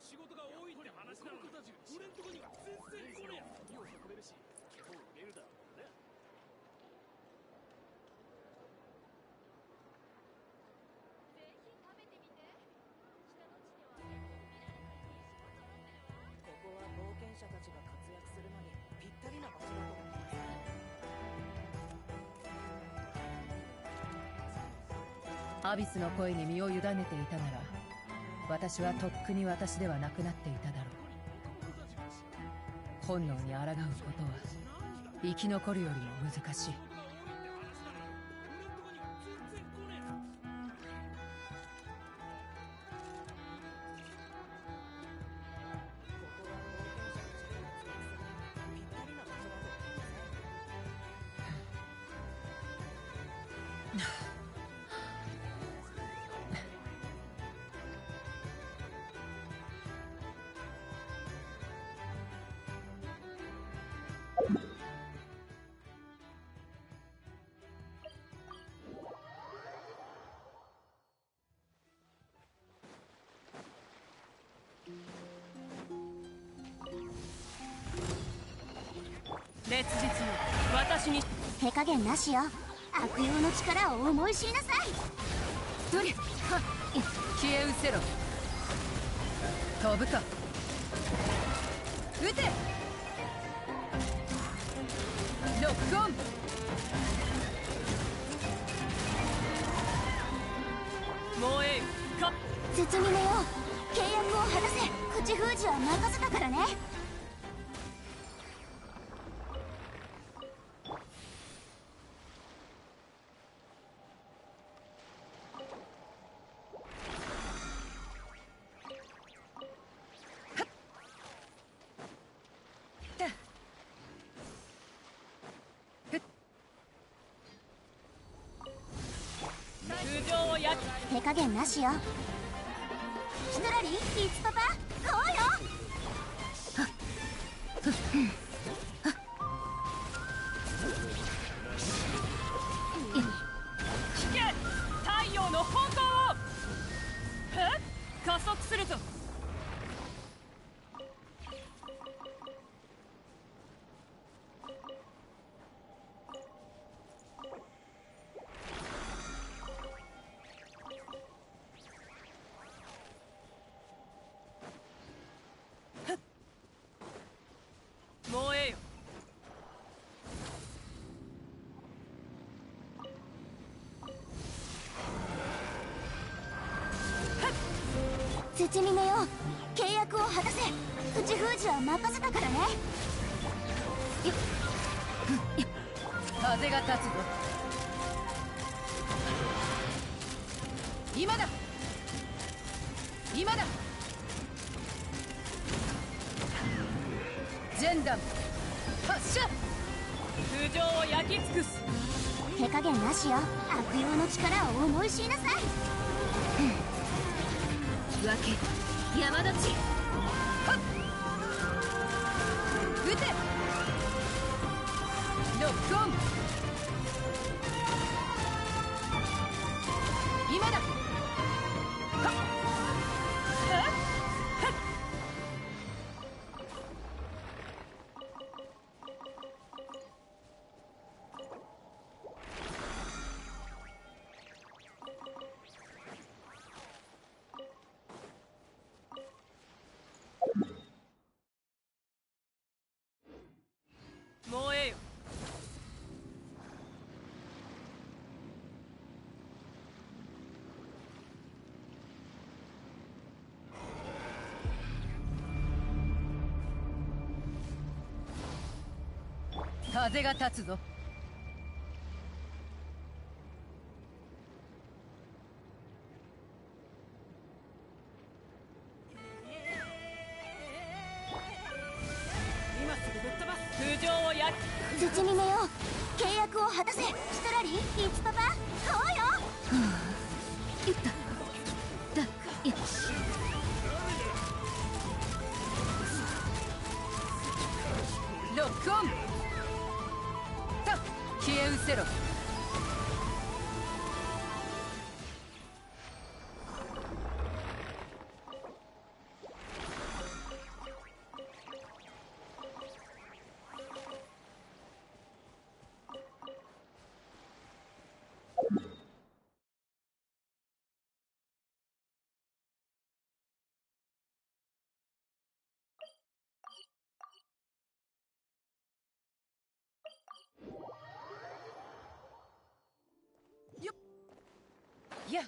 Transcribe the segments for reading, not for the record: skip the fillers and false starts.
仕事が多いって話なのに、俺んとこには全然来ねえ。荷を運べるし、基本売れるだろうね。ぜひ食べてみて。下の地には結構見られない品種も揃ってるわ。ここは冒険者たちが活躍するのにぴったりな場所だと思います。アビスの声に身を委ねていたなら、私はとっくに私ではなくなっていただろう。本能に抗うことは生き残るよりも難しい。烈日よ、私に手加減なしよ。悪用の力を思い知りなさい。どりゃはっ消え失せろ。飛ぶか。撃て。ロックオン。燃えよか。包み目よ、契約を果たせ。口封じは任せたからね。手加減なしよ。シトラリン、リッツパパ、こうよ。引け、太陽の方向を。加速するぞ。燃えよ。包み目よ、契約を果たせ。口封じは任せたからね。風が立つぞ。今だ今だ。ジェンダム発射。空上を焼き尽くす。手加減なしよ。悪用の力を思い知りなさい。分け山立ち。はっ撃て。ロックオン。今だ。はっはっ燃えよ。風が立つぞ。今すぐぶっ飛ばす。空上を焼き。包み目よ、契約を果たせ。シトラリン、リッツパパ、こうよ。いっただよし。ロックオン。た消え失せろ。やっ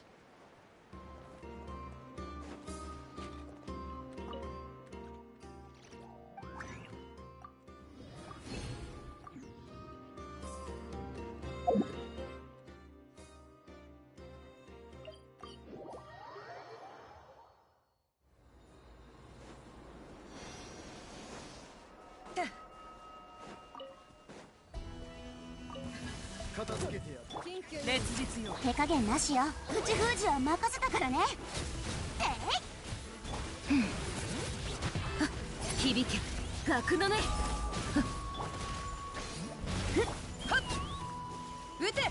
片付けてやる。烈日よ。手加減なしよ。口封じは任せたからね。響け格の目。撃て。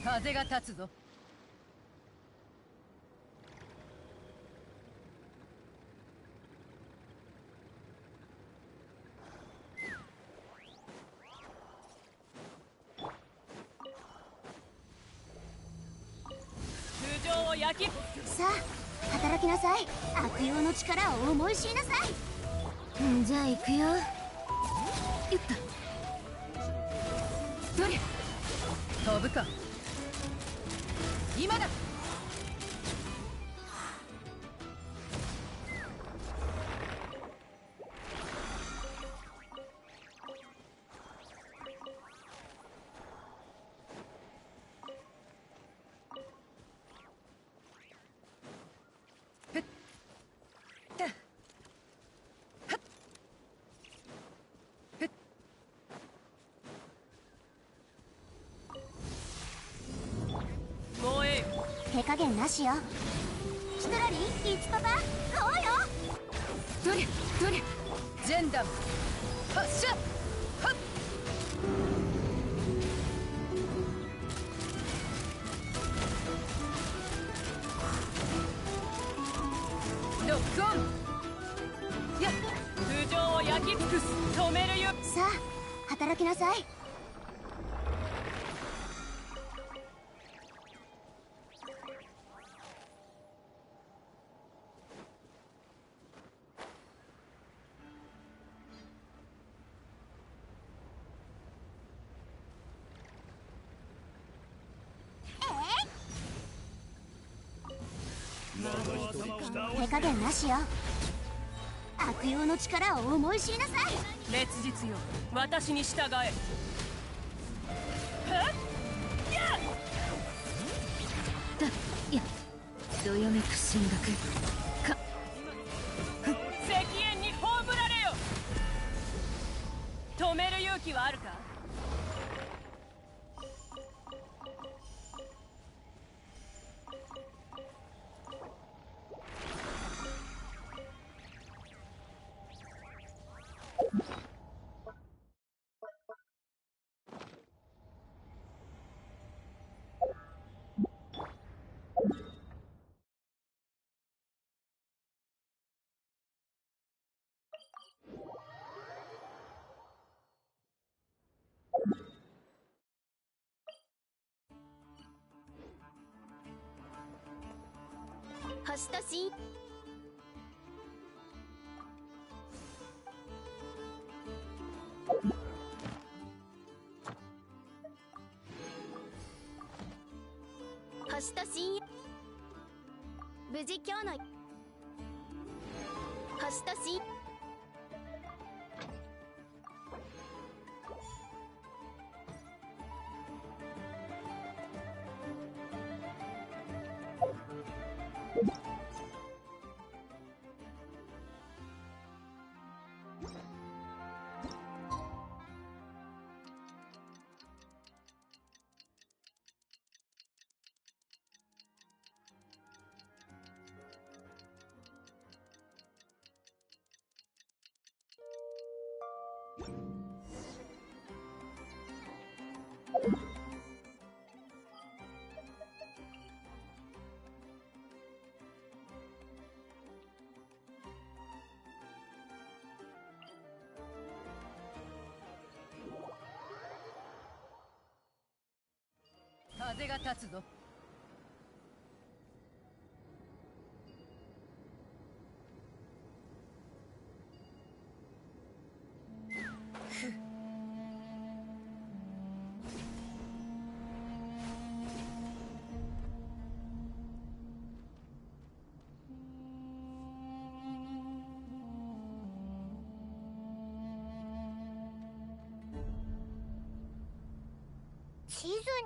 風が立つぞ。通常を焼き。さあ働きなさい。悪用の力を思い知りなさい。じゃあ行くよ。よっとどれ飛ぶか。今だ。ふったはっふっ燃えよ。手加減なしよ。シトラリン、イチパパ、ゴーよ。どれどれジェンダム発射。はっロックオン。やっ通常を焼き尽くす。止めるよ。さあ働きなさい。手加減なしよ。悪用の力を思い知りなさい。烈日よ私に従え。はっやっだやどよめく進学か石煙に葬られよ。止める勇気はあるか。星とし星と深夜無事今日の星と深風が立つぞ。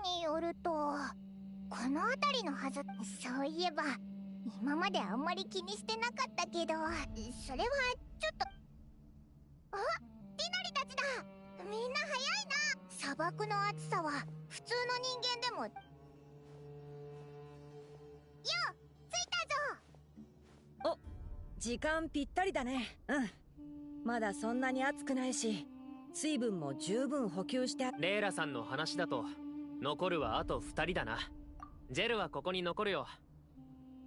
によるとこの辺りのはず。そういえば今まであんまり気にしてなかったけど、それはちょっと。あ、ティナリたちだ。みんな早いな。砂漠の暑さは普通の人間でも。よ、着いたぞ。お、時間ぴったりだね。うん。まだそんなに暑くないし、水分も十分補給して。レイラさんの話だと残るはあと2人だな。ジェルはここに残るよ。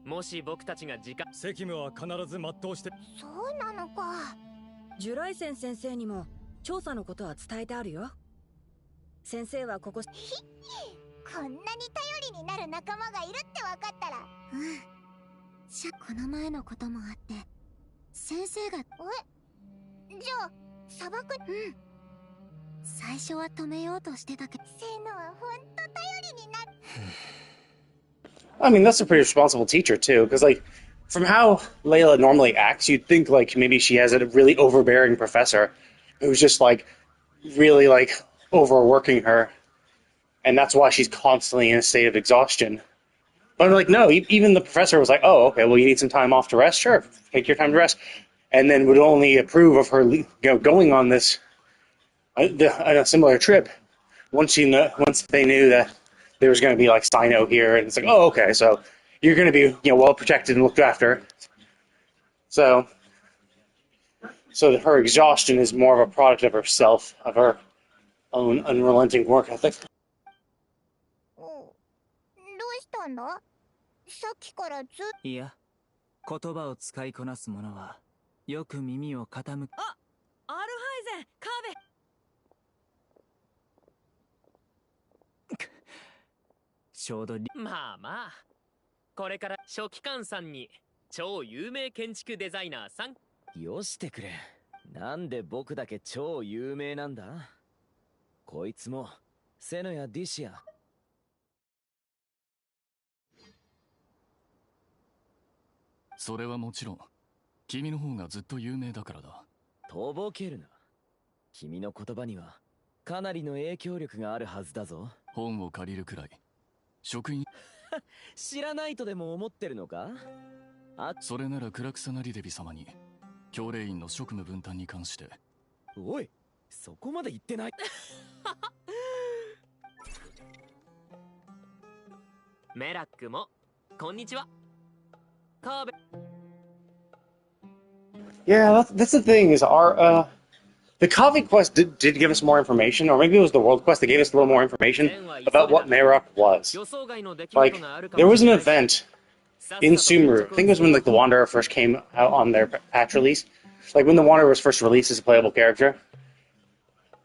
もし僕たちが時間。責務は必ず全うして。そうなのか。ジュライセン先生にも調査のことは伝えてあるよ。先生はここ。こんなに頼りになる仲間がいるって分かったら。この前のこともあって先生が。じゃあ砂漠。最初は止めようとしてたけど、セノはほんと頼りになる。I mean, that's a pretty responsible teacher, too, because, like, from how Layla normally acts, you'd think, like, maybe she has a really overbearing professor who's just, like, really, like, overworking her, and that's why she's constantly in a state of exhaustion. But I'm like, no, even the professor was like, oh, okay, well, you need some time off to rest? Sure, take your time to rest. And then would only approve of her, going on this, a similar trip once they knew that there was going to be like Sino here, and it's like, oh, okay, so you're going to be, well protected and looked after. So her exhaustion is more of a product of herself, of her own unrelenting work ethic. どうしたんだ？さっきからずっと。いや、言葉を使いこなす者はよく耳を傾く。あ、アルハイゼン、カーベ。ちょうどまあまあ、これから書記官さんに超有名建築デザイナーさん。よしてくれ。なんで僕だけ超有名なんだ？こいつもセノやディシア。それはもちろん君の方がずっと有名だからだ。とぼけるな。君の言葉にはかなりの影響力があるはずだぞ。本を借りるくらい職員知らないとでも思ってるのか？それならクラクサナリデビ様に教令員の職務分担に関して。おい、そこまで言ってない。メラックもこんにちは。カーベ。 Yeah, that's the thing, is the Kavi quest did give us more information, or maybe it was the world quest that gave us a little more information about what Merock was. Like, there was an event in Sumeru, I think it was when like the Wanderer first came out on their patch release, like when the Wanderer was first released as a playable character,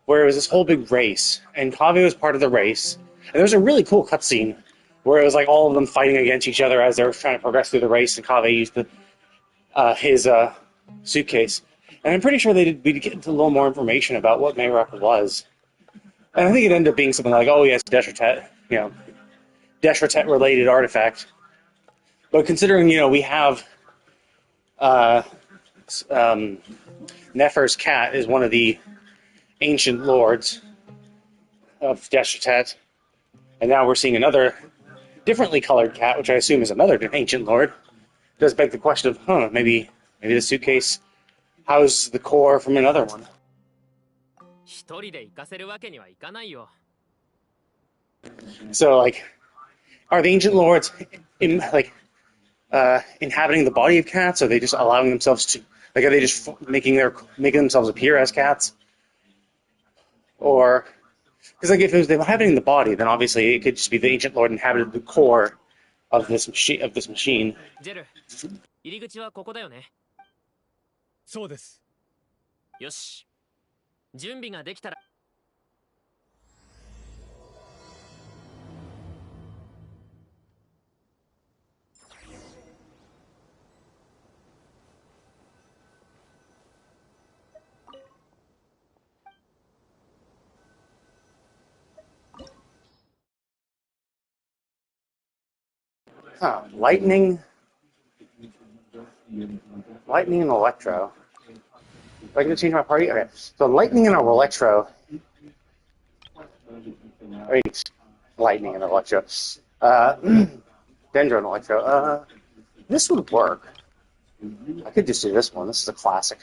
where it was this whole big race, and Kavi was part of the race, and there was a really cool cutscene where it was like all of them fighting against each other as they were trying to progress through the race, and Kavi used his suitcase. And I'm pretty sure we'd get into a little more information about what Merock was. And I think it ended up being something like, oh yes, Deshretet, Deshretet-related artifact. But considering, we have Nefer's cat is one of the ancient lords of Deshretet, and now we're seeing another differently colored cat, which I assume is another ancient lord. It does beg the question of, maybe the suitcase how's the core from another one. 一人で行かせるわけにはいかないよ。 So, like, are the ancient lords inhabiting the body of cats? Are they just allowing themselves to, like, are they just making themselves appear as cats? Or, because like if it was inhabiting the body, then obviously it could just be the ancient lord inhabited the core of this machine. ジェル、入り口はここだよね。そうです。よし、準備ができたら。Lightning and Electro. Am I going to change my party? Okay, so Lightning and Electro. Wait. lightning and electro. Dendro and electro. This would work. I could just do this one. This is a classic.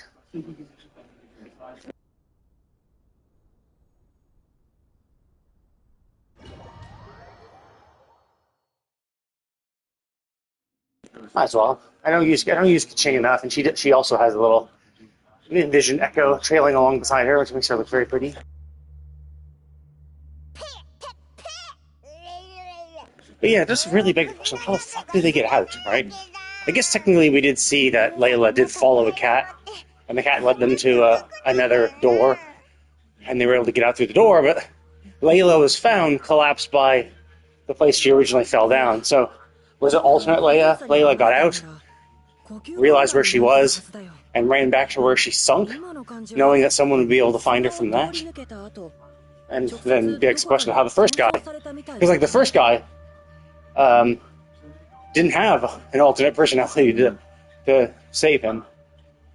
Might as well. I don't use Kaching enough, and she also has a little Vision Echo trailing along beside her, which makes her look very pretty. But yeah, just really big question: how the fuck did they get out? Right? I guess technically we did see that Layla did follow a cat, and the cat led them to another door, and they were able to get out through the door. But Layla was found collapsed by the place she originally fell down. So was it alternate Layla? Layla got out, realized where she was, and ran back to where she sunk, knowing that someone would be able to find her from that. And then begs the question of how the first guy, because like the first guy didn't have an alternate personality to save him.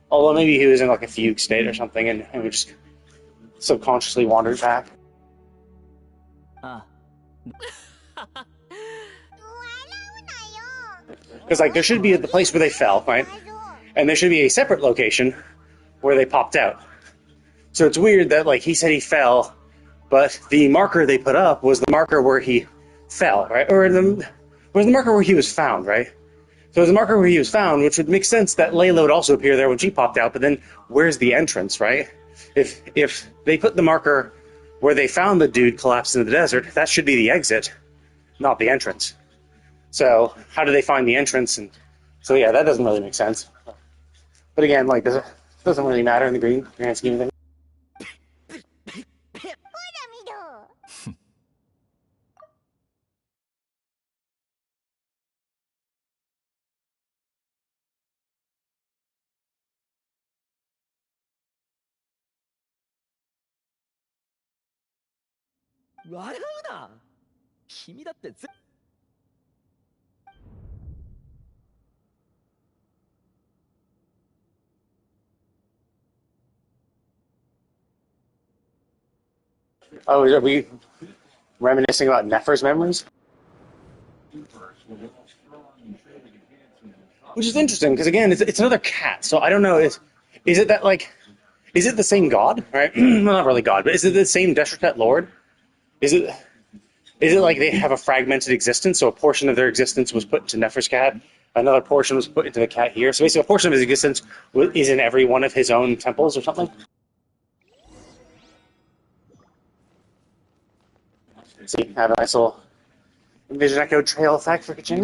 Although maybe he was in like a fugue state or something, and we just subconsciously wandered back. Because like there should be the place where they fell, right? And there should be a separate location where they popped out. So it's weird that like he said he fell, but the marker they put up was the marker where he fell, right? Or was the marker where he was found, right? So it was the marker where he was found, which would make sense that Layla would also appear there when she popped out, but then where's the entrance, right? If they put the marker where they found the dude collapsed in the desert, that should be the exit, not the entrance. So how do they find the entrance? And so yeah, that doesn't really make sense. But again, like, doesn't really matter in the grand scheme of things. Oh, are we reminiscing about Nefer's memories? Which is interesting, because again, it's another cat, so I don't know, is it that, like, is it the same god, right? Well, not really god, but is it the same Deshretet Lord? Is it like they have a fragmented existence, so a portion of their existence was put into Nefer's cat, another portion was put into the cat here, so basically a portion of his existence is in every one of his own temples or something? See, have a nice little Vision Echo trail effect for Kaching.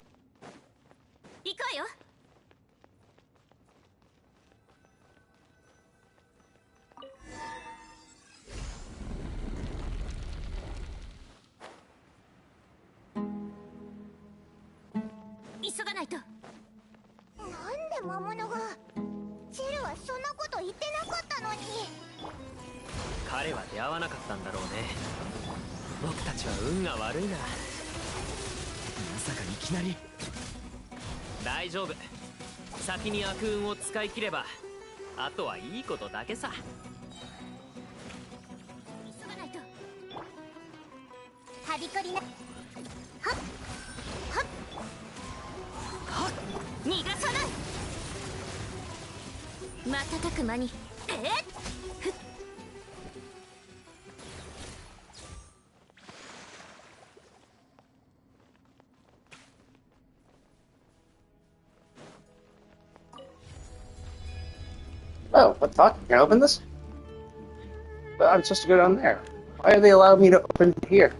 Oh, what the fuck? Can I open this? But I'm supposed to go down there. Why do they allow me to open here?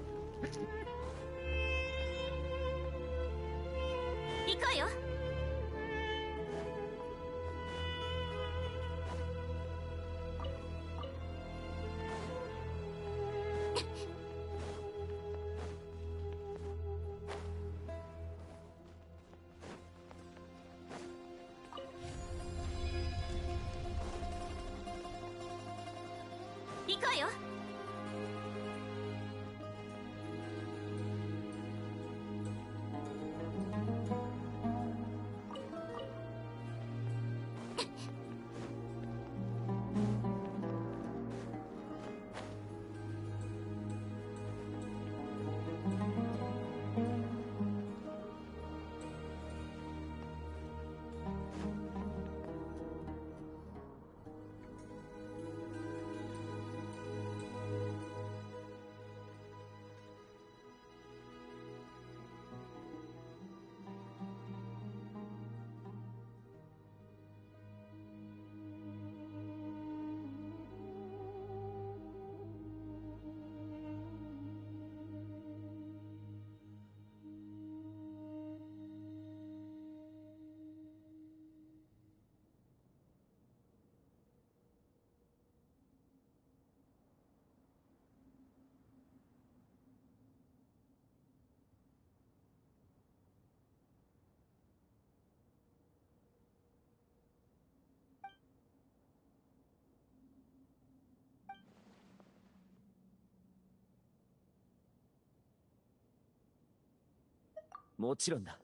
もちろんだ。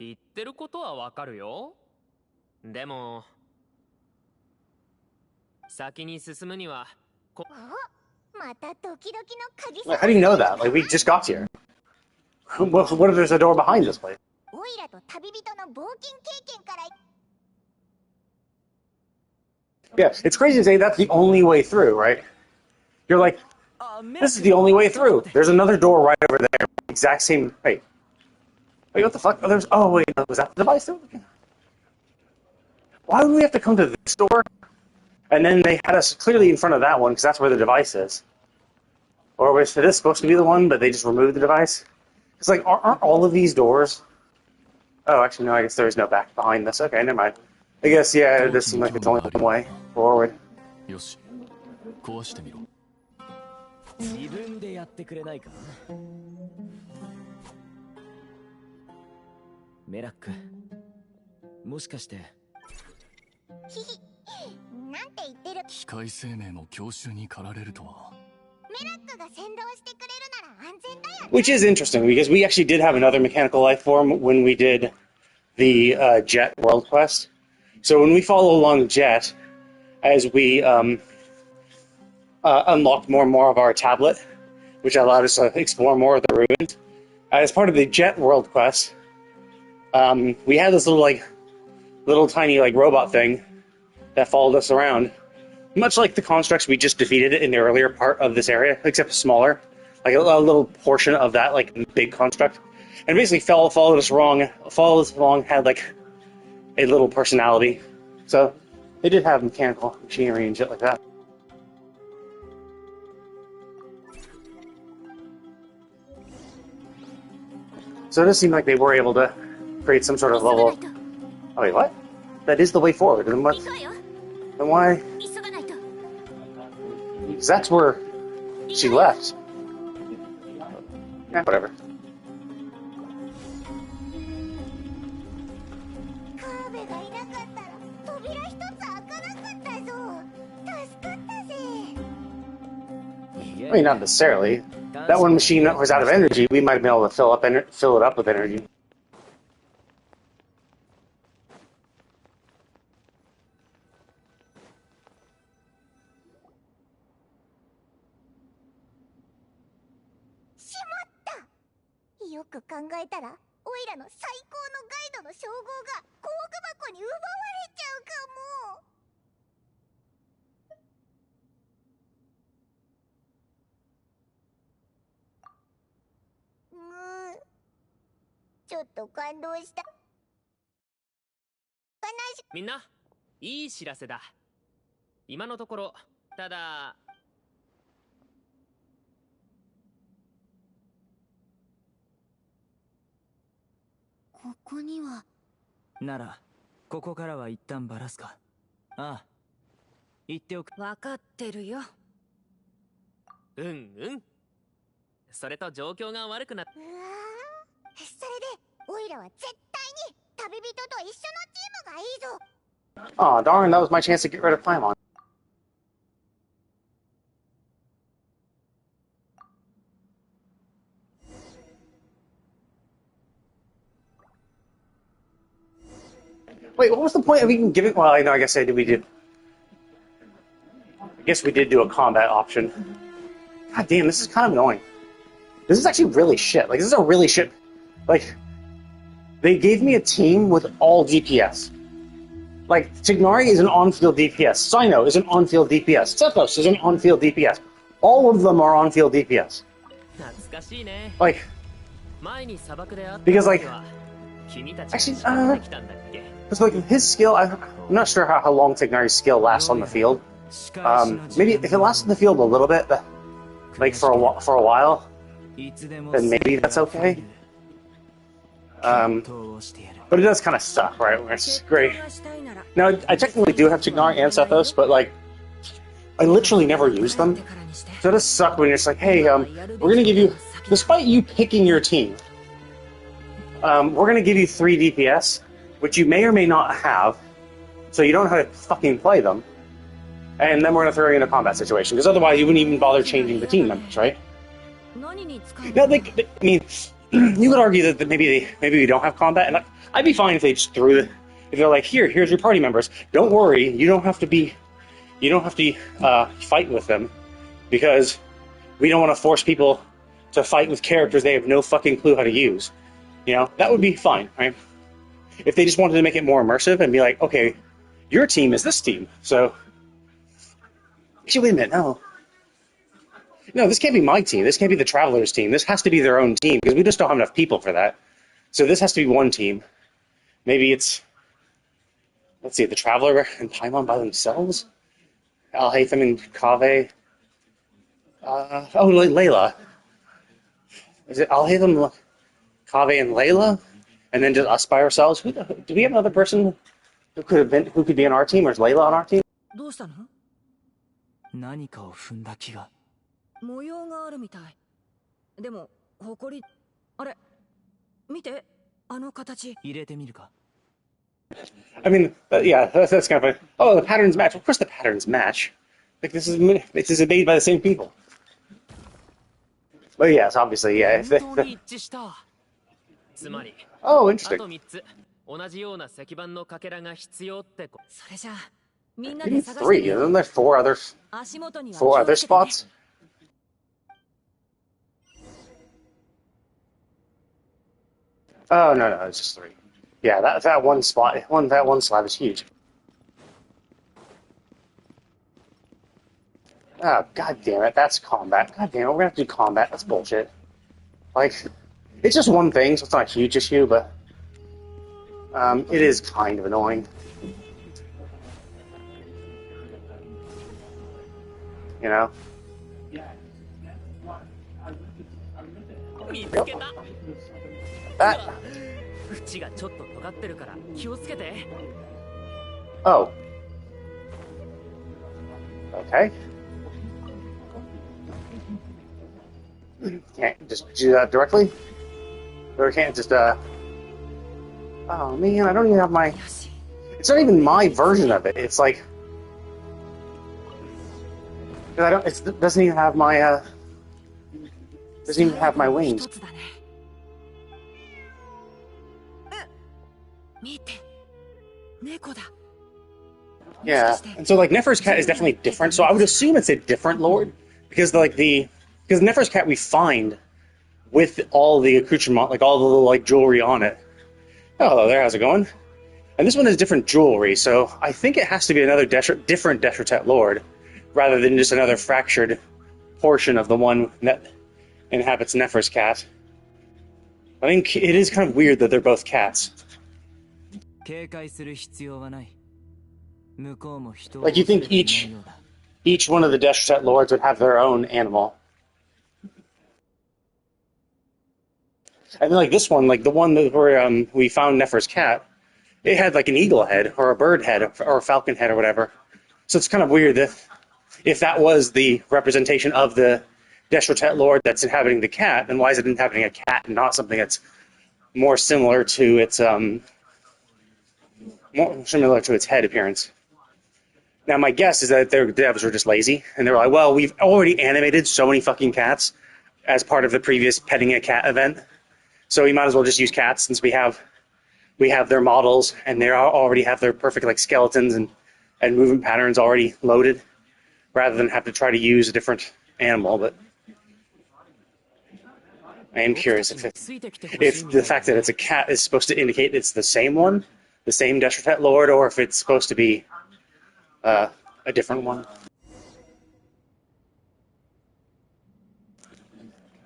言ってることはわかるよ。でも先に進むにはまたドキドキの鍵 How do you know that? Like, we just got here. What if there's a door behind this place? オイラと旅人の冒険経験から Yeah, it's crazy to say that's the only way through, right? You're like, this is the only way through. There's another door right over there. Exact same. Wait, what the fuck? Oh, wait, was that the device? Why would we have to come to this door? And then they had us clearly in front of that one, because that's where the device is. Or was this supposed to be the one, but they just removed the device? It's like, aren't all of these doors? Oh, actually, no, I guess there is no back behind this. Okay, never mind. I guess, yeah, this seems like it's only one way forward. よし、壊してみろ。自分でやってくれないか。メラック、もしかして。ひひ、なんて言ってる。機械生命も強襲に駆られるとは。メラックが先導してくれるなら安全だよ。Which is interesting, because we actually did have another mechanical life form when we did the Jet World Quest. So when we follow along Jet, as we unlocked more and more of our tablet, which allowed us to explore more of the ruins, as part of the Jet World Quest, we had this little tiny robot thing that followed us around, much like the constructs we just defeated in the earlier part of this area, except smaller, like a little portion of that big construct, and basically followed us along, had a little personality. So they did have mechanical machinery and shit like that. So it does seem like they were able to create some sort of level. Oh wait, what? That is the way forward. Then what? Then why? Because that's where she left. Yeah, whatever. カーベがいなかったら扉一つ開かなかったぞ。助かったぜ。I mean, not necessarily. That one machine was out of energy. We might have been able to fill it up with energy. Shimmatta! よく考えたら、オイラの最高のガイドの称号が工具箱に奪われちゃうかも。ちょっと感動した。みんな、いい知らせだ。今のところ、ただ。ここには。なら、ここからは一旦バラすか。ああ、言っておく。分かってるよ。うん。それと状況が悪くなっ。それで、オイラは絶対に旅人と一緒のチームがいいぞ。Aw, darn, that was my chance to get rid of Paimon. Wait, what was the point of even giving? Well, I guess we did. I guess we did do a combat option. God damn, this is kind of annoying. This is actually really shit. This is a really shit. They gave me a team with all DPS. Tignari is an on-field DPS. Sino is an on-field DPS. Sethos is an on-field DPS. All of them are on-field DPS. Because actually, because his skill, I'm not sure how long Tignari's skill lasts on the field. Maybe if it lasts in the field a little bit, for a while, then maybe that's okay. But it does kind of suck, right? It's great. Now, I technically do have Tignari and Sethos, but I literally never use them. So it does suck when you're just like, hey, we're gonna give you, despite you picking your team, we're gonna give you 3 DPS, which you may or may not have, so you don't have to fucking play them. And then we're gonna throw you in a combat situation, because otherwise you wouldn't even bother changing the team members, right? No, I mean, you could argue that maybe we don't have combat, and I'd be fine if they just if they're like, here's your party members. Don't worry, you don't have to fight with them, because we don't want to force people to fight with characters they have no fucking clue how to use. You know, that would be fine, right? If they just wanted to make it more immersive and be like, okay, your team is this team, so actually, wait a minute, no, this can't be my team. This can't be the Travelers' team. This has to be their own team, because we just don't have enough people for that. So this has to be one team. Maybe it's, let's see, the Traveler and Paimon by themselves? Alhaitham and Kaveh. Layla. Is it Alhaitham, Kaveh, and Layla? And then just us by ourselves? Do we have another person who could be on our team, or is Layla on our team? どうしたの？何かを踏んだ気が。模様があるみたい。でも、埃、あれ、見て、あの形。入れてみるか。I mean, yeah, that's kind of funny. Oh, the patterns match. Of course the patterns match. Like, this is made by the same people. But yes, obviously, yeah. Oh, interesting. Maybe 3, and then there's 4 other spots. Oh, no, it's just 3. Yeah, that one spot, that one slab is huge. Oh, god damn it, that's combat. God damn it, we're gonna have to do combat. That's bullshit. Like, it's just one thing, so it's not a huge issue, but it is kind of annoying. You know? That. Oh. Okay. Can't just do that directly? Or can't just, oh man, I don't even have my... It's not even my version of it. It's like... It doesn't even have my, doesn't even have my wings. Yeah, and so like Nefer's cat is definitely different. So I would assume it's a different lord, because because Nefer's cat we find with all the accoutrement, like all the little like jewelry on it. Oh, hello there, how's it going? And this one has different jewelry, so I think it has to be another different Deshertet lord, rather than just another fractured portion of the one that inhabits Nefer's cat. I think it is kind of weird that they're both cats. Like, you think each one of the Deshertet lords would have their own animal. I mean, like this one, like the one where we found Nefer's cat, it had like an eagle head, or a bird head, or a falcon head, or whatever. So it's kind of weird that if that was the representation of the Deshertet lord that's inhabiting the cat, then why is it inhabiting a cat and not something that's more similar to its head appearance? Now, my guess is that their devs were just lazy, and they were like, well, we've already animated so many fucking cats as part of the previous Petting a Cat event, so we might as well just use cats since we have their models, and they already have their perfect like skeletons and movement patterns already loaded, rather than have to try to use a different animal. But I am curious if the fact that it's a cat is supposed to indicate it's the same one, the same Deshertet lord, or if it's supposed to be a different one.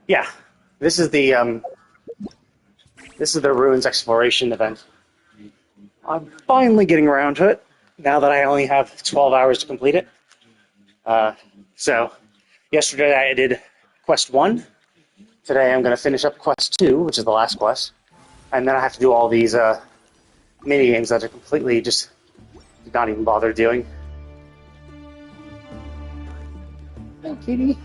Yeah, this is the ruins exploration event. I'm finally getting around to it now that I only have 12 hours to complete it. So yesterday I did quest 1. Today I'm going to finish up quest 2, which is the last quest, and then I have to do all these mini games that are completely just not even bother doing. Hey, kitty.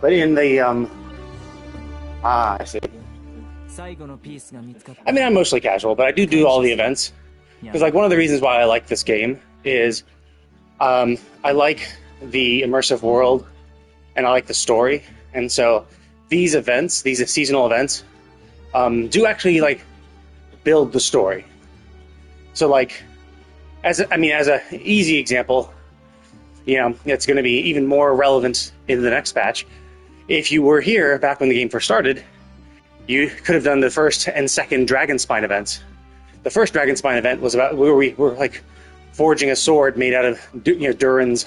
But in the I see. I mean, I'm mostly casual, but I do all the events. Because, like, one of the reasons why I like this game is I like the immersive world and I like the story. And so these events, these seasonal events, do actually, like, build the story. So, like, as an easy example, you know, it's going to be even more relevant in the next patch. If you were here back when the game first started, you could have done the first and second Dragonspine events. The first Dragonspine event was about where we were, like, forging a sword made out of, you know, Durin's,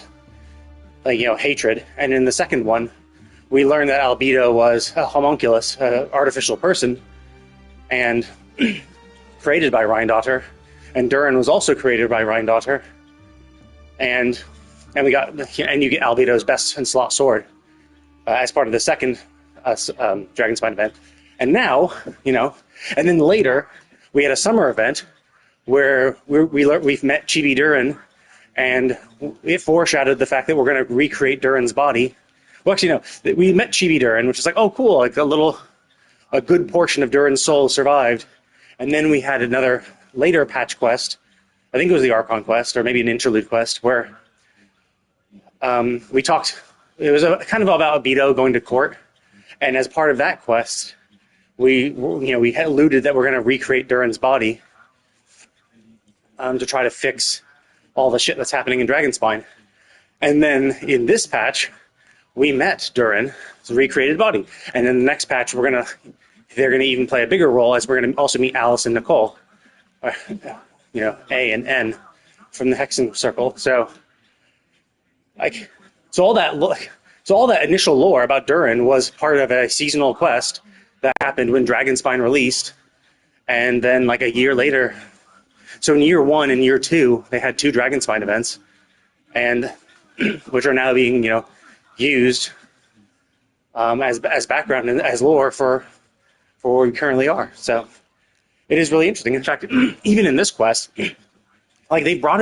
like, you know, hatred. And in the second one, we learned that Albedo was a homunculus, an artificial person, and created by Rhyndater. And Durin was also created by Rhyndater. And you get Albedo's best in slot sword as part of the second Dragonspine event. And now, you know, and then later we had a summer event where we've met Chibi Durin, and it foreshadowed the fact that we're going to recreate Durin's body. Well, actually, no, we met Chibi Durin, which is like, oh, cool, like a good portion of Durin's soul survived. And then we had another later patch quest, I think it was the Archon quest, or maybe an interlude quest, where we talked, it was kind of about Albedo going to court, and as part of that quest, we had alluded that we're going to recreate Durin's body to try to fix all the shit that's happening in Dragonspine. And then in this patch, we met Durin's recreated body. And in the next patch, they're going to even play a bigger role, as we're going to also meet Alice and Nicole, you know, A and N from the Hexen Circle. So, like, so all that initial lore about Durin was part of a seasonal quest that happened when Dragonspine released, and then like a year later, so in year 1 and year 2, they had 2 Dragonspine events, and which are now being, you know, used as background and as lore for where we currently are. So it is really interesting. In fact, even in this quest, like they brought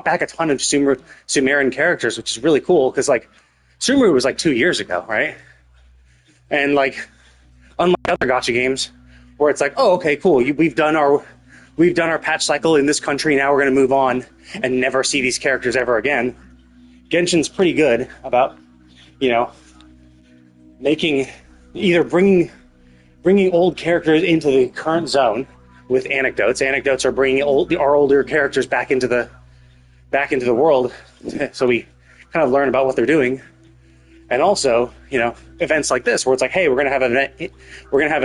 back a ton of Sumerian characters, which is really cool because like Sumeru was like 2 years ago, right? And like unlike other gacha games where it's like, oh, okay, cool, we've done our patch cycle in this country, now we're going to move on and never see these characters ever again. Genshin's pretty good about, you know, bringing old characters into the current zone with anecdotes. Anecdotes are bringing our older characters back into the world, so we kind of learn about what they're doing. And also, you know, events like this where it's like, hey, we're gonna have an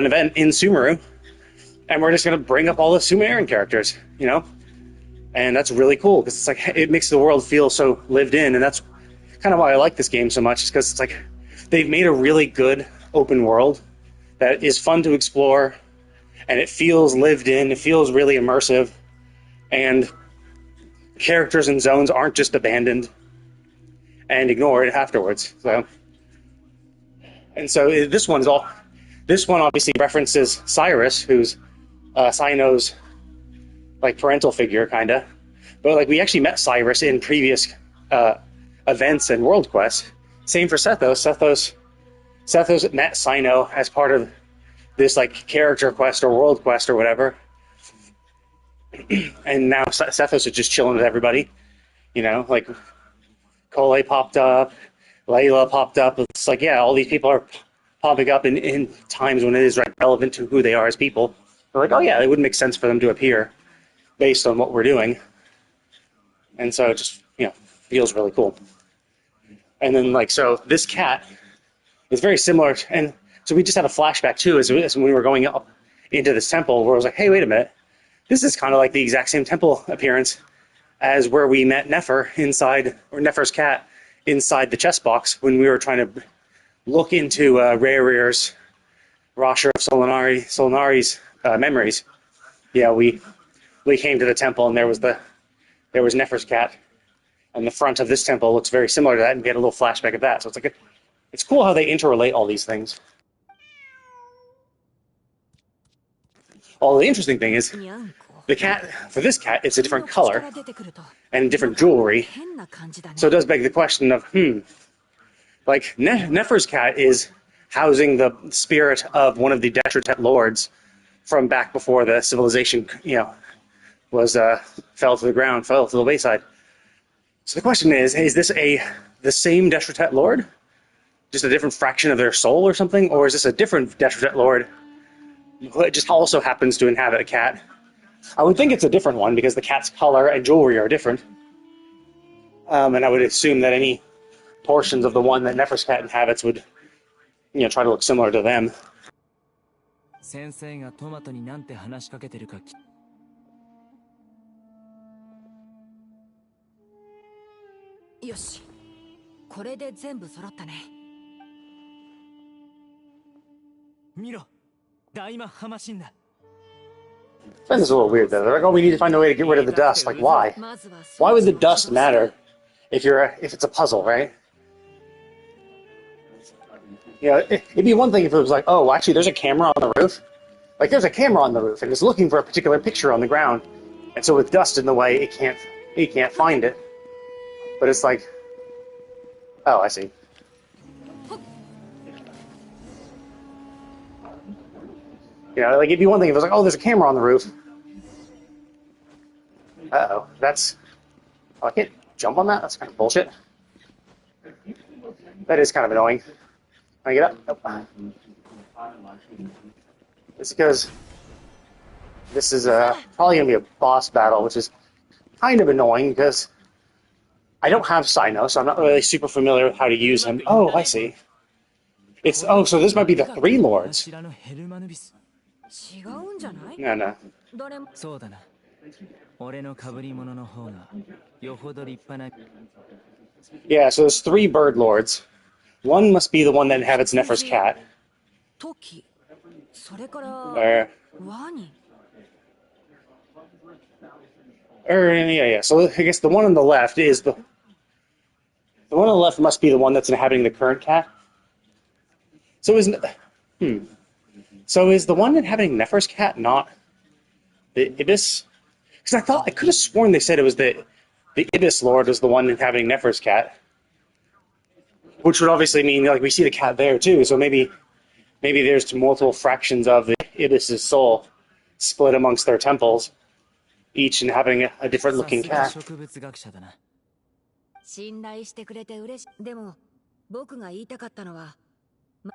event in Sumeru, and we're just gonna bring up all the Sumerian characters, you know, and that's really cool because it's like it makes the world feel so lived in, and that's kind of why I like this game so much. Is because it's like they've made a really good open world that is fun to explore, and it feels lived in. It feels really immersive, and characters and zones aren't just abandoned and ignored afterwards. So this one obviously references Cyrus, who's Cyno's like parental figure, kinda. But like we actually met Cyrus in previous events and world quests. Same for Sethos. Sethos met Cyno as part of this like character quest or world quest or whatever. And now Sethos is just chilling with everybody. You know, like Cole popped up, Layla popped up. It's like, yeah, all these people are popping up in times when it is relevant to who they are as people. We're like, oh yeah, it would make sense for them to appear based on what we're doing. And so it just, you know, feels really cool. And then like, so this cat is very similar. And so we just had a flashback too, as when we were going up into this temple where I was like, hey, wait a minute. This is kind of like the exact same temple appearance as where we met Nefer's cat inside the chest box when we were trying to look into Rare's Rasha of Solinari's memories. Yeah, we came to the temple and there was Nefer's cat, and the front of this temple looks very similar to that, and we had a little flashback of that. So it's like it's cool how they interrelate all these things. All the interesting thing is the cat, for this cat, it's a different color and different jewelry. So it does beg the question of, like Nefer's cat is housing the spirit of one of the Detritet lords from back before the civilization, was fell to the ground, fell to the wayside. So the question is this the same Deshretet Lord? Just a different fraction of their soul or something? Or is this a different Deshretet Lord who just also happens to inhabit a cat? I would think it's a different one because the cat's color and jewelry are different. And I would assume that any portions of the one that Neferscat inhabits would, try to look similar to them. 先生がトマトになんて話しかけてるかよし、これで全部揃ったね。見ろ、大魔ハマシンだ。 This is a little weird though. They're like, oh, we need to find a way to get rid of the dust. Like, why? Why would the dust matter if it's a puzzle, right? It'd be one thing if it was like, oh, actually, there's a camera on the roof. Like, there's a camera on the roof, and it's looking for a particular picture on the ground, and so with dust in the way, it can't find it. But it's like, oh, I see. Like, it'd be one thing if it was like, oh, there's a camera on the roof. Uh-oh, I can't jump on that? That's kind of bullshit. That is kind of annoying. Can I get up? Nope. It's because this is probably going to be a boss battle, which is kind of annoying because I don't have Cyno, so I'm not really super familiar with how to use him. Oh, I see. So this might be the three lords. No. そうだな。俺の被り物の方がよほど立派な。Yeah, so there's three bird lords. One must be the one that inhabits Nefer's cat. Yeah. So I guess the one on the left is the one on the left must be the one that's inhabiting the current cat. So So is the one inhabiting Nefer's cat not the Ibis? Because I could have sworn they said it was the Ibis Lord was the one inhabiting Nefer's cat, which would obviously mean like we see the cat there too. So maybe there's multiple fractions of the Ibis's soul split amongst their temples, each inhabiting a different looking cat. 信頼してくれて嬉しい。でも僕が言いたかったのは、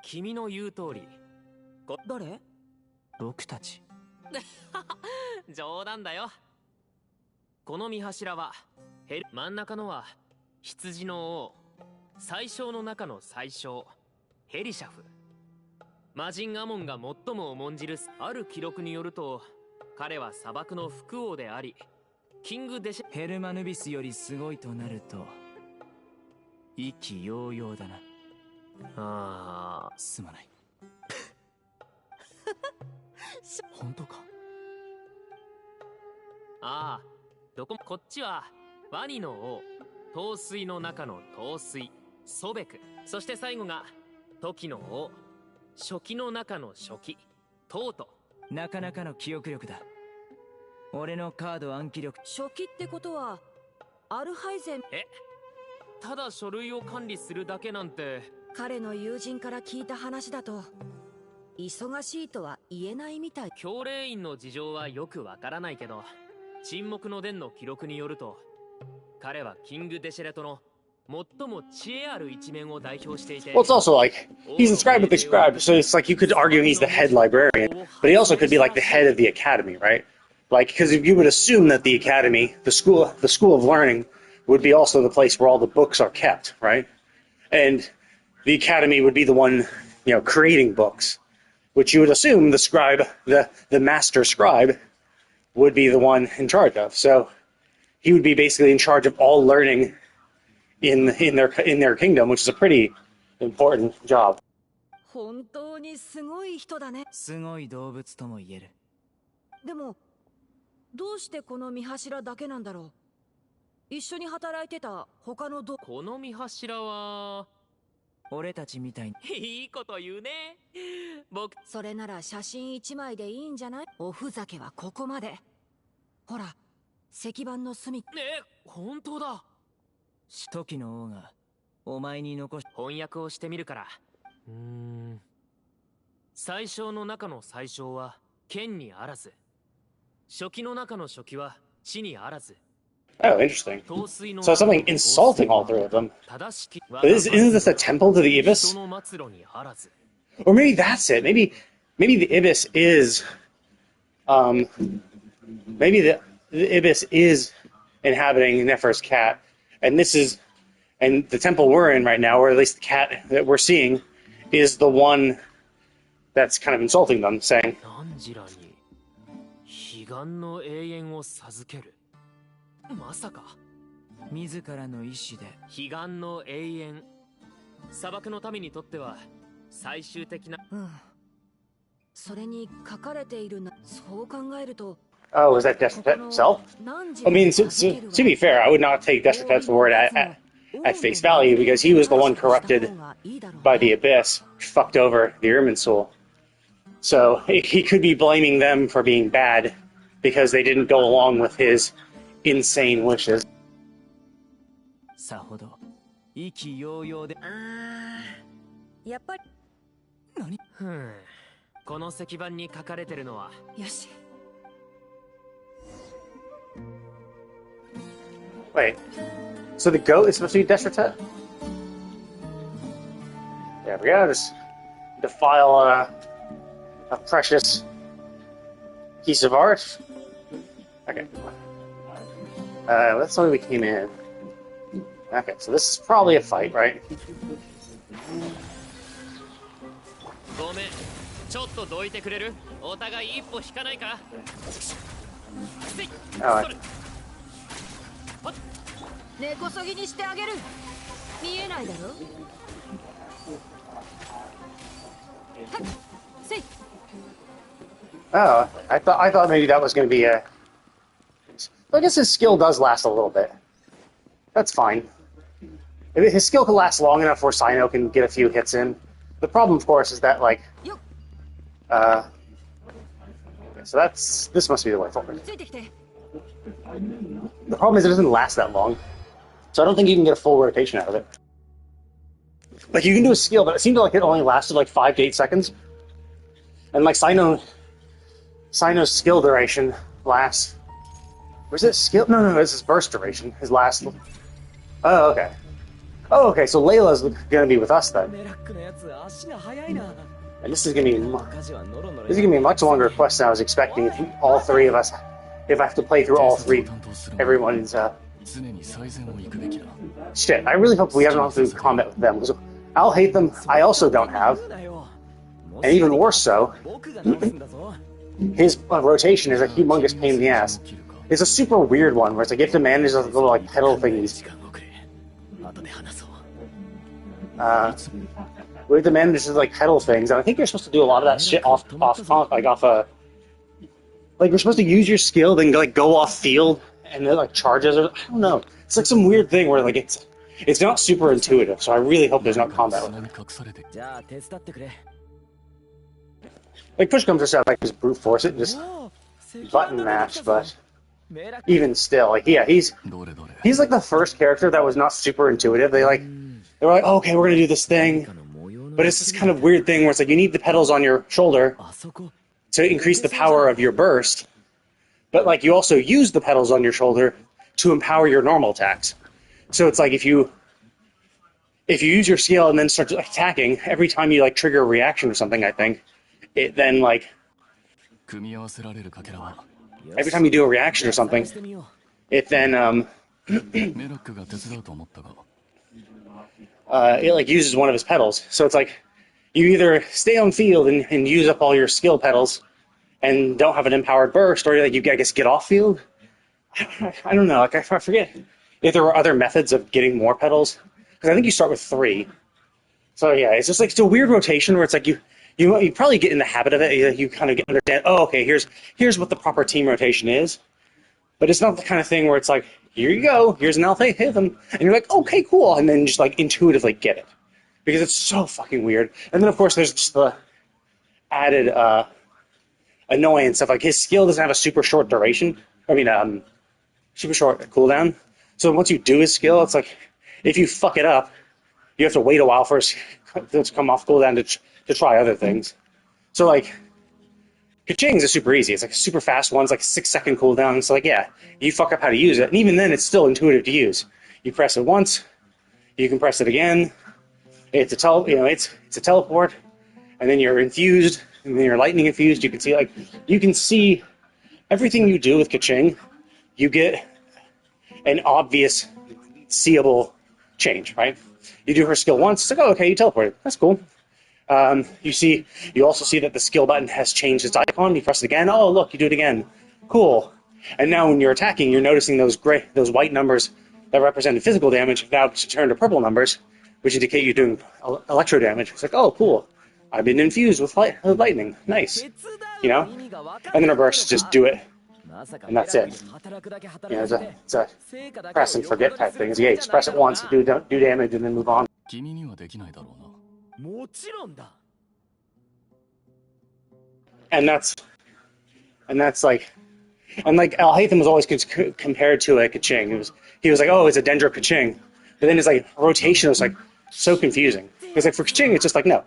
君の言う通り。誰？僕たち。冗談だよ。この御柱は真ん中のは羊の王、最小の中の最小ヘリシャフ。魔人アモンが最も重んじるある記録によると、彼は砂漠の副王であり、キングデシェヘルマヌビスよりすごいとなると意気揚々だな。ああ、すまない。本当か？ああ、こっちはワニの王、陶水の中の陶水、ソベク。そして最後が時の王、初期の中の初期、トート。なかなかの記憶力だ。俺のカード暗記力。初期ってことはアルハイゼン。ただ書類を管理するだけなんて。彼の友人から聞いた話だと忙しいとは言えないみたい。教令員の事情はよくわからないけど、沈黙の伝の記録によると、彼はキングデシェレトの最も知恵ある一面を代表していて。Well, it's also like he's the scribe of the scribe, so it's like you could argue he's the head librarian, but he also could be like the head of the academy, right? Like, because you would assume that the academy, the school of learning, would be also the place where all the books are kept, right? And the academy would be the one, creating books, which you would assume the scribe, the master scribe, would be the one in charge of. So he would be basically in charge of all learning in their kingdom, which is a pretty important job. 本当にすごい人だね。すごい動物とも言える。でもどうしてこの御柱だけなんだろう。一緒に働いてた他のこの御柱は俺たちみたいに。いいこと言うね。それなら写真一枚でいいんじゃない？おふざけはここまで。ほら、石板の隅。本当だ。時の王がお前に残し。翻訳をしてみるから。最小の中の最小は剣にあらず。初期の中の初期は地にあらず。 Oh, interesting. So something insulting all three of them. But isn't this a temple to the Ibis? Or maybe that's it. Maybe the Ibis is maybe the Ibis is inhabiting Nefer's cat, and the temple we're in right now, or at least the cat that we're seeing, is the one that's kind of insulting them, saying, まさか自らの意志で彼岸の永遠砂漠の民にとっては最終的なそれに書かれているなそう考えると Oh, is that Desperate himself? I mean, to be fair, I would not take Desperate word at face value because he was the one corrupted by the Abyss, fucked over the Irminsul. So he could be blaming them for being bad because they didn't go along with his insane wishes. さほど意気揚々でやっぱり何この石板に書かれてるのはよし Wait, so the goat is supposed to be Desperate? There we go, just defile a precious piece of art. Okay. That's the way we came in. Okay, so this is probably a fight, right? ごめん、ちょっとどいてくれる？お互い一歩引かないか？ 根こそぎにしてあげる。見えないだろ？ Oh, I thought maybe that was going to be a. I guess his skill does last a little bit. That's fine. His skill can last long enough where Sino can get a few hits in. The problem, of course, is that like. Okay, so this must be the way forward. The problem is it doesn't last that long, so I don't think you can get a full rotation out of it. Like you can do a skill, but it seemed like it only lasted like 5 to 8 seconds, and like Sino's skill duration lasts. Was it skill? No, this is burst duration. His last. Oh, okay. Oh, okay. So Layla's gonna be with us then, and this is gonna be a much longer quest than I was expecting. If all three of us, if I have to play through all three, everyone's. Shit, I really hope we haven't gone through combat with them, because I'll hate them. I also don't have, and even worse so, his rotation is a humongous pain in the ass. It's a super weird one where it's like you have to manage those little like pedal thingies. We have to manage those like pedal things, and I think you're supposed to do a lot of that shit off like you're supposed to use your skill, then like go off field, and then like charges. Or I don't know. It's like some weird thing where like it's not super intuitive. So I really hope there's not combat with it. Like push comes to shove, like just brute force it, and just button mash, but. Even still, like he's like the first character that was not super intuitive. They were like, oh, okay, we're gonna do this thing, but it's this kind of weird thing where it's like you need the pedals on your shoulder to increase the power of your burst, but like you also use the pedals on your shoulder to empower your normal attacks. So it's like if you use your skill and then start attacking every time you like trigger a reaction or something, I think it then like. Every time you do a reaction or something, it then it like uses one of his pedals. So it's like you either stay on field and use up all your skill pedals and don't have an empowered burst, or like you I guess get off field. I don't know. Like I forget if there were other methods of getting more pedals, because I think you start with 3. So yeah, it's just like it's a weird rotation where it's like you probably get in the habit of it. You kind of understand, oh, okay, here's what the proper team rotation is. But it's not the kind of thing where it's like, here you go, here's an alpha, hit them. And you're like, okay, cool. And then just like intuitively get it. Because it's so fucking weird. And then, of course, there's just the added annoyance of like his skill doesn't have a super short duration. I mean, super short cooldown. So once you do his skill, it's like, if you fuck it up, you have to wait a while for it to come off cooldown to try other things. So like Kaching's is super easy. It's like a super fast one. It's like a 6-second cooldown. So like, yeah, you fuck up how to use it, and even then, it's still intuitive to use. You press it once, you can press it again. It's a teleport, and then you're infused, and then you're lightning infused. You can see everything you do with Kaching. You get an obvious, seeable change, right? You do her skill once, it's like, oh, okay, you teleported. That's cool. You also see that the skill button has changed its icon. You press it again. Oh, look, you do it again. Cool. And now when you're attacking, you're noticing those white numbers that represented physical damage have now turned to purple numbers, which indicate you're doing electro damage. It's like, oh, cool. I've been infused with lightning. Nice. You know? And then her bursts just do it. And that's it. You know, it's a press and forget type thing. Yeah, just press it once, do damage, and then move on. And that's like, and like Al-Haytham was always compared to a Kaching. He was like, oh, it's a Dendro Kaching. But then his like rotation was like so confusing. Because like for Kaching, it's just like, no,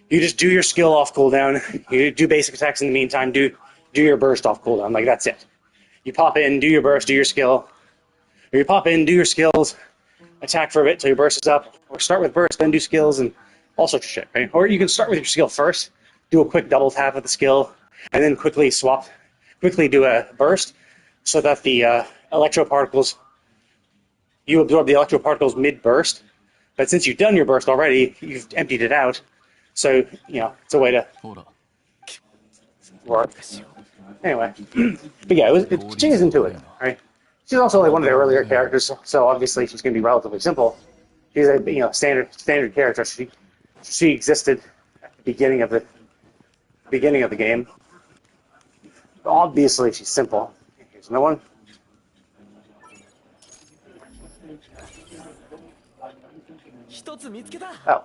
you just do your skill off cooldown. You do basic attacks in the meantime. Do your burst off cooldown. Like that's it. You pop in, do your burst, do your skill. Or you pop in, do your skills, attack for a bit till your burst is up. Or start with burst, then do skills and all sorts of shit, right? Or you can start with your skill first, do a quick double tap of the skill, and then quickly do a burst so that the electro particles, you absorb the electro particles mid-burst. But since you've done your burst already, you've emptied it out. So, you know, it's a way to work. Anyway, but yeah, Kaching is intuitive, right? She's also like one of the earlier characters, so obviously she's going to be relatively simple. She's a standard character. She existed at the beginning of the game. Obviously, she's simple. Here's another one. Oh.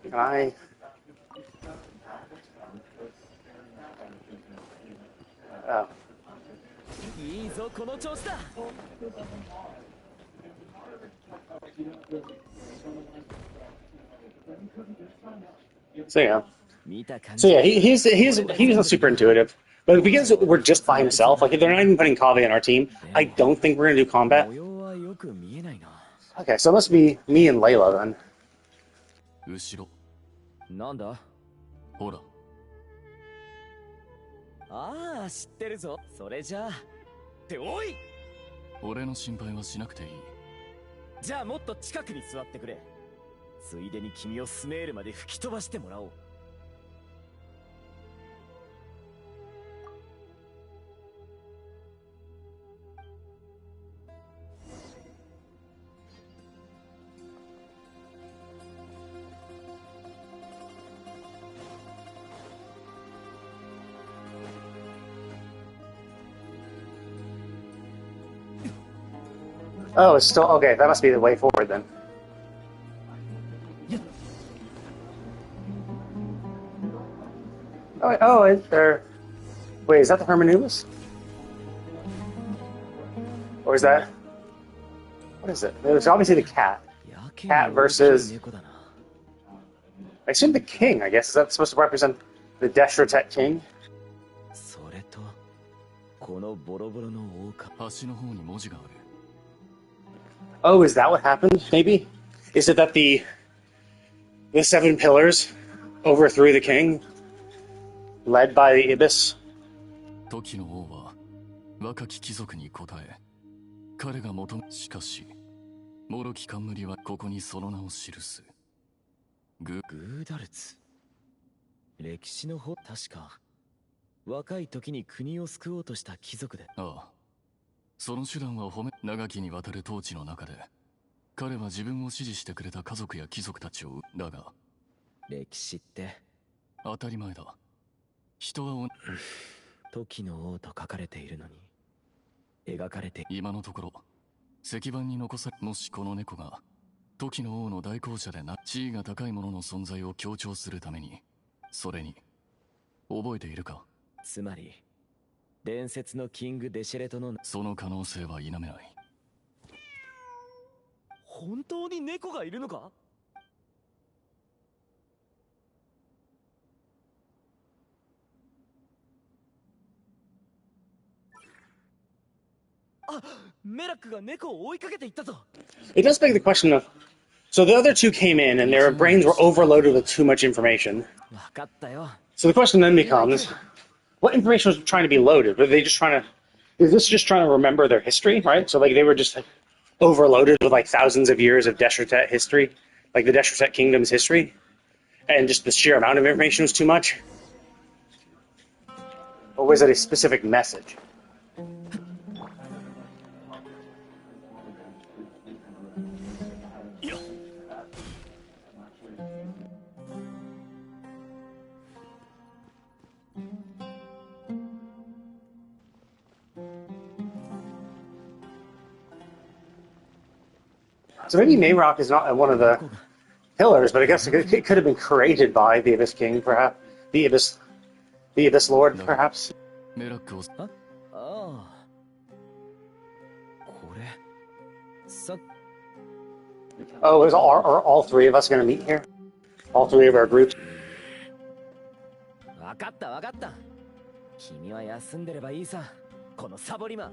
Can Oh. So yeah, he's not super intuitive. But because we're just by himself, like if they're not even putting Kaveh in our team, I don't think we're gonna do combat. Okay, so it must be me and Layla then. なんだほらああ知ってるぞそれじゃあっておい俺の心配はしなくていいじゃあもっと近くに座ってくれついでに君をスメールまで吹き飛ばしてもらおう Oh, it's still okay. That must be the way forward then. Wait, is that the Hermanubis? Or is that? What is it? It's obviously the cat. Cat versus. I assume the king. I guess is that supposed to represent the Deshrotet king? それとこのボロボロの狼端の方に文字がある Oh, is that what happened? Maybe? Is it that the 7 pillars overthrew the king, led by the Ibis? 時の王は若き貴族に答え、彼が求めしかし、脆き冠はここにその名を記す。グーダルツ。歴史の方確か若い時に国を救おうとした貴族で。ああ。その手段は長きにわたる統治の中で彼は自分を支持してくれた家族や貴族たちをだが歴史って当たり前だ人は時の王と書かれているのに描かれて今のところ石板に残されもしこの猫が時の王の代行者で地位が高い者の存在を強調するためにそれに覚えているかつまり伝説のキングデシェレトのその可能性は否めない本当に猫がいるのか？あ、メラックが猫を追いかけていったぞ。It does beg the question of, so the other two came in and their brains were overloaded with too much information. わかったよ。 So the question then becomes, what information was trying to be loaded? Were they just trying to, is this just trying to remember their history, right? So like they were just like, overloaded with like thousands of years of Deshertet history, like the Deshertet Kingdom's history, and just the sheer amount of information was too much? Or was it a specific message? So maybe Mayrock is not one of the pillars, but I guess it could have been created by the Abyss King, perhaps. The Abyss Lord, perhaps. ああ。これ。Oh, are all three of us going to meet here? All three of our groups? わかったわかった。君は休んでればいいさ。このサボリマン。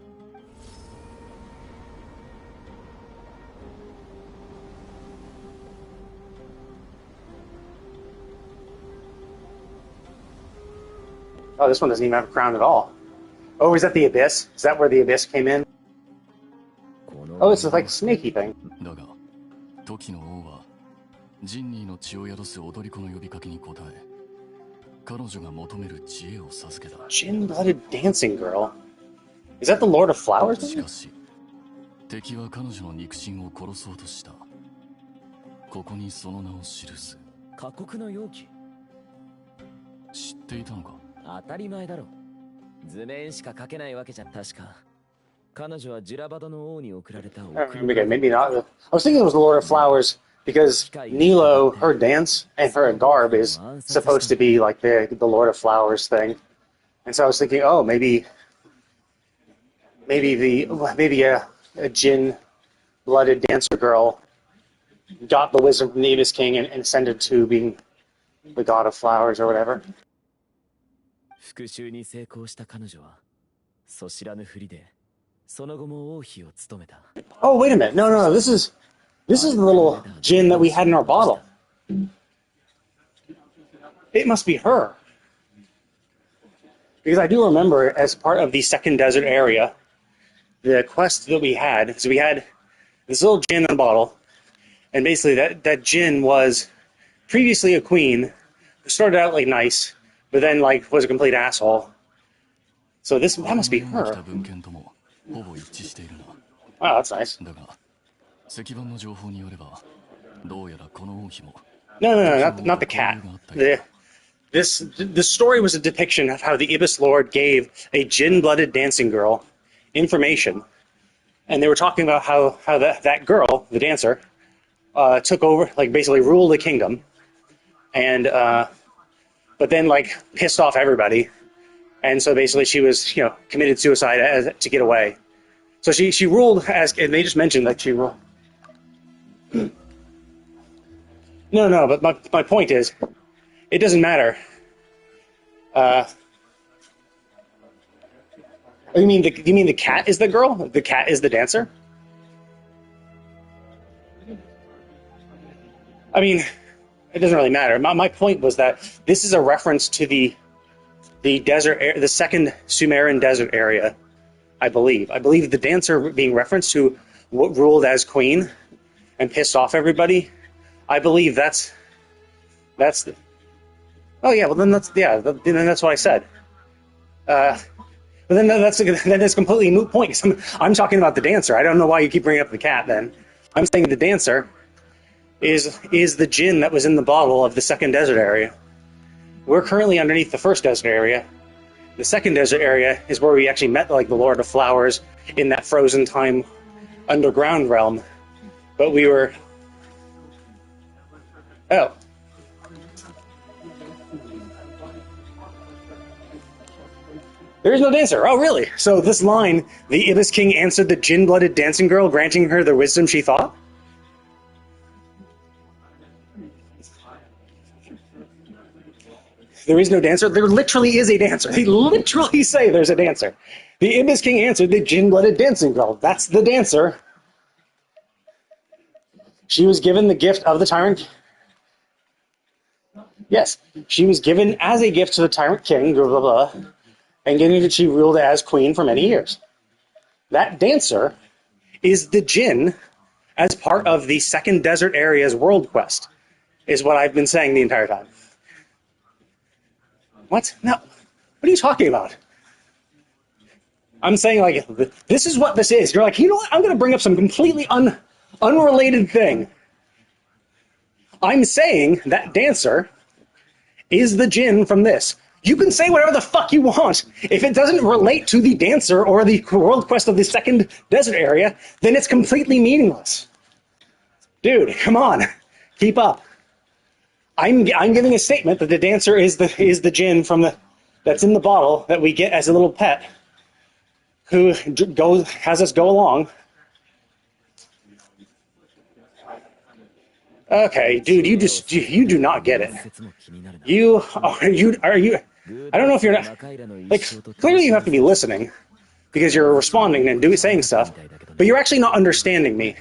Oh, this one doesn't even have a crown at all. Oh, is that the Abyss? Is that where the Abyss came in? Oh, it's like a snaky thing. だが、時の王はジンニーの血を宿す踊り子の呼びかけに応え、彼女が求める知恵を授けた。Gin-blooded dancing girl. Is that the Lord of Flowers? しかし、敵は彼女の肉親を殺そうとした。ここにその名を記す。過酷の容器。知っていたのか？当たり前だろ。図面しか描けないわけじゃ。確か彼女はジュラバドの王に送られた。Maybe not. I was thinking it was the Lord of Flowers because Nilo, her dance and her garb is supposed to be like the Lord of Flowers thing, and so I was thinking, oh, maybe a Jin-blooded dancer girl got the wisdom from the Abyss King and ascended to being the God of Flowers or whatever. 復讐に成功した彼女はそ知らぬふりでその後も王妃を務めた。 Oh, wait a minute. No. This is the little Jin that we had in our bottle. It must be her. Because I do remember, as part of the second desert area, the quest that we had, so we had this little Jin in a bottle, and basically that Jin was previously a queen who started out like nice, but then like was a complete asshole. So that must be her. Wow, that's nice. No, not the cat. The story was a depiction of how the Abyss Lord gave a Jin-blooded dancing girl information, and they were talking about how that girl, the dancer, took over, like basically ruled the kingdom, and but then like pissed off everybody, and so basically she was committed suicide to get away. So she ruled as, and they just mentioned that she ruled. No, but my point is, it doesn't matter. You mean the cat is the girl? The cat is the dancer? I mean, it doesn't really matter. My point was that this is a reference to the desert, the second Sumerian desert area, I believe. I believe the dancer being referenced to what ruled as queen and pissed off everybody. I believe that's the. Oh yeah, well then that's what I said. But then that's a completely moot point. I'm talking about the dancer. I don't know why you keep bringing up the cat. Then I'm saying the dancer is the Jin that was in the bottle of the second desert area. We're currently underneath the first desert area. The second desert area is where we actually met like the Lord of Flowers in that frozen time underground realm. But we were. Oh. There is no dancer. Oh, really? So this line, the Abyss King answered the Jin-blooded dancing girl, granting her the wisdom she thought? there is no dancer. There literally is a dancer. They literally say there's a dancer. The Ibis King answered the Jin-blooded dancing girl. That's the dancer. She was given the gift of the Tyrant. Yes, she was given as a gift to the Tyrant King, blah, blah, blah, and she ruled as queen for many years. That dancer is the Jin as part of the Second Desert Area's world quest, is what I've been saying the entire time. What? No. What are you talking about? I'm saying, like, this is what this is. You're like, you know what? I'm going to bring up some completely unrelated thing. I'm saying that dancer is the Jin from this. You can say whatever the fuck you want. If it doesn't relate to the dancer or the world quest of the Second Desert Area, then it's completely meaningless. Dude, come on. Keep up. I'm giving a statement that the dancer is the Jin from that's in the bottle that we get as a little pet who has us go along. Okay, dude, you do not get it. I don't know if you're not, like, clearly you have to be listening because you're responding and saying stuff, but you're actually not understanding me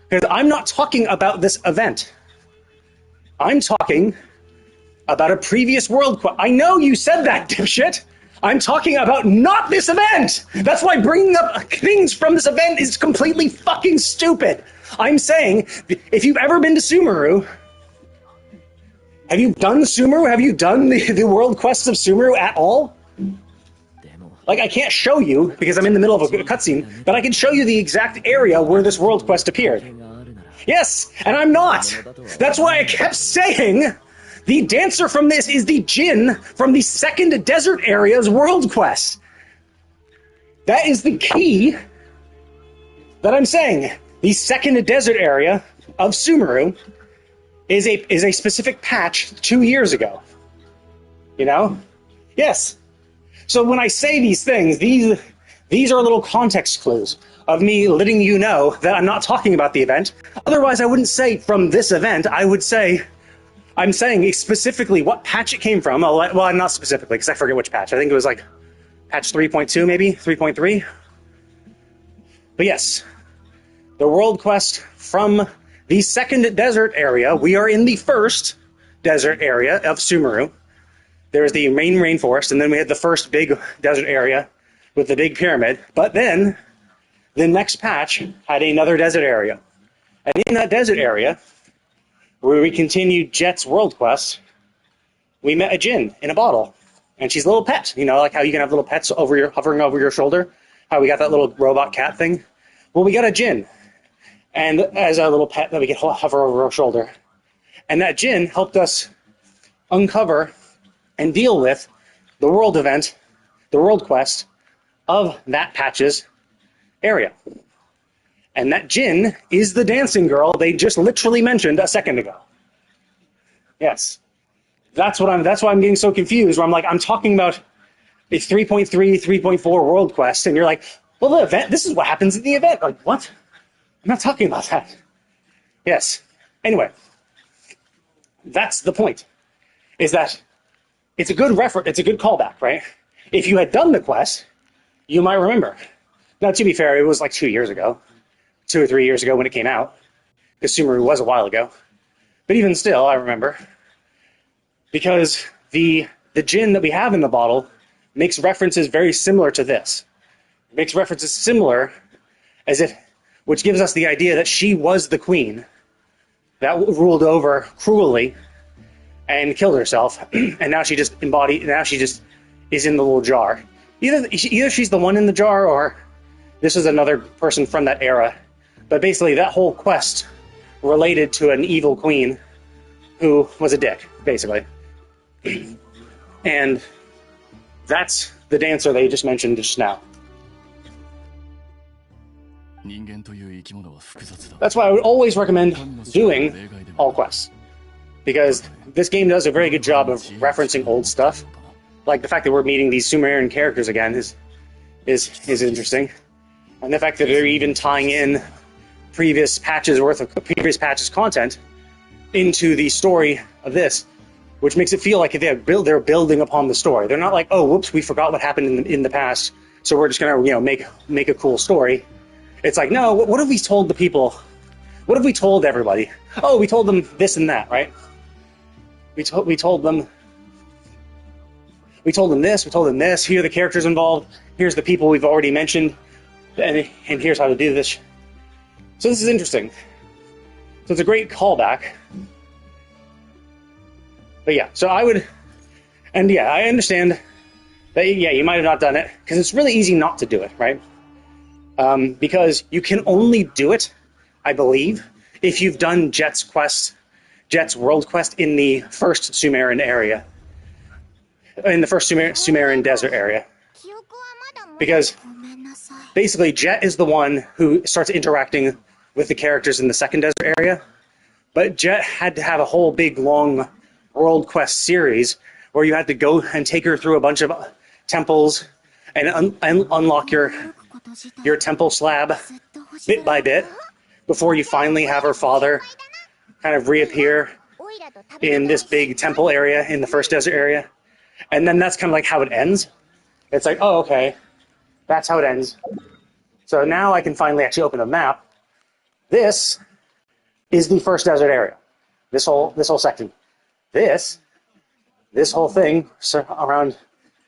because I'm not talking about this event. I'm talking about a previous world quest. I know you said that, dipshit. I'm talking about not this event. That's why bringing up things from this event is completely fucking stupid. I'm saying, if you've ever been to Sumeru, have you done Sumeru? Have you done the world quests of Sumeru at all? Like, I can't show you because I'm in the middle of a cutscene, but I can show you the exact area where this world quest appeared. Yes, and I'm not. That's why I kept saying the dancer from this is the Jin from the Second Desert Area's world quest. That is the key that I'm saying. The Second Desert Area of Sumeru is a specific patch 2 years ago. You know? Yes. So when I say these things, these are little context clues of me letting you know that I'm not talking about the event. Otherwise, I wouldn't say from this event. I would say, I'm saying specifically what patch it came from. Well, not specifically, because I forget which patch. I think it was like patch 3.2, maybe? 3.3? But yes, the world quest from the Second Desert Area. We are in the First Desert Area of Sumeru. There's the main rainforest, and then we had the first big desert area with the big pyramid. But then, the next patch had another desert area. And in that desert area, where we continued Jet's world quest, we met a Jin in a bottle. And she's a little pet. You know, like how you can have little pets hovering over your shoulder? How we got that little robot cat thing? Well, we got a Jin. And as a little pet that we could hover over our shoulder. And that Jin helped us uncover and deal with the world event, the world quest of that patch's area. And that Jin is the dancing girl they just literally mentioned a second ago. Yes. That's why I'm getting so confused, where I'm like, I'm talking about a 3.3, 3.4 world quest, and you're like, well, the event, this is what happens at the event. Like, what? I'm not talking about that. Yes. Anyway, that's the point, is that it's a good it's a good callback, right? If you had done the quest, you might remember. Now, to be fair, it was like 2 years ago, 2 or 3 years ago when it came out, because Sumeru was a while ago. But even still, I remember, because the Jin that we have in the bottle makes references very similar to this. Makes references similar, which gives us the idea that she was the queen that ruled over cruelly and killed herself, and now she just is in the little jar. Either she's the one in the jar, or this is another person from that era. But basically, that whole quest related to an evil queen who was a dick, basically. And that's the dancer they just mentioned just now. That's why I would always recommend doing all quests, because this game does a very good job of referencing old stuff. Like the fact that we're meeting these Sumerian characters again is interesting, and the fact that they're even tying in previous patches content into the story of this which makes it feel like they're building upon the story. They're not like, oh, whoops, we forgot what happened in the past, so we're just gonna make a cool story. It's like, no, what have we told the people? What have we told everybody? Oh, we told them this and that, right? We told them this. We told them this. Here are the characters involved. Here's the people we've already mentioned, and here's how to do this. So this is interesting. So it's a great callback. But yeah, so I would, and yeah, I understand that, yeah, you might have not done it, because it's really easy not to do it, right? Because you can only do it, I believe, if you've done Jet's world quest in the first Sumerian area. In the first Sumerian desert area. Because basically Jet is the one who starts interacting with the characters in the second desert area, but Jet had to have a whole big long world quest series where you had to go and take her through a bunch of temples and unlock your temple slab bit by bit before you finally have her father kind of reappear in this big temple area in the first desert area. And then that's kind of like how it ends. It's like, oh, okay, that's how it ends. So now I can finally actually open a map. This is the first desert area. This whole section. This whole thing around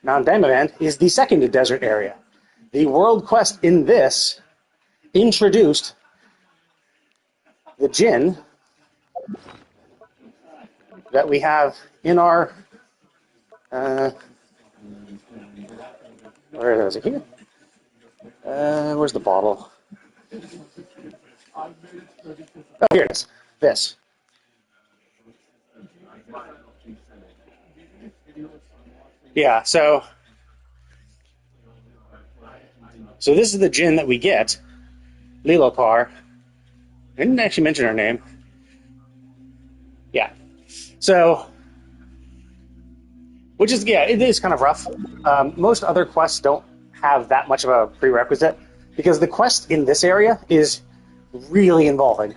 Mount Damavand is the second desert area. The world quest in this introduced the Jinn that we have in our where is it here? Where's the bottle? Oh, here it is. This. Yeah, so this is the Jinn that we get, Lilopar. I didn't actually mention her name. Yeah. So, which is, yeah, it is kind of rough. Most other quests don't have that much of a prerequisite, because the quest in this area is really involving.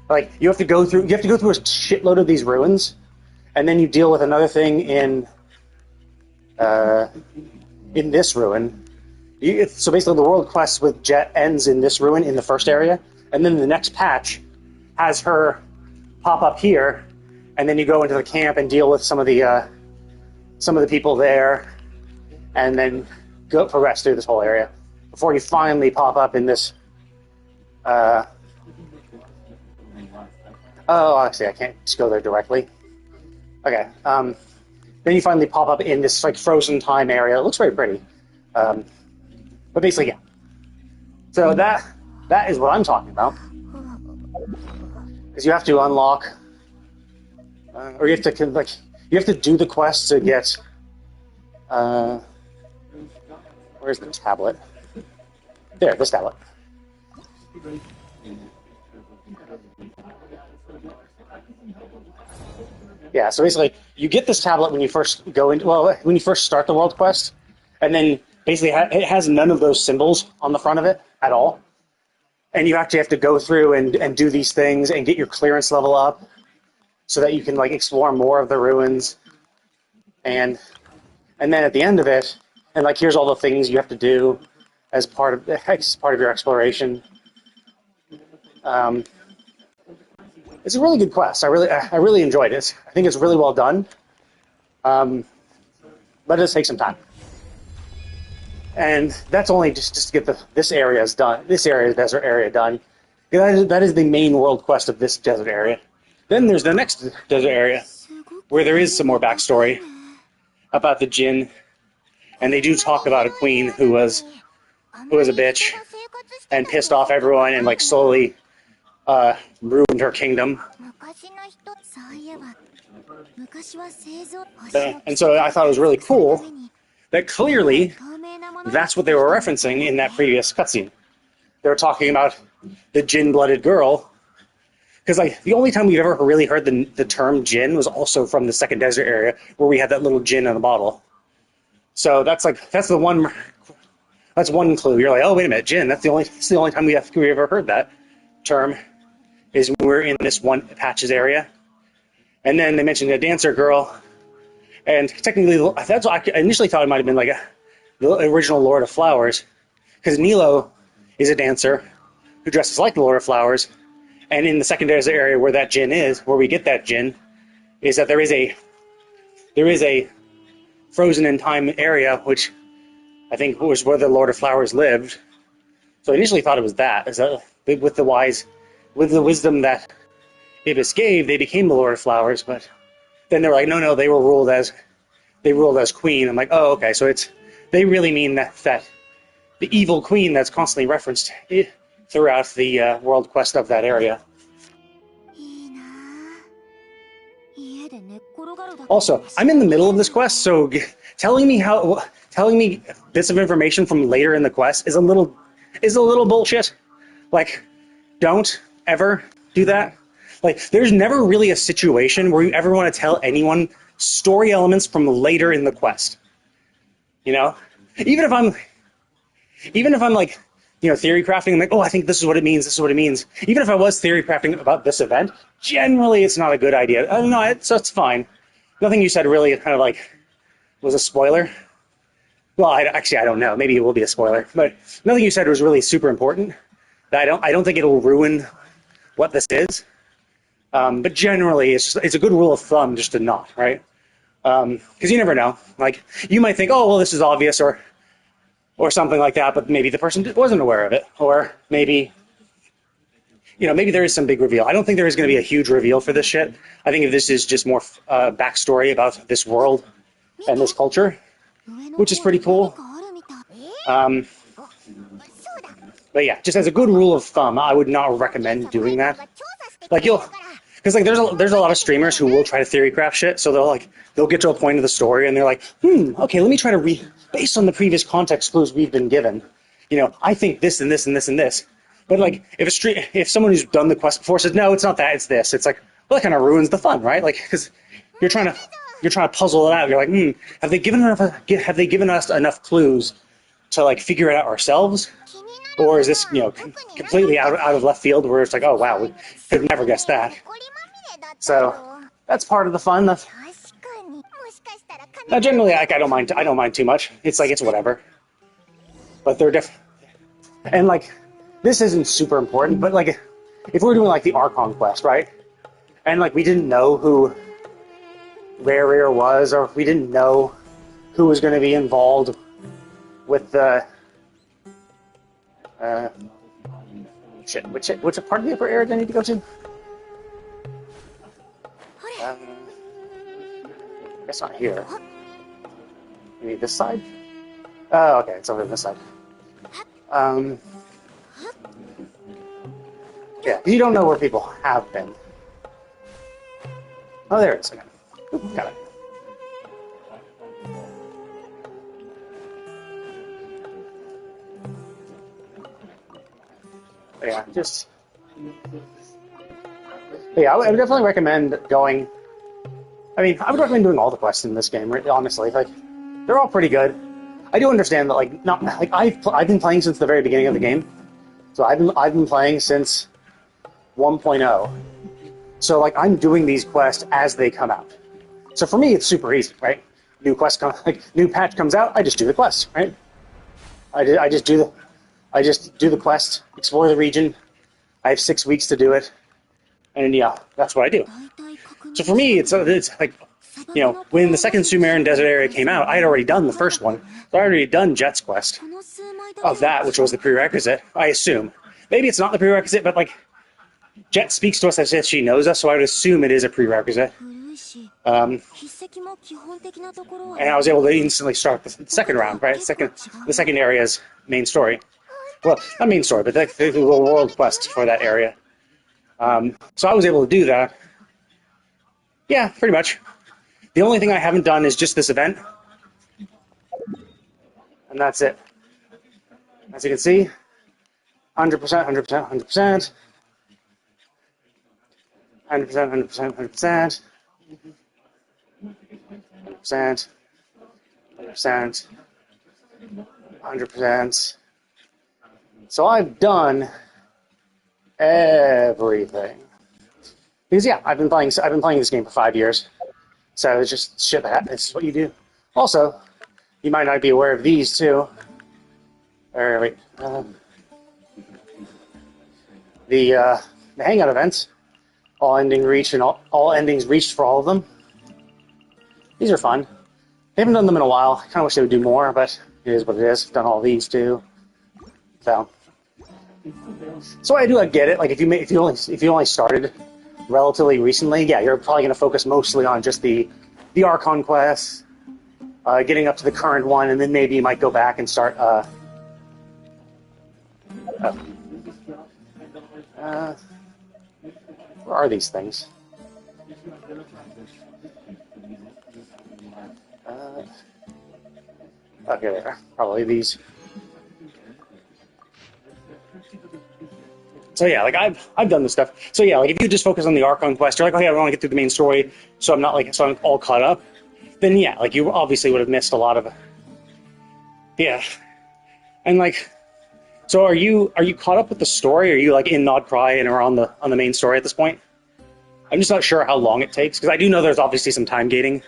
Like, you have to go through a shitload of these ruins, and then you deal with another thing in this ruin. So basically the world quest with Jet ends in this ruin in the first area, and then the next patch has her pop up here, and then you go into the camp and deal with some of the people there, and then progress through this whole area before you finally pop up in this. Oh, actually, I can't just go there directly. Okay. Then you finally pop up in this like frozen time area. It looks very pretty. But basically, yeah. So that is what I'm talking about. Because you have to unlock, or you have to do the quest to get. Where's the tablet? There, this tablet. Yeah, so basically, you get this tablet when you first when you first start the world quest, and then basically it has none of those symbols on the front of it at all. And you actually have to go through and do these things and get your clearance level up so that you can like explore more of the ruins. And then at the end of it, and like here's all the things you have to do as part of your exploration. It's a really good quest. I really enjoyed it. I think it's really well done. But it does take some time. And that's only just to get this area done. This area, desert area, done. That is the main world quest of this desert area. Then there's the next desert area, where there is some more backstory about the Jinn, and they do talk about a queen who was a bitch and pissed off everyone and like slowly ruined her kingdom. And so I thought it was really cool that clearly that's what they were referencing in that previous cutscene. They were talking about the Jinn-blooded girl, because like the only time we've ever really heard the term Jinn was also from the second desert area where we had that little Jinn in a bottle. So that's one clue. You're like, oh wait a minute, Jinn. It's the only time we ever heard that term is when we're in this one patches area. And then they mentioned a dancer girl, and technically that's what I initially thought it might have been like the original Lord of Flowers, because Nilo is a dancer who dresses like the Lord of Flowers, and in the secondary area where that djinn is, where we get that djinn, is that there is a frozen in time area, which I think was where the Lord of Flowers lived. So I initially thought it was that, is that with the wisdom that Ibis gave, they became the Lord of Flowers, but then they were like, no, they ruled as queen. I'm like, oh, okay, so they really mean that the evil queen that's constantly referenced throughout the world quest of that area. Also, I'm in the middle of this quest, so telling me bits of information from later in the quest is a little bullshit. Like, don't ever do that. Like, there's never really a situation where you ever want to tell anyone story elements from later in the quest. You know? Even if I'm like, you know, theory crafting, I'm like, oh, I think this is what it means, Even if I was theory crafting about this event, generally it's not a good idea. I don't know, it's fine. Nothing you said really kind of like was a spoiler. Well, I don't know. Maybe it will be a spoiler. But nothing you said was really super important. I don't think it'll ruin what this is. But generally, it's a good rule of thumb just to not, right? Because you never know. Like, you might think, oh, well, this is obvious, or something like that, but maybe the person wasn't aware of it. Or maybe, you know, maybe there is some big reveal. I don't think there is going to be a huge reveal for this shit. I think if this is just more backstory about this world and this culture, which is pretty cool. But yeah, just as a good rule of thumb, I would not recommend doing that. Like, because like there's a lot of streamers who will try to theory craft shit, so they'll get to a point of the story and they're like, okay, let me try to based on the previous context clues we've been given, you know, I think this and this and this and this. But like, if someone who's done the quest before says, no, it's not that, it's this, it's like, well, that kind of ruins the fun, right? Like, because you're trying to puzzle it out. You're like, have they given us enough clues to like figure it out ourselves, or is this, you know, completely out of left field where it's like, oh wow, we could have never guessed that. So that's part of the fun. Now, generally, like, I don't mind too much. It's like, it's whatever. But they're and like, this isn't super important. But like, if we're doing like the Archon quest, right? And like, we didn't know who Rare was, or if we didn't know who was going to be involved with the which part of the upper area do I need to go to? It's not here. Maybe this side? Oh, okay, it's over this side. Yeah, you don't know where people have been. Oh, there it is again. Oop, got it. Yeah, I would definitely recommend going. I mean, I would recommend doing all the quests in this game. Honestly, like, they're all pretty good. I do understand that, like, not like I've been playing since the very beginning of the game, so I've been playing since 1.0. So like, I'm doing these quests as they come out. So for me, it's super easy, right? New patch comes out, I just do the quest, right? I just do the quest, explore the region. I have 6 weeks to do it, and yeah, that's what I do. So for me, it's like, you know, when the second Sumerian Desert area came out, I had already done the first one. So I had already done Jet's quest of that, which was the prerequisite, I assume. Maybe it's not the prerequisite, but like, Jet speaks to us as if she knows us, so I would assume it is a prerequisite. And I was able to instantly start the second round, right? The second area's main story. Well, not main story, but the world quest for that area. So I was able to do that. Yeah, pretty much. The only thing I haven't done is just this event. And that's it. As you can see, 100%, 100%, 100%. 100%, 100%, 100%. 100%. 100%. 100%. So I've done everything. Because yeah, I've been playing this game for 5 years, so it's just shit that it's what you do. Also, you might not be aware of these too. Or wait, the hangout events, all endings reached for all of them. These are fun. I haven't done them in a while. I kind of wish they would do more, but it is what it is. I've done all these too. So I get it. Like if you only started relatively recently, yeah, you're probably going to focus mostly on just the Archon quests, getting up to the current one, and then maybe you might go back and start. Where are these things? Okay, there. Probably these. So yeah, like I've done this stuff. So yeah, like if you just focus on the Archon quest, you're like, okay, I want to get through the main story, so I'm all caught up. Then yeah, like you obviously would have missed a lot of. Yeah, and like, so are you caught up with the story? Are you like in Nodcry and are on the main story at this point? I'm just not sure how long it takes because I do know there's obviously some time gating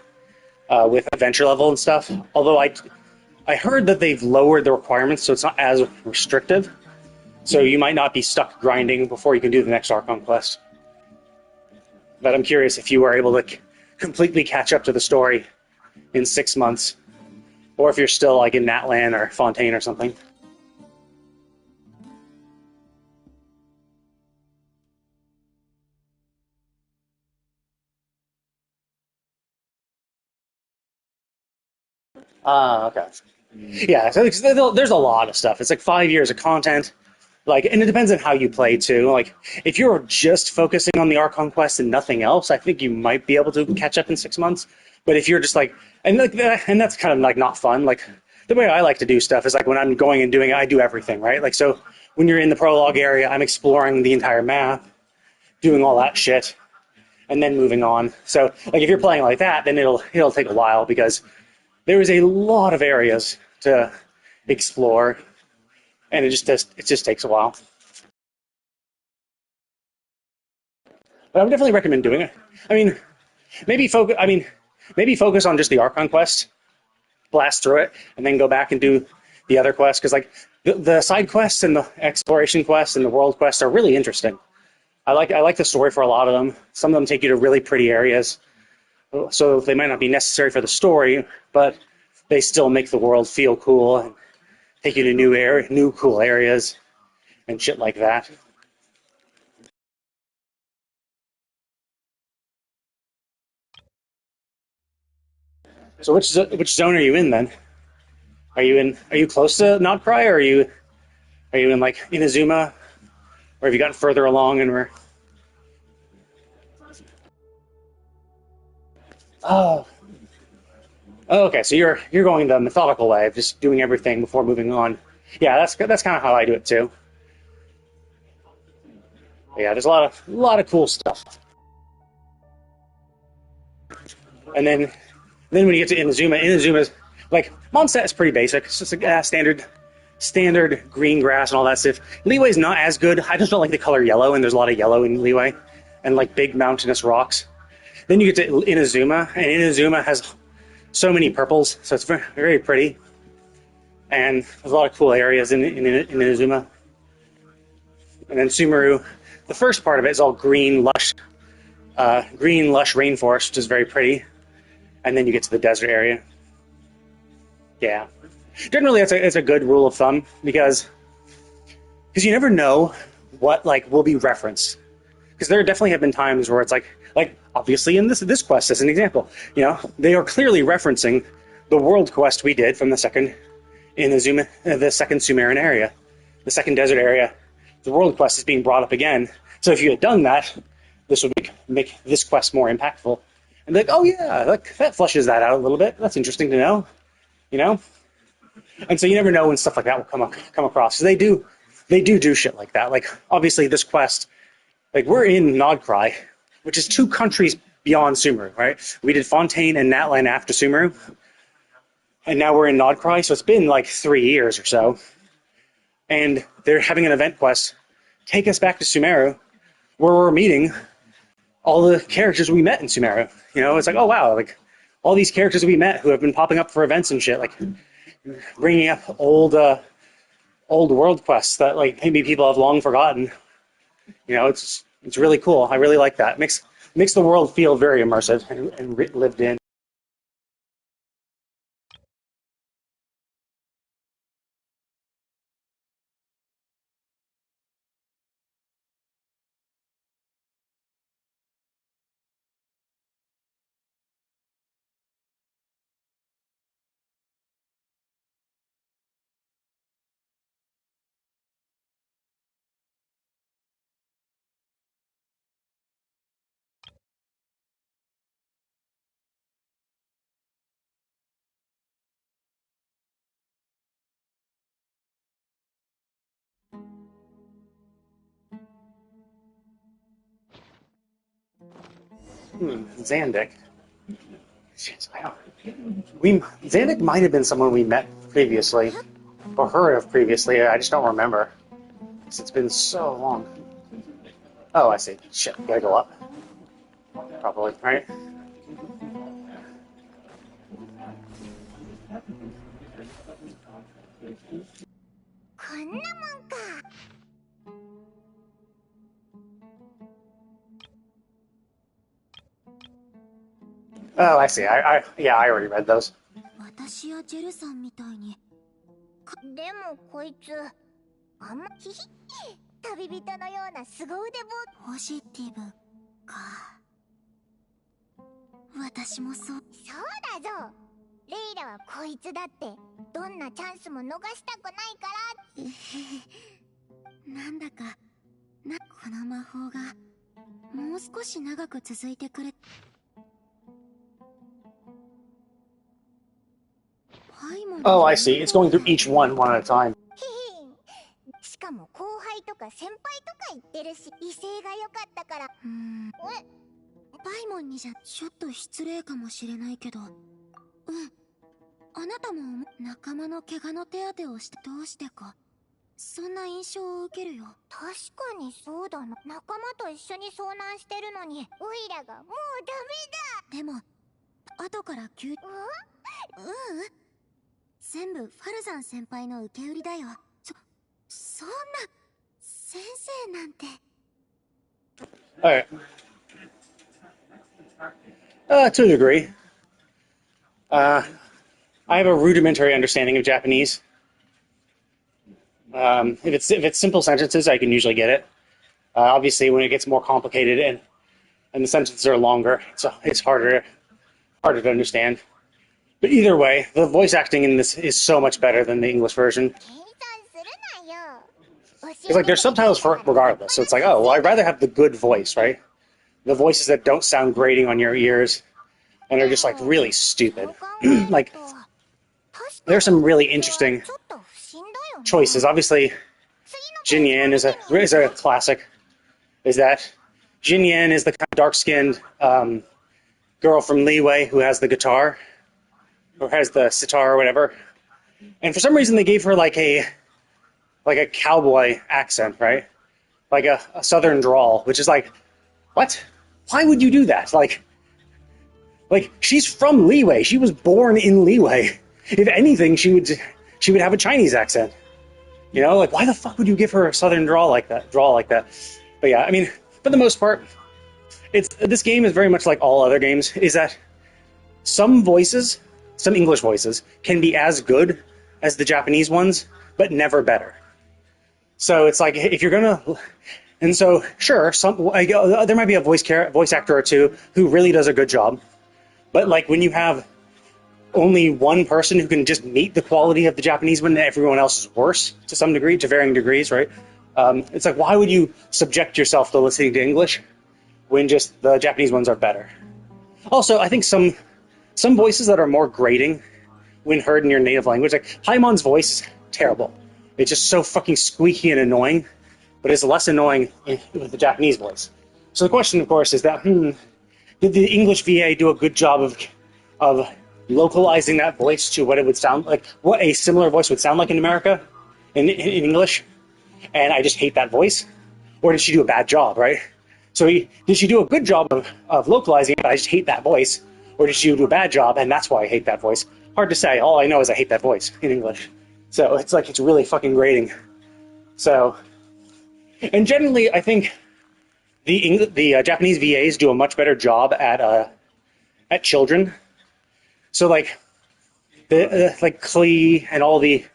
with adventure level and stuff. Although I heard that they've lowered the requirements so it's not as restrictive. So you might not be stuck grinding before you can do the next Archon quest. But I'm curious if you were able to completely catch up to the story in 6 months, or if you're still like in Natlan or Fontaine or something. Okay. Yeah, so there's a lot of stuff. It's like 5 years of content. Like, and it depends on how you play too. Like, if you're just focusing on the Archon quest and nothing else, I think you might be able to catch up in 6 months. But if you're just like, and that's kind of like not fun. Like, the way I like to do stuff is like when I'm going and doing it, I do everything, right? Like, so when you're in the prologue area, I'm exploring the entire map, doing all that shit, and then moving on. So, like, if you're playing like that, then it'll take a while because there is a lot of areas to explore. And it just takes a while. But I would definitely recommend doing it. I mean, maybe focus on just the Archon quest, blast through it, and then go back and do the other quests. Because like the side quests and the exploration quests and the world quests are really interesting. I like the story for a lot of them. Some of them take you to really pretty areas, so they might not be necessary for the story, but they still make the world feel cool and take you to new cool areas and shit like that. So which zone are you in then? Are you close to Nodcry, or are you in like Inazuma, or have you gotten further along and we're? Oh, okay. So you're going the methodical way of just doing everything before moving on. Yeah, that's kind of how I do it too. Yeah, there's a lot of cool stuff. And then when you get to Inazuma's like Mondstadt is pretty basic. It's just a standard green grass and all that stuff. Leeway's not as good. I just don't like the color yellow, and there's a lot of yellow in Leeway, and like big mountainous rocks. Then you get to Inazuma, and Inazuma has so many purples, so it's very, very pretty. And there's a lot of cool areas in Inazuma. And then Sumeru, the first part of it is all green, lush rainforest, which is very pretty. And then you get to the desert area. Yeah. Generally, it's a good rule of thumb because you never know what like will be referenced. Because there definitely have been times where it's like obviously in this quest as an example, they are clearly referencing the world quest we did from the second Sumerian area, the second desert area. The world quest is being brought up again. So if you had done that, this would make this quest more impactful. And like, oh yeah, that flushes that out a little bit. That's interesting to know, And so you never know when stuff like that will come across. So they do shit like that. Like obviously this quest, like we're in Nodcry, which is 2 countries beyond Sumeru, right? We did Fontaine and Natlan after Sumeru, and now we're in Nodcry. So it's been like 3 years or so, and they're having an event quest take us back to Sumeru, where we're meeting all the characters we met in Sumeru. You know, it's like, oh wow, like all these characters we met who have been popping up for events and shit, like bringing up old world quests that like maybe people have long forgotten. You know, it's really cool. I really like that. Makes the world feel very immersive and lived in. Zandik. Zandik might have been someone we met previously, or heard of previously. I just don't remember. It's been so long. Oh, I see. Shit, gotta go up. Probably, right? Oh, I see. Yeah, I already read those. 私やジェルさんみたいに。でもこいつ、あんまヒヒ旅人のような凄腕ポジティブか。私もそう。そうだぞ。レイラはこいつだってどんなチャンスも逃したくないから。なんだかこの魔法がもう少し長く続いてくれ。Oh, I see. It's going through each one at a time. しかも後輩とか先輩とか言ってるし、威勢が良かったから。パイモンにじゃちょっと失礼かもしれないけど、あなたも仲間の怪我の手当てをしてどうしてか、そんな印象を受けるよ。確かにそうだな。仲間と一緒に遭難してるのに、オイラがもうダメだ。でも後から全部ファルザン先輩の受け売りだよ。そんな先生なんて。Alright. To a degree. I have a rudimentary understanding of Japanese. If it's simple sentences, I can usually get it. Obviously, when it gets more complicated and the sentences are longer, it's harder to understand. But either way, the voice acting in this is so much better than the English version. It's like there's subtitles for it regardless, so it's like, oh, well, I'd rather have the good voice, right? The voices that don't sound grating on your ears and are just like really stupid. Like, there's some really interesting choices. Obviously, Jin Yan is a classic. Is that Jin Yan is the kind of dark-skinned girl from Liyue who has the guitar, or has the sitar or whatever, and for some reason they gave her like a cowboy accent, right? Like a southern drawl, which is like, what? Why would you do that? Like she's from Liyue. She was born in Liyue. If anything, she would have a Chinese accent. You know, like why the fuck would you give her a southern drawl like that? But yeah, I mean, for the most part, this game is very much like all other games. Is that some English voices can be as good as the Japanese ones, but never better. So it's like if you're gonna, and so sure, there might be a voice actor or two who really does a good job, but like when you have only one person who can just meet the quality of the Japanese one, and everyone else is worse to some degree, to varying degrees, right? It's like, why would you subject yourself to listening to English when just the Japanese ones are better? Also, I think some voices that are more grating when heard in your native language, like Paimon's voice is terrible. It's just so fucking squeaky and annoying, but it's less annoying with the Japanese voice. So the question, of course, is that, did the English VA do a good job of localizing that voice to what it would sound like, what a similar voice would sound like in America, in English? And I just hate that voice. Or did she do a bad job, right? So did she do a good job of localizing it, but I just hate that voice? Or did she do a bad job, and that's why I hate that voice? Hard to say. All I know is I hate that voice in English. So it's like, it's really fucking grating. So, and generally, I think the Japanese VAs do a much better job at children. So like like Klee and all the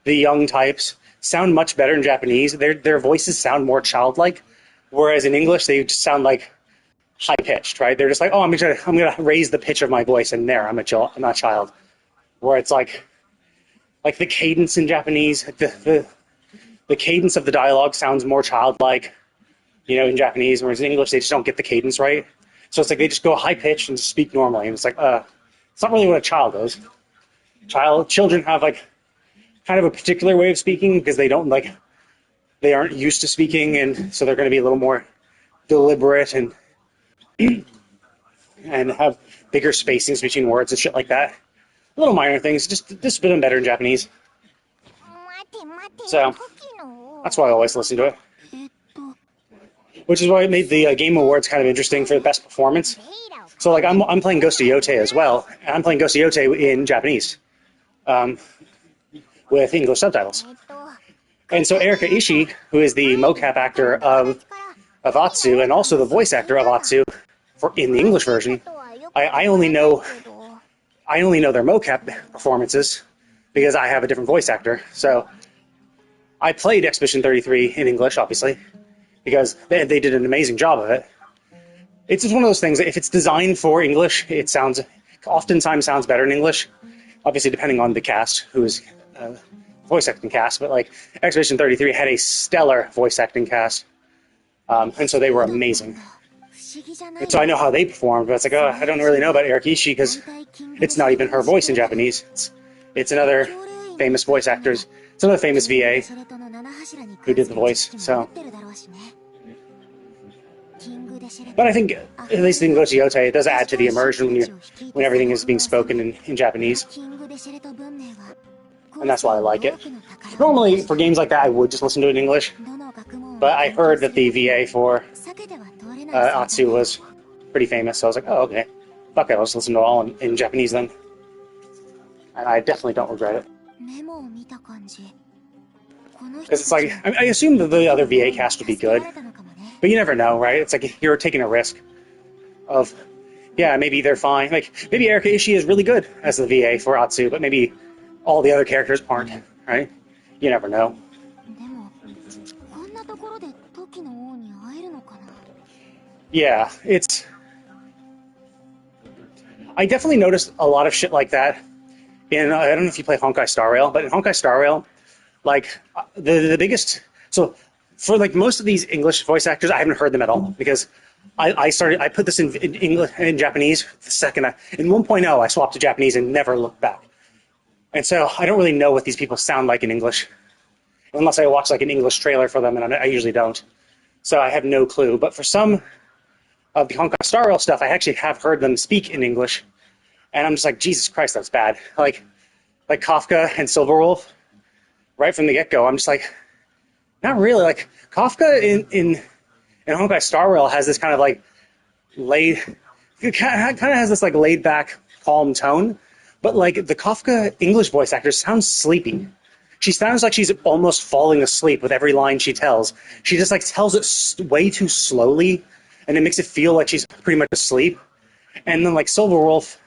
young types sound much better in Japanese. Their voices sound more childlike, whereas in English they just sound like high pitched, right? They're just like, oh, I'm gonna raise the pitch of my voice, and there I'm a child. Where it's like the cadence in Japanese, the cadence of the dialogue sounds more childlike, in Japanese, whereas in English they just don't get the cadence right. So it's like they just go high pitched and speak normally, and it's like, it's not really what a child does. Children have like kind of a particular way of speaking because they aren't used to speaking, and so they're going to be a little more deliberate and have bigger spacings between words and shit like that. Little minor things, just a bit better in Japanese. So that's why I always listen to it. Which is why it made the Game Awards kind of interesting for the best performance. So like I'm playing Ghost of Yotei as well, and I'm playing Ghost of Yotei in Japanese, with English subtitles. And so Erika Ishii, who is the mocap actor of Atsu and also the voice actor of Atsu in the English version, I only know their mocap performances because I have a different voice actor. So I played Expedition 33 in English, obviously, because they did an amazing job of it. It's just one of those things that if it's designed for English, it oftentimes sounds better in English. Obviously, depending on the cast, who's voice acting cast, but like Expedition 33 had a stellar voice acting cast, and so they were amazing. And so I know how they performed, but it's like, I don't really know about Erika Ishii because it's not even her voice in Japanese. It's another famous voice actor. It's another famous VA who did the voice. So, but I think at least in Ghost of Yotei, it does add to the immersion when everything is being spoken in Japanese, and that's why I like it. Normally, for games like that, I would just listen to it in English, but I heard that the VA for Atsu was pretty famous, so I was like, oh, okay. Fuck it, I'll just listen to it all in Japanese then. And I definitely don't regret it. Because it's like, I assume that the other VA cast would be good, but you never know, right? It's like you're taking a risk of, yeah, maybe they're fine. Like, maybe Erika Ishii is really good as the VA for Atsu, but maybe all the other characters aren't, right? You never know. Yeah, I definitely noticed a lot of shit like that in, I don't know if you play Honkai Star Rail, but in Honkai Star Rail, like, the biggest, so for like most of these English voice actors, I haven't heard them at all, because I put this in English and Japanese the second in 1.0, I swapped to Japanese and never looked back. And so I don't really know what these people sound like in English, unless I watch like an English trailer for them, and I usually don't. So I have no clue. But for some of the Honkai Star Rail stuff, I actually have heard them speak in English, and I'm just like, Jesus Christ, that's bad. Like Kafka and Silverwolf, right from the get-go, I'm just like, not really. Like, Kafka in Honkai Star Rail has this kind of like it kind of has this like laid-back, calm tone, but like the Kafka English voice actor sounds sleepy. She sounds like she's almost falling asleep with every line she tells. She just like tells it way too slowly, and it makes it feel like she's pretty much asleep. And then like Silverwolf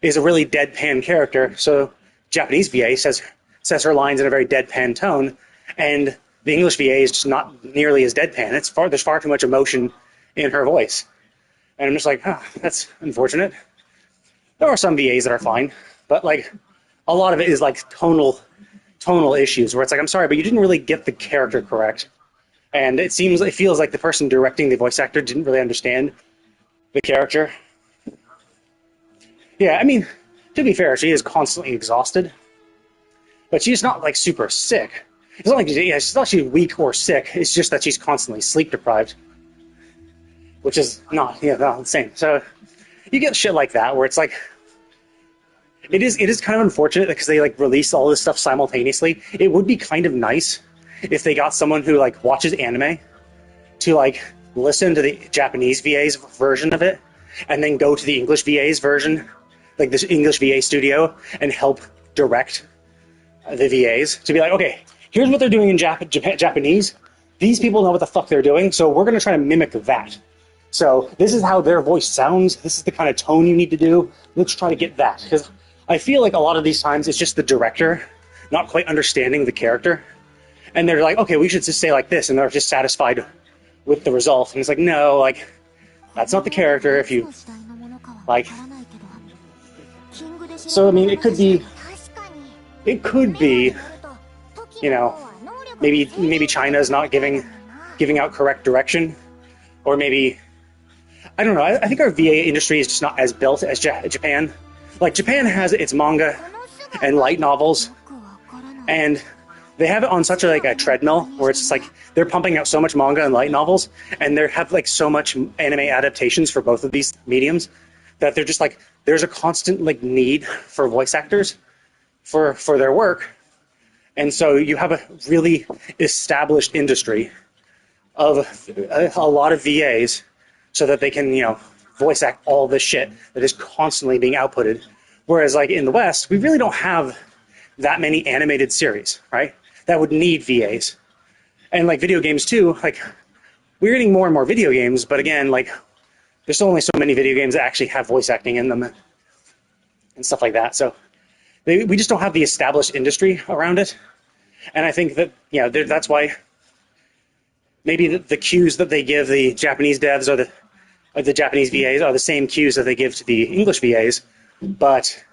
is a really deadpan character, so Japanese VA says her lines in a very deadpan tone, and the English VA is just not nearly as deadpan. There's far too much emotion in her voice. And I'm just like, that's unfortunate. There are some VAs that are fine, but like a lot of it is like tonal issues where it's like, I'm sorry, but you didn't really get the character correct. And it feels like the person directing the voice actor didn't really understand the character. Yeah, I mean, to be fair, she is constantly exhausted, but she's not like super sick. It's not like she's not she's weak or sick. It's just that she's constantly sleep deprived, which is not the same. So you get shit like that where it's like, it is kind of unfortunate because they like release all this stuff simultaneously. It would be kind of nice if they got someone who like watches anime to like listen to the Japanese VA's version of it, and then go to the English VA's version, like this English VA studio, and help direct the VAs to be like, okay, here's what they're doing in Japanese. These people know what the fuck they're doing, so we're going to try to mimic that. So this is how their voice sounds. This is the kind of tone you need to do. Let's try to get that. Because I feel like a lot of these times it's just the director not quite understanding the character. And they're like, okay, we should just say like this, and they're just satisfied with the result. And it's like, no, like, that's not the character if you, like... So, I mean, it could be, you know, maybe China's not giving out correct direction, or maybe, I don't know, I think our VA industry is just not as built as Japan. Like, Japan has its manga and light novels, and they have it on such a treadmill where it's just like they're pumping out so much manga and light novels, and they have like so much anime adaptations for both of these mediums that they're just like, there's a constant like need for voice actors for their work. And so you have a really established industry of a lot of VAs so that they can, you know, voice act all this shit that is constantly being outputted. Whereas like in the West, we really don't have that many animated series, right? That would need VAs. And like video games too, like we're getting more and more video games, but again, like there's only so many video games that actually have voice acting in them and stuff like that. So we just don't have the established industry around it. And I think that, you know, that's why maybe the cues that they give the Japanese devs or the Japanese VAs are the same cues that they give to the English VAs, but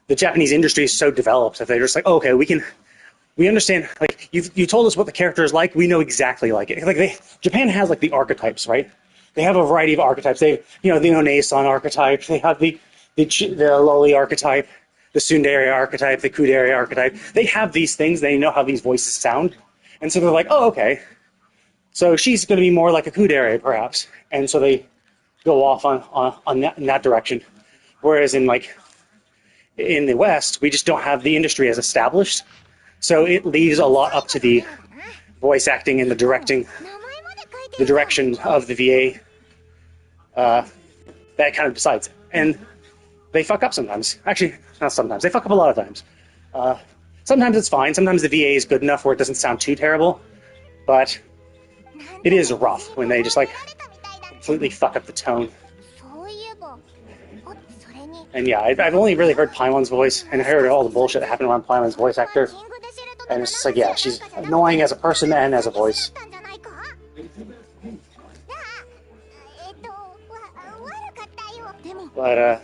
the Japanese industry is so developed that they're just like, oh, okay, we understand, like, you told us what the character is like, we know exactly like it. Like Japan has like the archetypes, right? They have a variety of archetypes. They, you know, the One-san archetype, they have the loli archetype, the tsundere archetype, the kudere archetype. They have these things, they know how these voices sound. And so they're like, oh, okay. So she's going to be more like a kudere, perhaps. And so they go off on that direction. Whereas in the West, we just don't have the industry as established. So it leaves a lot up to the voice acting and the direction of the VA that kind of decides it. And they fuck up sometimes. Actually, not sometimes. They fuck up a lot of times. Sometimes it's fine. Sometimes the VA is good enough where it doesn't sound too terrible. But it is rough when they just like completely fuck up the tone. And yeah, I've only really heard Paimon's voice, and I heard all the bullshit that happened around Paimon's voice actor. And it's just like, yeah, she's annoying as a person and as a voice. But,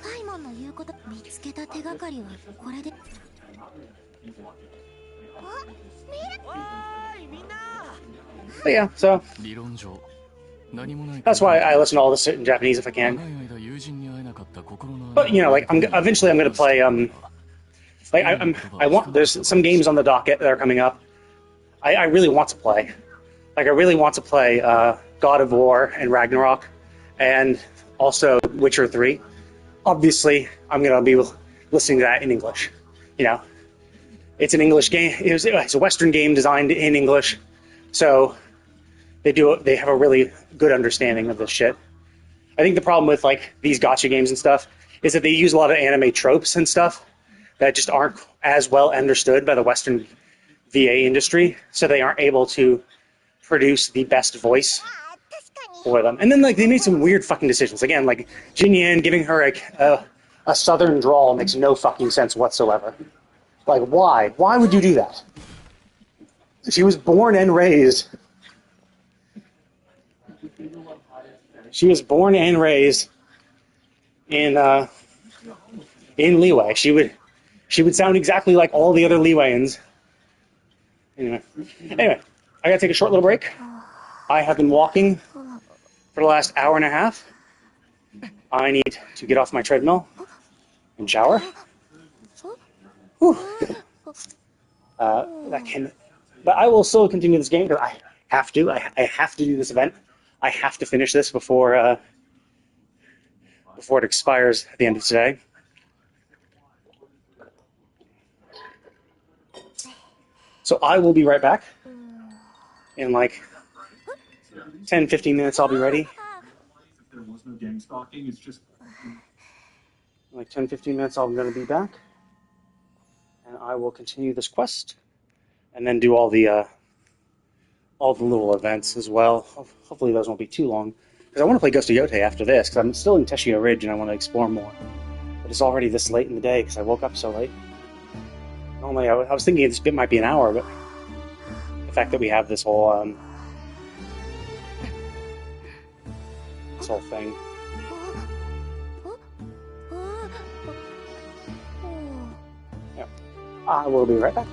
yeah, so that's why I listen to all this shit in Japanese if I can. But you know, like eventually I'm gonna play. There's some games on the docket that are coming up. I really want to play. Like I really want to play God of War and Ragnarok, and also Witcher 3. Obviously, I'm gonna be listening to that in English. You know, it's an English game. It's a Western game designed in English, so they have a really good understanding of this shit. I think the problem with like these gacha games and stuff is that they use a lot of anime tropes and stuff that just aren't as well understood by the Western VA industry, so they aren't able to produce the best voice for them. And then like they made some weird fucking decisions. Again, like Jin Yan giving her a southern drawl makes no fucking sense whatsoever. Like why? Why would you do that? She was born and raised. She was born and raised in Liyue. She would sound exactly like all the other Liweans. Anyway, I gotta take a short little break. I have been walking for the last hour and a half. I need to get off my treadmill and shower. Whew. But I will still continue this game because I have to. I have to do this event. I have to finish this before it expires at the end of today. So I will be right back in like 10, 15 minutes, I'll be ready. If there was no gang stalking, it's just Like 10, 15 minutes, I'm going to be back. And I will continue this quest. And then do all the little events as well. Hopefully those won't be too long. Because I want to play Ghost of Yotei after this, because I'm still in Teshio Ridge and I want to explore more. But it's already this late in the day, because I woke up so late. Normally, I was thinking this bit might be an hour, but the fact that we have this whole thing. Yeah. I will be right back.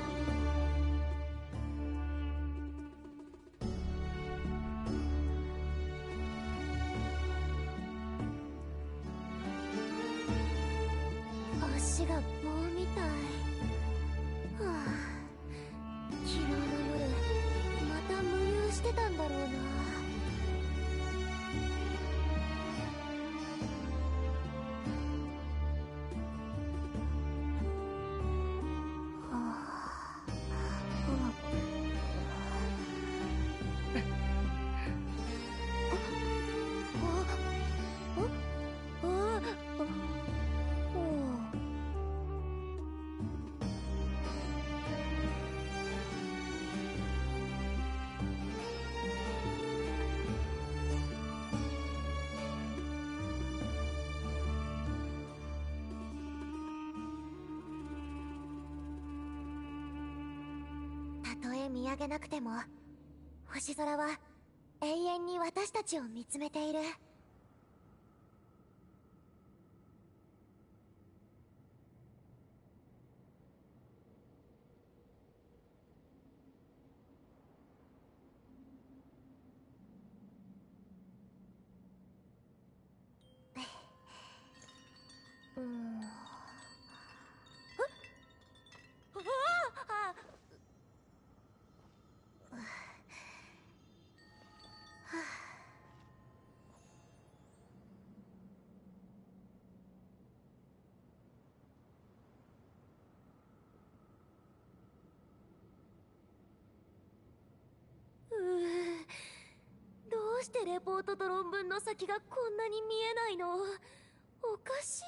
たとえ見上げなくても、星空は永遠に私たちを見つめている。どうしてレポートと論文の先がこんなに見えないの？おかしいよ。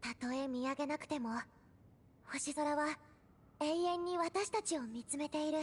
たとえ見上げなくても、星空は永遠に私たちを見つめている。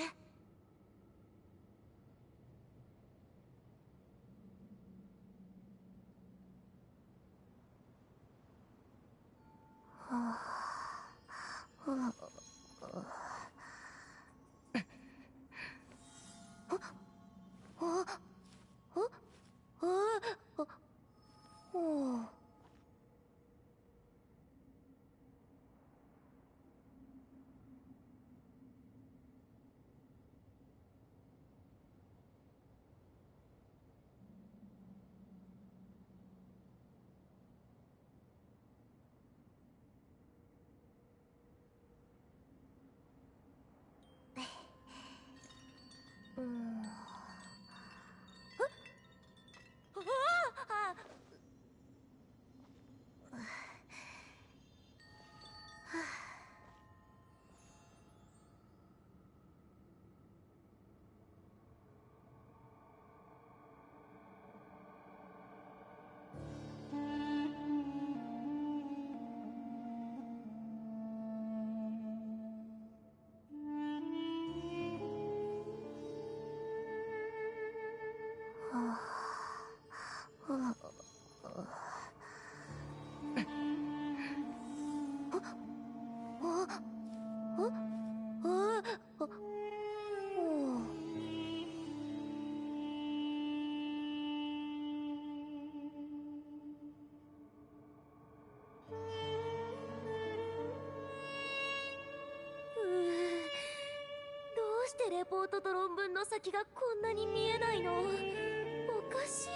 レポートと論文の先がこんなに見えないの。おかしいよ。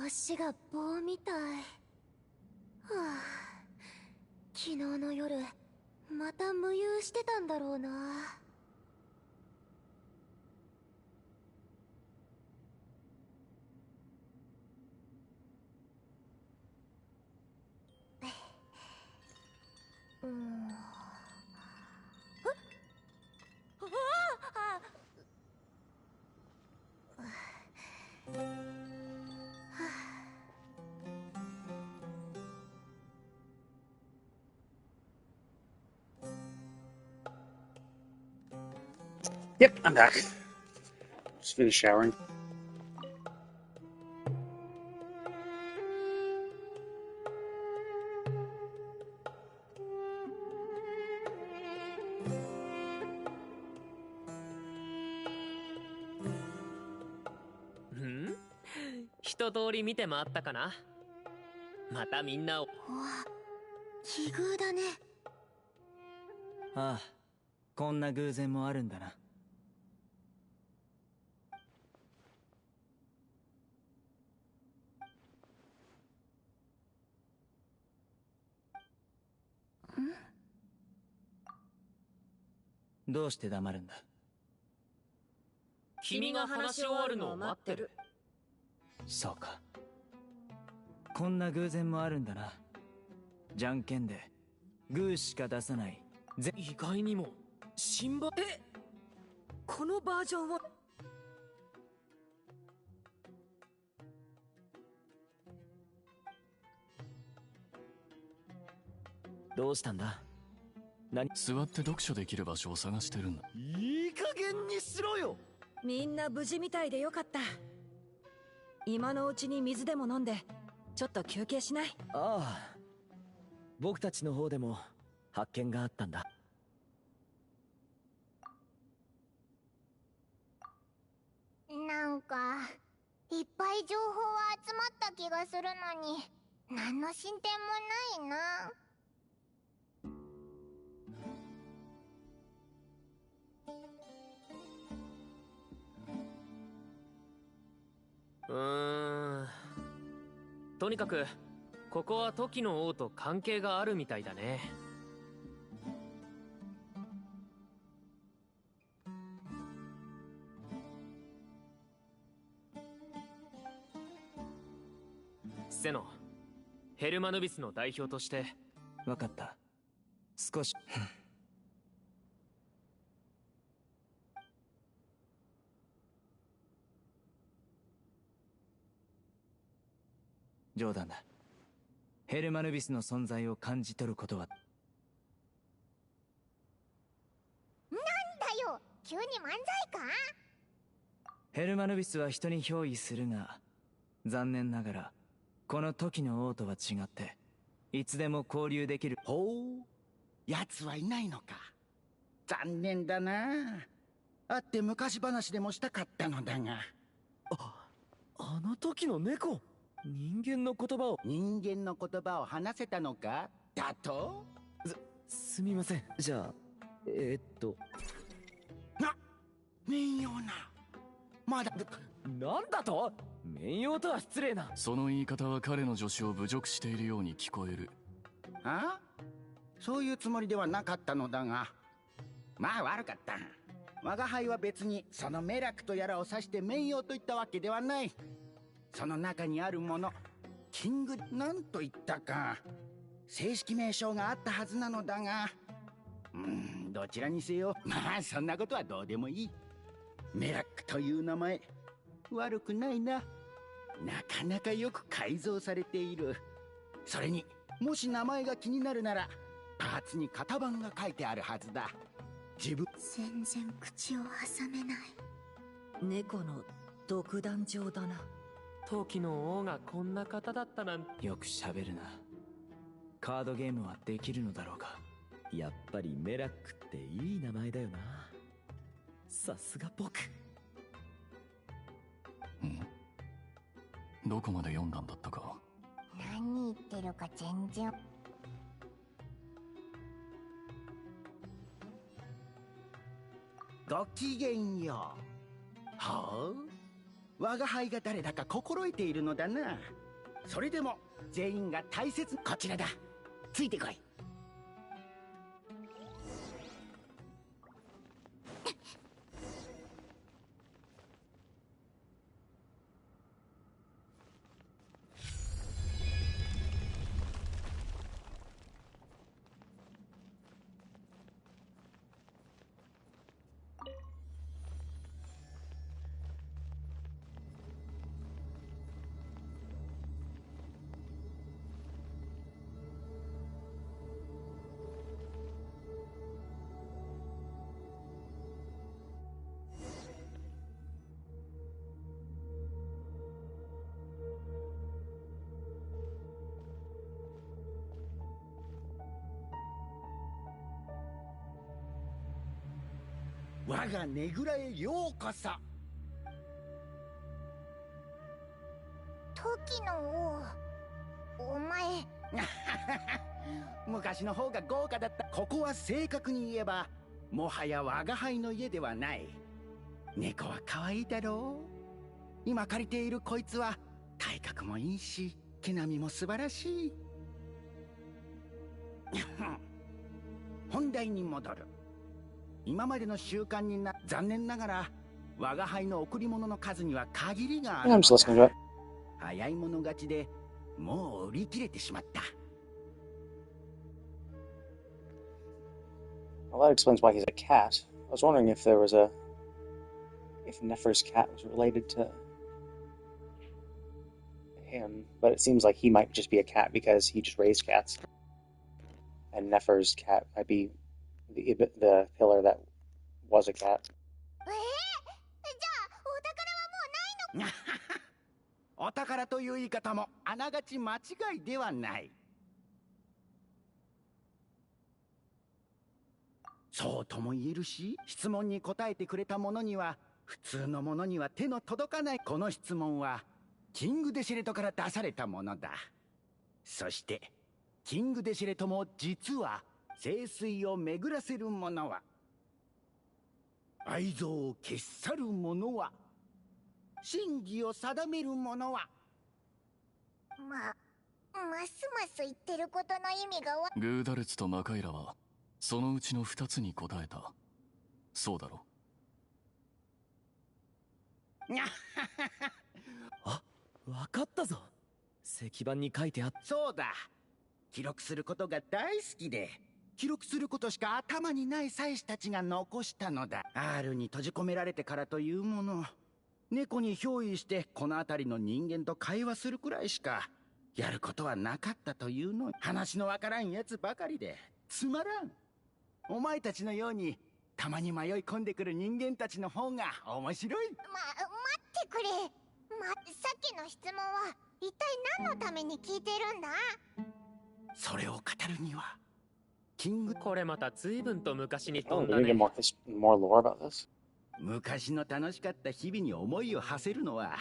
足が棒みたい。はあ、昨日の夜また無遊してたんだろうな。Yep, I'm back. Just finished showering. Hmm? 一通り見て回ったかな。またみんなを。奇遇だね。ああ、こんな偶然もあるんだな。どうして黙るんだ。君が話し終わるのを待ってる。そうか。こんな偶然もあるんだな。じゃんけんでグーしか出さない。意外にもシンバ。このバージョンを。どうしたんだ。座って読書できる場所を探してるんだ。いい加減にしろよ。みんな無事みたいでよかった。今のうちに水でも飲んでちょっと休憩しない？ああ、僕たちの方でも発見があったんだ。なんかいっぱい情報は集まった気がするのに何の進展もないな。とにかくここは時の王と関係があるみたいだね。セノ、ヘルマヌビスの代表として。分かった。少し冗談だ。ヘルマヌビスの存在を感じ取ることは。なんだよ、急に漫才か？ヘルマヌビスは人に憑依するが、残念ながらこの時の王とは違っていつでも交流できる。ほう、奴はいないのか。残念だな。会って昔話でもしたかったのだが。あの時の猫、人間の言葉を話せたのかだと。すみません。じゃあ面用な。まだなんだと。面用とは失礼な。その言い方は彼の助手を侮辱しているように聞こえる。あ？そういうつもりではなかったのだが、まあ悪かった。我が輩は別にそのメラクとやらを指して面用と言ったわけではない。その中にあるもの、キングなんと言ったか正式名称があったはずなのだが、どちらにせよ、まあそんなことはどうでもいい。メラックという名前悪くないな。なかなかよく改造されている。それにもし名前が気になるならパーツに型番が書いてあるはずだ。全然口を挟めない。猫の独壇場だな。時の王がこんな方だったなんて。よく喋るな。カードゲームはできるのだろうか。やっぱりメラックっていい名前だよな。さすが僕。どこまで読んだんだったか。何言ってるか全然。ごきげんよう。ほう、我が輩が誰だか心得ているのだな。それでも全員が大切。こちらだ、ついてこい。我がねぐらへようこそ。時の王、お前昔の方が豪華だった。ここは正確に言えばもはや我が輩の家ではない。猫は可愛いだろう。今借りているこいつは体格もいいし毛並みも素晴らしい。本題に戻る。今までの習慣に残念ながら我が輩の贈り物の数には限りがある。早い者勝ちでもう売り切れてしまった。Well, that explains why he's a cat. I was wondering if Nefer's cat was related to him, but it seems like he might just be a cat because he just raised cats. And Nefer's cat might be the pillar that was a cat. じゃあお宝はもうないの？お宝という言い方もあながち間違いではない。そうとも言えるし、質問に答えてくれた者には普通の者には手の届かない。この質問はキングデシレトから出されたものだ。そしてキングデシレトも実は聖水を巡らせる者は、愛憎を消し去る者は、真偽を定める者は。ますます言ってることの意味がグーダルツとマカイラはそのうちの2つに答えた。そうだろ。あ、わかったぞ。石板に書いてあっそうだ。記録することが大好きで、記録することしか頭にない祭司たちが残したのだ。R に閉じ込められてからというもの、猫に憑依してこの辺りの人間と会話するくらいしかやることはなかったというの。話のわからんやつばかりでつまらん。お前たちのようにたまに迷い込んでくる人間たちの方が面白い。待ってくれ。さっきの質問は一体何のために聞いてるんだ？それを語るにはキング。これまた随分と昔に飛 Oh, ん we だ need to ね。 get more lore about this. 昔の楽しかった日々に思いを馳せるのは、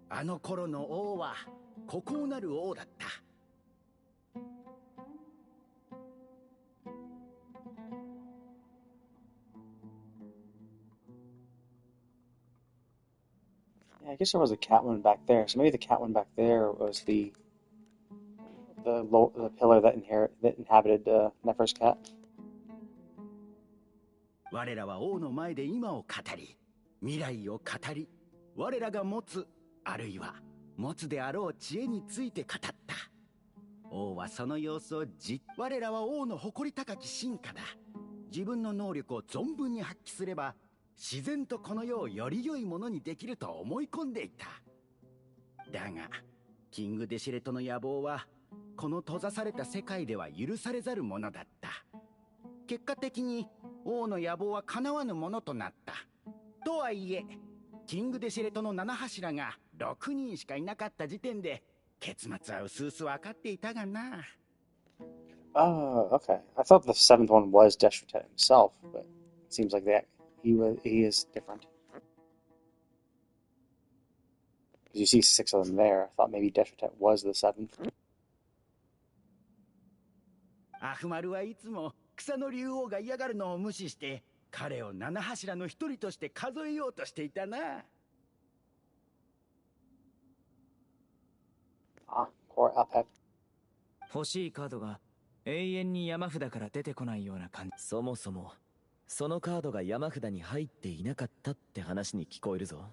あの頃の王は孤高なる王だった。Yeah, I guess there was a cat one back there. So maybe the cat one back there was the pillar that inhabited Nefer's cat. 我らは王の前で今を語り、未来を語り、我らが持つ、あるいは持つであろう知恵について語った。王はその様子を我らは王の誇り高き進化だ。自分の能力を存分に発揮すれば、自然とこの世をより良いものにできると思い込んでいた。だがキングデシレトの野望はこの閉ざされた世界では許されざるものだった。結果的に王の野望は叶わぬものとなった。とはいえキングデシレトの七柱が6人しかいなかった時点で結末は薄々分かっていたがな。Oh, okay. I thought the seventh one was Deshretet himself, but it seems like he is different. Because you see 6 of them there. I thought maybe Deshretet was the seventh. アフマルはいつも草の竜王が嫌がるのを無視して彼を七柱の一人として数えようとしていたな。Ah, poor Alpep. 欲しいカードが永遠に山札から出てこないような感じ。そもそもそのカードが山札に入っていなかったって話に聞こえるぞ。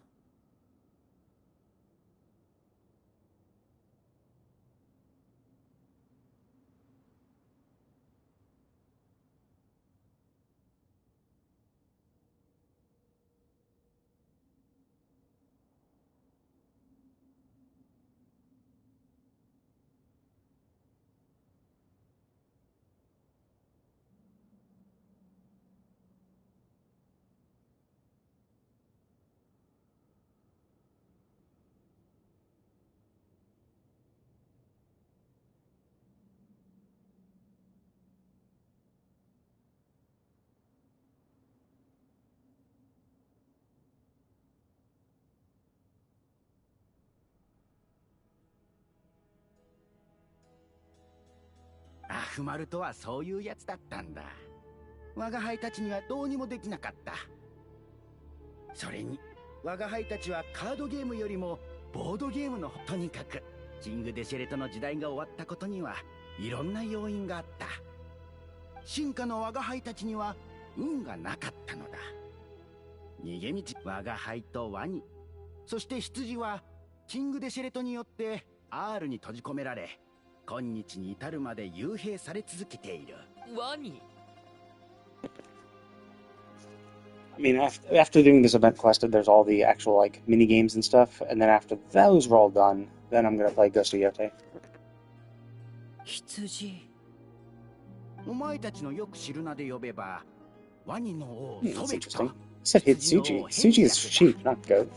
アフマルとはそういうやつだったんだ。我が輩たちにはどうにもできなかった。それに我が輩たちはカードゲームよりもボードゲームの、とにかくキングデシェレトの時代が終わったことにはいろんな要因があった。進化の我が輩たちには運がなかったのだ。逃げ道、我が輩とワニ、そして羊はキングデシェレトによって R に閉じ込められ、今日に至るまで幽閉され続けている。ワニ。I mean, after doing this event quest, there's all the actual like mini games and stuff, and then after those are all done, then I'm gonna play Ghost of Yote. 羊。お前たちのよく知る名で呼べば、ワニの王 That's ソベッ interesting. ト。 He said Hitsuji. Hitsuji is sheep, not goat.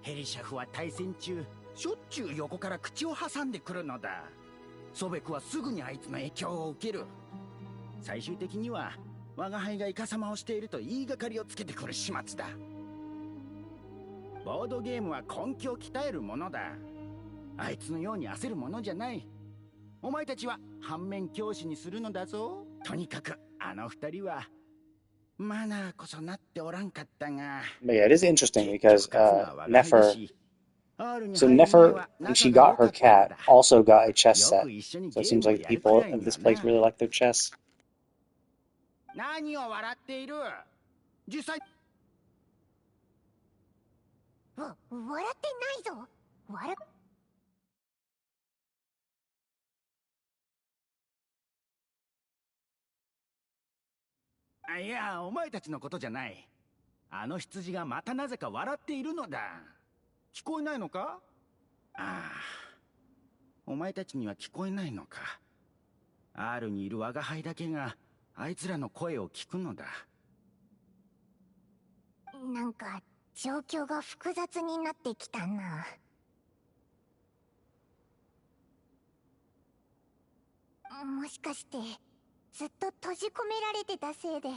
ヘリシャフは対戦中しょっちゅう横から口を挟んでくるのだ。ソベクはすぐにあいつの影響を受ける。最終的には我が輩がイカサマをしていると言いがかりをつけてくる始末だ。ボードゲームは根気を鍛えるものだ。あいつのように焦るものじゃない。お前たちは反面教師にするのだぞ。とにかくあの二人はマナーこそなっておらんかったが。But yeah, it is interesting because Nefer, when she got her cat, also got a chess set. So it seems like the people of this place really like their chess. 何を笑っている？実際笑ってないぞ。いや、お前たちのことじゃない。あの羊がまたなぜか笑っているのだ。聞こえないのか？ああ、お前たちには聞こえないのか。R にいる我が輩だけがあいつらの声を聞くのだ。なんか状況が複雑になってきたな。もしかしてずっと閉じ込められてたせいで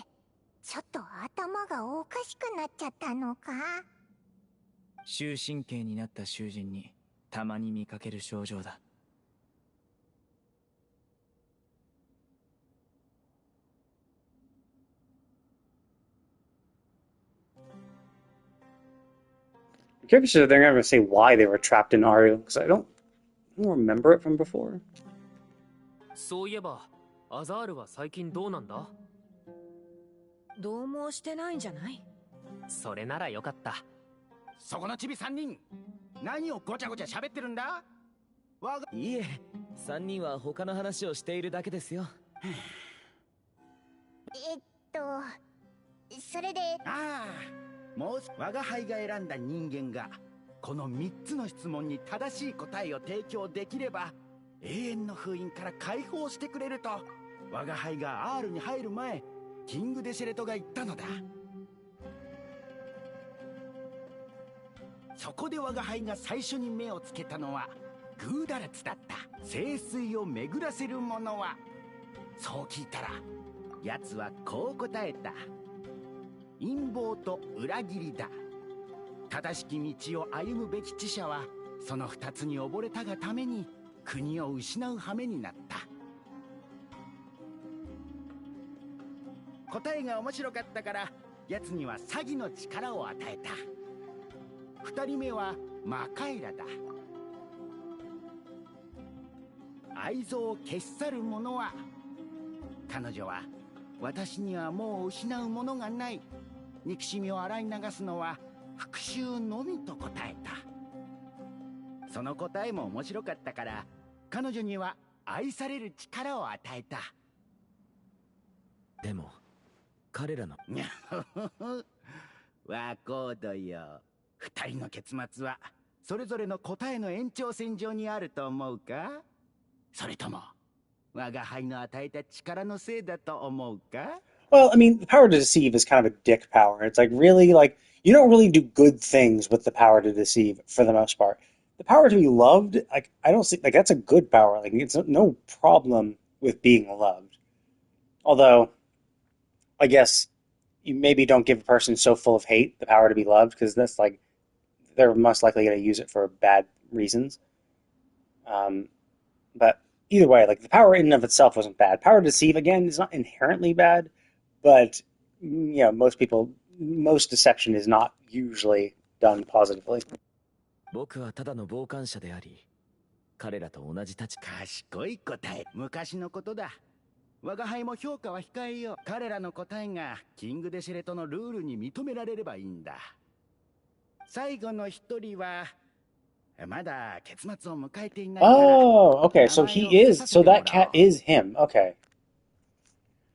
ちょっと頭がおかしくなっちゃったのか？終身刑になった囚人にたまに見かける症状だ。I'm curious if they're going to say why they were trapped in Aru, because I don't remember it from before. そういえば、アザールは最近どうなんだ？どうもしてないんじゃない？それならよかった。そこのチビ3人、何をごちゃごちゃ喋ってるんだ？いいえ、3人は他の話をしているだけですよ。それで。ああ、もう我が輩が選んだ人間がこの3つの質問に正しい答えを提供できれば永遠の封印から解放してくれると我が輩が R に入る前キング・デシェレトが言ったのだ。そこで我が輩が最初に目をつけたのはグーダレツだった。聖水を巡らせる者は。そう聞いたら奴はこう答えた。陰謀と裏切りだ。正しき道を歩むべき知者はその2つに溺れたがために国を失う羽目になった。答えが面白かったから奴には詐欺の力を与えた。2人目はマカイラだ。愛憎を消し去る者は。彼女は私にはもう失うものがない。憎しみを洗い流すのは復讐のみと答えた。その答えも面白かったから彼女には愛される力を与えた。でも彼らのワコードよ、2人の結末はそれぞれの答えの延長線上にあると思うか？それとも我が輩の与えた力のせいだと思うか？ Well, I mean, the power to deceive is kind of a dick power. It's like, really, like, you don't really do good things with the power to deceive, for the most part. The power to be loved, like, I don't see, like, that's a good power. Like, it's no problem with being loved. Although, I guess, you maybe don't give a person so full of hate the power to be loved, because that's, like, they're most likely going to use it for bad reasons. But either way, like, the power in and of itself wasn't bad. Power to deceive, again, is not inherently bad, but, you know, most deception is not usually done positively. 僕はただの傍観者であり、彼らと同じ立場。賢い答え。昔のことだ。我が輩も評価は控えよう。彼らの答えがキング・デシェレトのルールに認められればいいんだ。最後の一人はまだ結末を迎えていないから。Oh, okay. So that cat is him. Okay.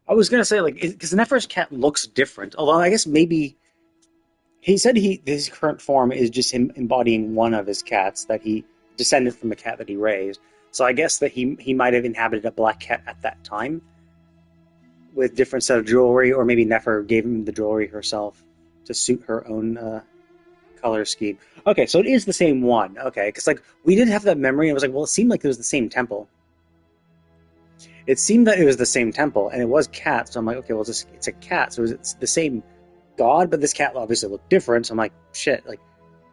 I was gonna say, like, because Nefer's cat looks different. Although I guess maybe he said his current form is just him embodying one of his cats that he descended from a cat that he raised. So I guess that he might have inhabited a black cat at that time with different set of jewelry, or maybe Nefer gave him the jewelry herself to suit her own color scheme. Okay, so it is the same one. Okay, because like we did have that memory, and I was like, well, it seemed like it was the same temple. It seemed that it was the same temple, and it was cat. So I'm like, okay, well, it's a cat, so it's the same god, but this cat obviously looked different. So I'm like, shit, like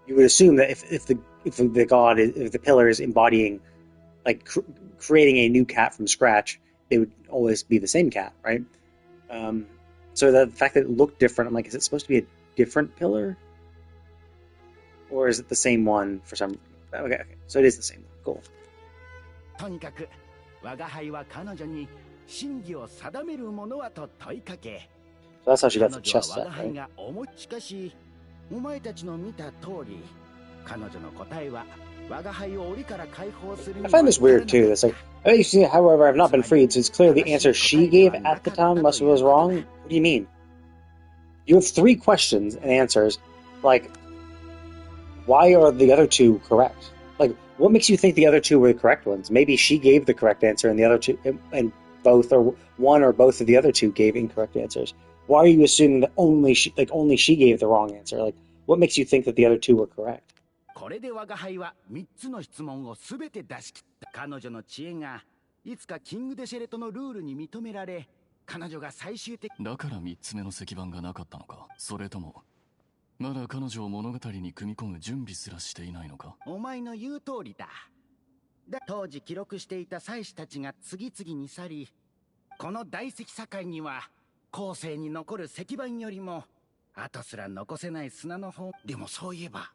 you would assume that if the god if the pillar is embodying like creating a new cat from scratch, it would always be the same cat, right? So the fact that it looked different, I'm like, is it supposed to be a different pillar? Or is it the same one for some... Okay, so it is the same one. Cool. とにかく我が輩は彼女に真偽を定めるものはと問いかけ So that's how she got the 彼女 chest は我 set, が輩 right? が思いしかしお前たちの見た通り彼女の答えは我が輩を檻から解放するに I find this weird too. It's like, oh, you see, however, I've not been freed, so it's clear the answer she gave at the time must was wrong. What do you mean? You have 3 questions and answers. Like, why are the other 2 correct? Like, what makes you think the other 2 were the correct ones? Maybe she gave the correct answer and the other 2, and both or one or both of the other 2 gave incorrect answers. Why are you assuming that only she gave the wrong answer? Like, what makes you think that the other 2 were correct? これで我が輩は3つの質問をすべて出し切った彼女の知恵がいつかキングデシェレトのルールに認められ彼女が最終的だから3つ目の石板がなかったのか。それともまだ彼女を物語に組み込む準備すらしていないのか。お前の言う通りだ。当時記録していた祭司たちが次々に去りこの大石境には後世に残る石板よりも後すら残せない砂の方でもそういえば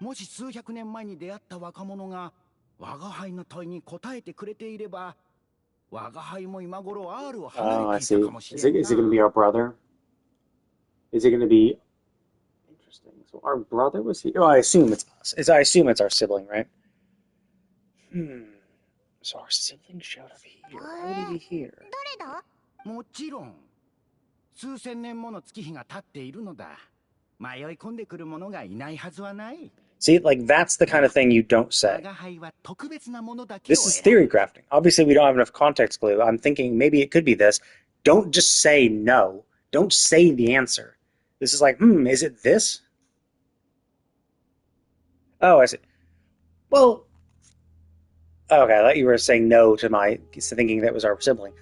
もし数百年前に出会った若者が我が輩の問いに答えてくれていれば我が輩も今頃 R を Oh, 離 I れてい see. たかもしれんな。 Is it going to be our brother? Is it going to be... Interesting. So our brother was here? Oh, I assume it's us. I assume it's our sibling, right? So our sibling showed up here. How did he here? 誰だ？もちろん数千年もの月日が経っているのだ。迷い込んでくる者がいないはずはない。 See, like, that's the kind of thing you don't say. 我が輩は特別なものだけを This is theory crafting. Obviously, we don't have enough context clue. I'm thinking maybe it could be this. Don't just say no. Don't say the answer. This is like, is it this? Oh, I see. Well, okay, I thought you were saying no to my thinking that was our sibling.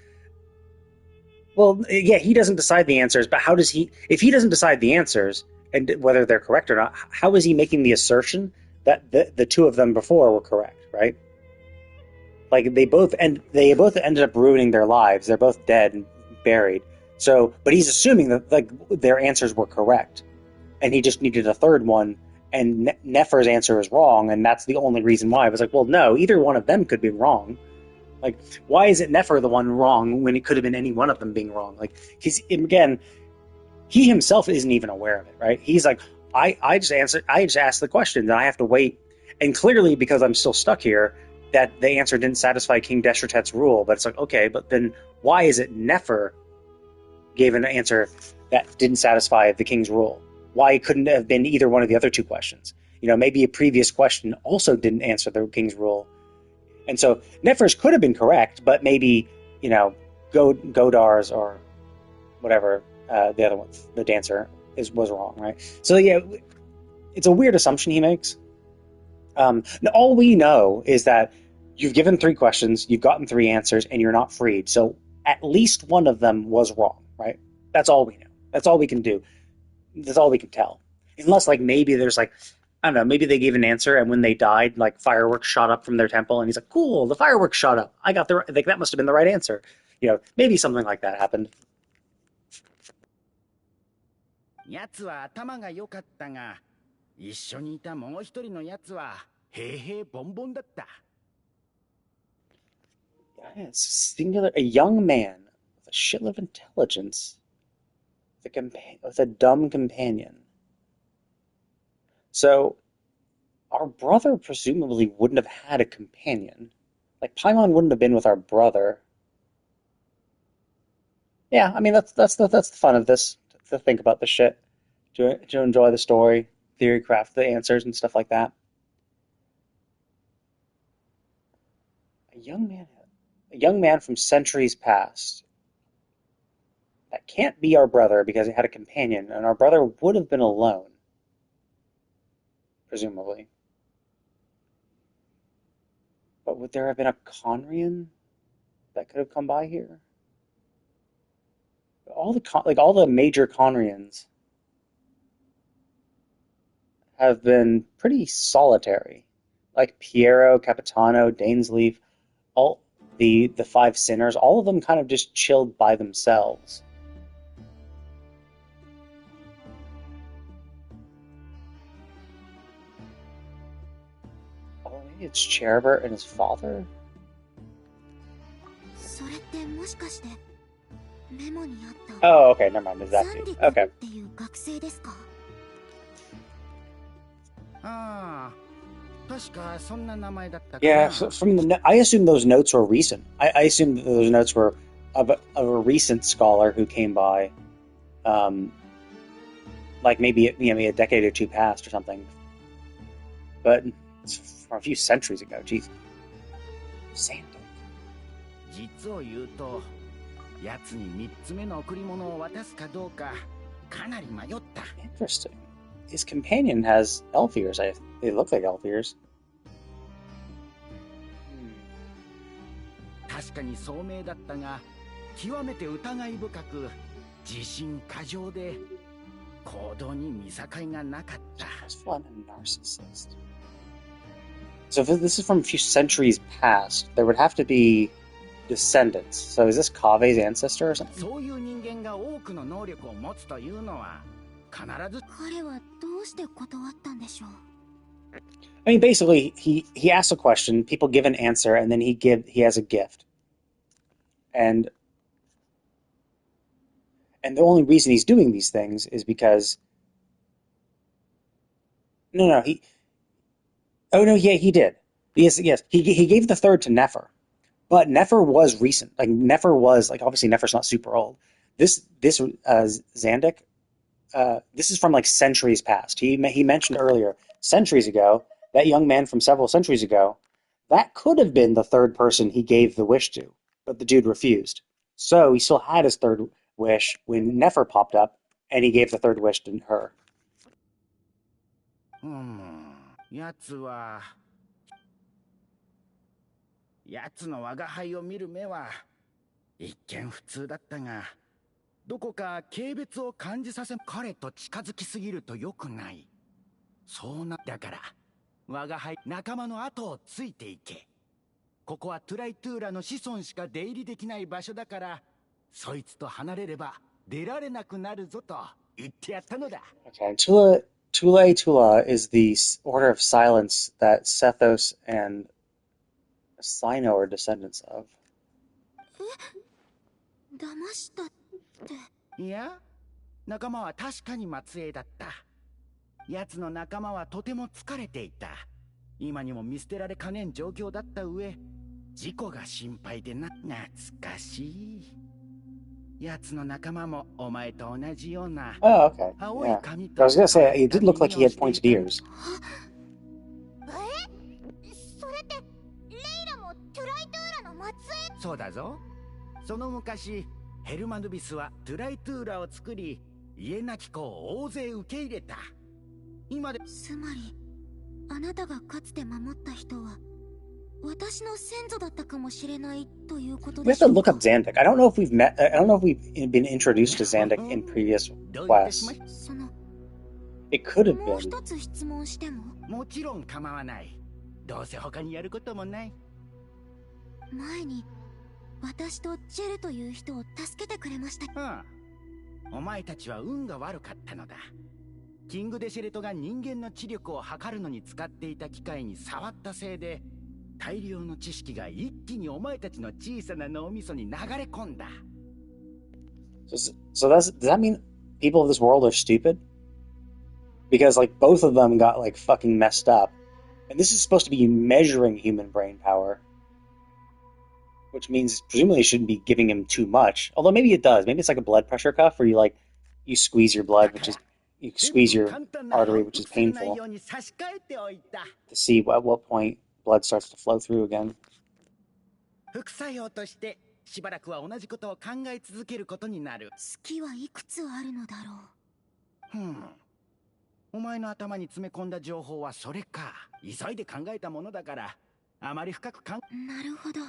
Well, yeah, he doesn't decide the answers, but how does he... If he doesn't decide the answers, and whether they're correct or not, how is he making the assertion that the 2 of them before were correct, right? Like, they both ended up ruining their lives. They're both dead and buried. So, but he's assuming that like their answers were correct, and he just needed a third one, and Nefer's answer is wrong, and that's the only reason why. I was like, well, no, either one of them could be wrong. Like, why is it Nefer the one wrong when it could have been any one of them being wrong? Like, he himself isn't even aware of it, right? He's like, I just asked the question, and I have to wait. And clearly, because I'm still stuck here, that the answer didn't satisfy King Deshretet's rule. But it's like, okay, but then why is it Nefer gave an answer that didn't satisfy the king's rule? Why couldn't it have been either one of the other 2 questions? You know, maybe a previous question also didn't answer the king's rule. And so Nefer's could have been correct, but maybe, you know, Godar's or whatever, the other one, the dancer, was wrong, right? So yeah, it's a weird assumption he makes. All we know is that you've given 3 questions, you've gotten 3 answers, and you're not freed. So at least one of them was wrong, right? That's all we know. That's all we can do. That's all we can tell. Unless, like, maybe there's, like, I don't know, maybe they gave an answer, and when they died, like, fireworks shot up from their temple, and he's like, cool, the fireworks shot up. Like, that must have been the right answer. You know, maybe something like that happened. 奴は頭が良かったが、一緒にいたもう一人の奴は平々凡々だった。 Yeah, it's singular. A young man with a shitload of intelligence, with a dumb companion. So, our brother presumably wouldn't have had a companion. Like, Paimon wouldn't have been with our brother. Yeah, I mean, that's the fun of this, to think about the shit, to enjoy the story, theory craft the answers and stuff like that. A young man from centuries past. That can't be our brother because he had a companion, and our brother would have been alone. Presumably. But would there have been a Conrian that could have come by here? All the major Conrians have been pretty solitary. Like Piero, Capitano, Dainsleif, all the Five Sinners, all of them kind of just chilled by themselves. Oh, maybe it's Cherubert and his father? Oh, okay, never mind. Is that dude? Okay. Yeah, I assume those notes were recent. I assume that those notes were of a recent scholar who came by, like maybe a decade or two past or something. But it's from a few centuries ago. Jeez. Sand. Interesting. His companion has elf ears. They look like elf ears. Just fun and narcissist. So if this is from a few centuries past, there would have to be descendants. So is this Kave's ancestor or something? I mean, basically, he asks a question, people give an answer, and then he has a gift. And the only reason he's doing these things is because... he did. Yes, he gave the third to Nefer. But Nefer was recent. Like, Nefer was, like, obviously Nefer's not super old. This Zandik, this is from, like, centuries past. He mentioned earlier, centuries ago, that young man from several centuries ago, that could have been the third person he gave the wish to, but the dude refused. So he still had his third wish when Nefer popped up, and he gave the third wish to her. Okay, Tula is the Order of Silence that Sethos and Sino are descendants of. Yeah? 仲間は確かに末裔だった。奴の仲間はとても疲れていた。今にも見捨てられかねん状況だった上、事故が心配でな。懐かしい。奴の仲間もお前と同じような。Oh, okay. Yeah. I was gonna say, it did look like he had pointed ears. それってレイラもトゥライトゥーラの末裔？そうだぞ。その昔、ヘルマヌビスはトゥライトゥーラを作り、家なき子を大勢受け入れた。今で。つまり、あなたがかつて守った人は、私の先祖だったかもしれないということでしょうか。 We have to look up Zandik. I don't know if we've met. I don't know if we've been introduced to Zandik in previous quests. It could have been. もう一つ質問しても？もちろん構わない。どうせ他にやることもない。前に私とジェルという人を助けてくれました。ああ、お前たちは運が悪かったのだ。キングデシェレトが人間の知力を測るのに使っていた機械に触ったせいで、大量の知識が一気にお前たちの小さな脳みそに流れ込んだ。So does that mean people of this world are stupid? Because like both of them got like fucking messed up, and this is supposed to be measuring human brain power, which means presumably it shouldn't be giving him too much. Although maybe it does. Maybe it's like a blood pressure cuff where you squeeze your blood, you squeeze your artery, which is painful, to see at what point blood starts to flow through again. 副作用としてしばらくは同じことを考え続けることになる。月はいくつあるのだろう。お前の頭に詰め込んだ情報はそれか。急いで考えたものだから、あまり深くなるほど。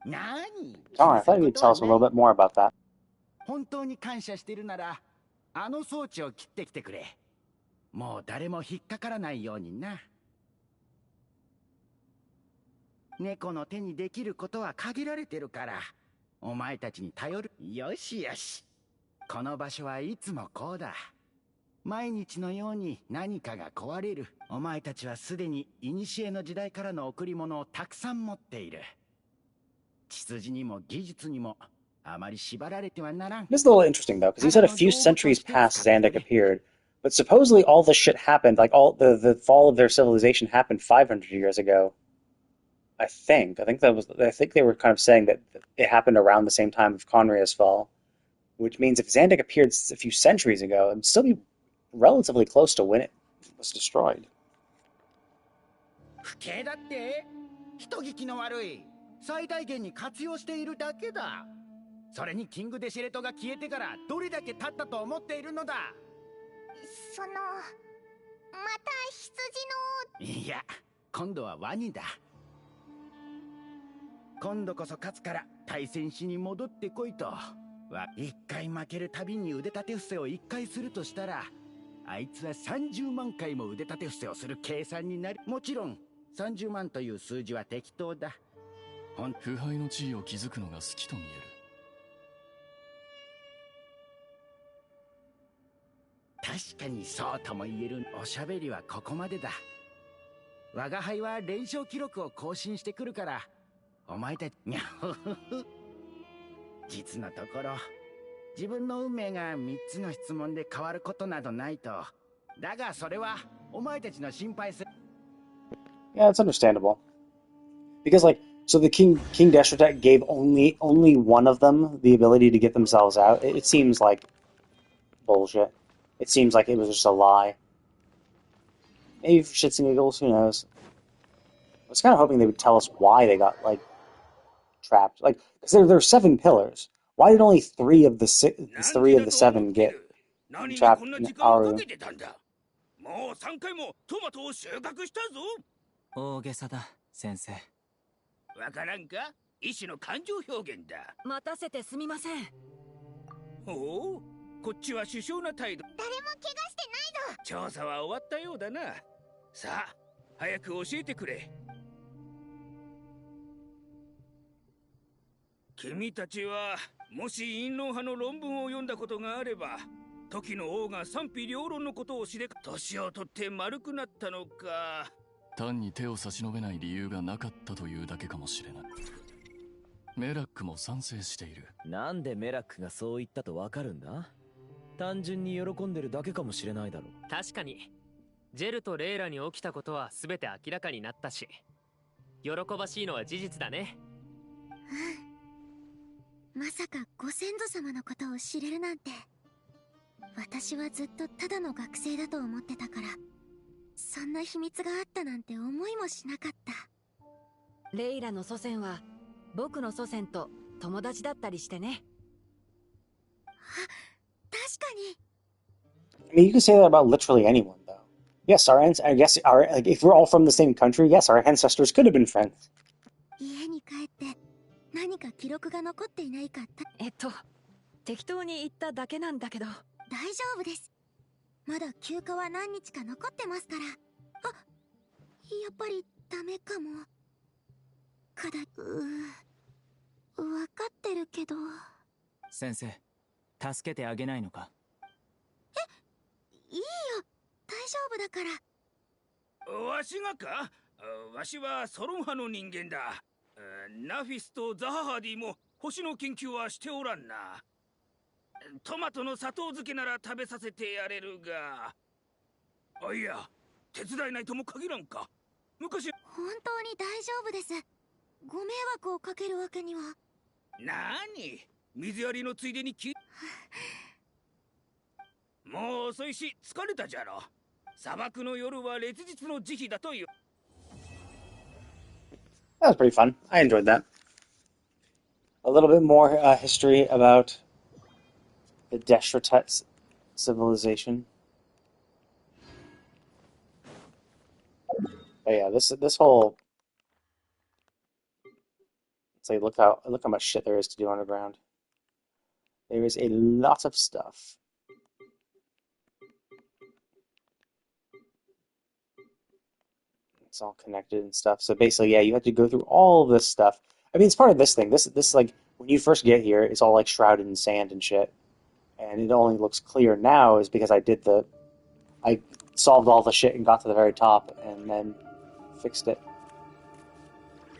なに Darn, I thought you'd tell us a little bit more about that. 本当に感謝してるなら、あの装置を切ってきてくれ。もう誰も引っかからないようにな。猫の手にできることは限られてるから、お前たちに頼る。よしよし。この場所はいつもこうだ。毎日のように何かが壊れる。お前たちはすでに古の時代からの贈り物をたくさん持っている。血筋にも技術にもあまり縛られてはならん。This is a little interesting though, because you said a few centuries passed Zandak appeared, but supposedly all this shit happened, like all the fall of their civilization happened 500 years ago. I think they were kind of saying that it happened around the same time of Conria's fall, which means if Zandak appeared a few centuries ago, it would still be relatively close to when it was destroyed. 不敬だって？人聞きの悪い。最大限に活用しているだけだ。それにキングデシレトが消えてからどれだけ経ったと思っているのだ。また羊の。いや、今度はワニだ。今度こそ勝つから対戦しに戻ってこいと。一回負けるたびに腕立て伏せを一回するとしたら、あいつは30万回も腕立て伏せをする計算になる。もちろん30万という数字は適当だ。腐敗の地位を築くのが好きと見える。確かにそうとも言える。おしゃべりはここまでだ。我が輩は連勝記録を更新してくるから、お前たちにゃほほほ。実のところ自分の運命が3つの質問で変わることなどないと。だがそれはお前たちの心配する。 Yeah, it's understandable. Because so the King Deshretek gave only one of them the ability to get themselves out. It seems like bullshit. It seems like it was just a lie. Maybe for shits and giggles, who knows? I was kind of hoping they would tell us why they got trapped. Because there are 7 pillars. Why did only 3 of the 7 get trapped in Aru? もう3回もトマトを収穫したぞ。大げさだ、先生。わからんか？医師の感情表現だ。待たせてすみません。おお、こっちは首相な態度。誰も怪我してないぞ。調査は終わったようだな。さあ、早く教えてくれ。君たちはもし陰謀派の論文を読んだことがあれば、時の王が賛否両論のことを知れ、年を取って丸くなったのか。単に手を差し伸べない理由がなかったというだけかもしれない。メラックも賛成している。なんでメラックがそう言ったとわかるんだ？単純に喜んでるだけかもしれないだろう。確かにジェルとレイラに起きたことは全て明らかになったし、喜ばしいのは事実だね。まさかご先祖様のことを知れるなんて。私はずっとただの学生だと思ってたから、そんな秘密があったなんて思いもしなかった。レイラの祖先は僕の祖先と友達だったりしてね。あ、確かに。I mean, you can say that about literally anyone, though. Yes, if we're all from the same country, yes, our ancestors could have been friends. 家に帰って何か記録が残っていないか適当に言っただけなんだけど。大丈夫です。まだ休暇は何日か残ってますから。あ、やっぱりダメかも。わかってるけど。先生、助けてあげないのか？いいよ、大丈夫だから。わしがか？わしはソロン派の人間だ。ナフィスとザハハディも星の研究はしておらんな。トマトの砂糖漬けなら食べさせてやれるが。あ、いや、手伝えないとも限らんか。昔。本当に大丈夫です。ご迷惑をかけるわけには。なに、水やりのついでにもう遅いし疲れたじゃろ。砂漠の夜は烈日の慈悲だという。That was pretty fun. I enjoyed that. a little bit more history about the Deshratet civilization. But yeah, this whole, it's like look how much shit there is to do underground. There is a lot of stuff. It's all connected and stuff. So basically, yeah, you have to go through all this stuff. I mean, it's part of this thing. This like when you first get here, it's all like shrouded in sand and shit, and it only looks clear now is because I solved all the shit and got to the very top and then fixed it.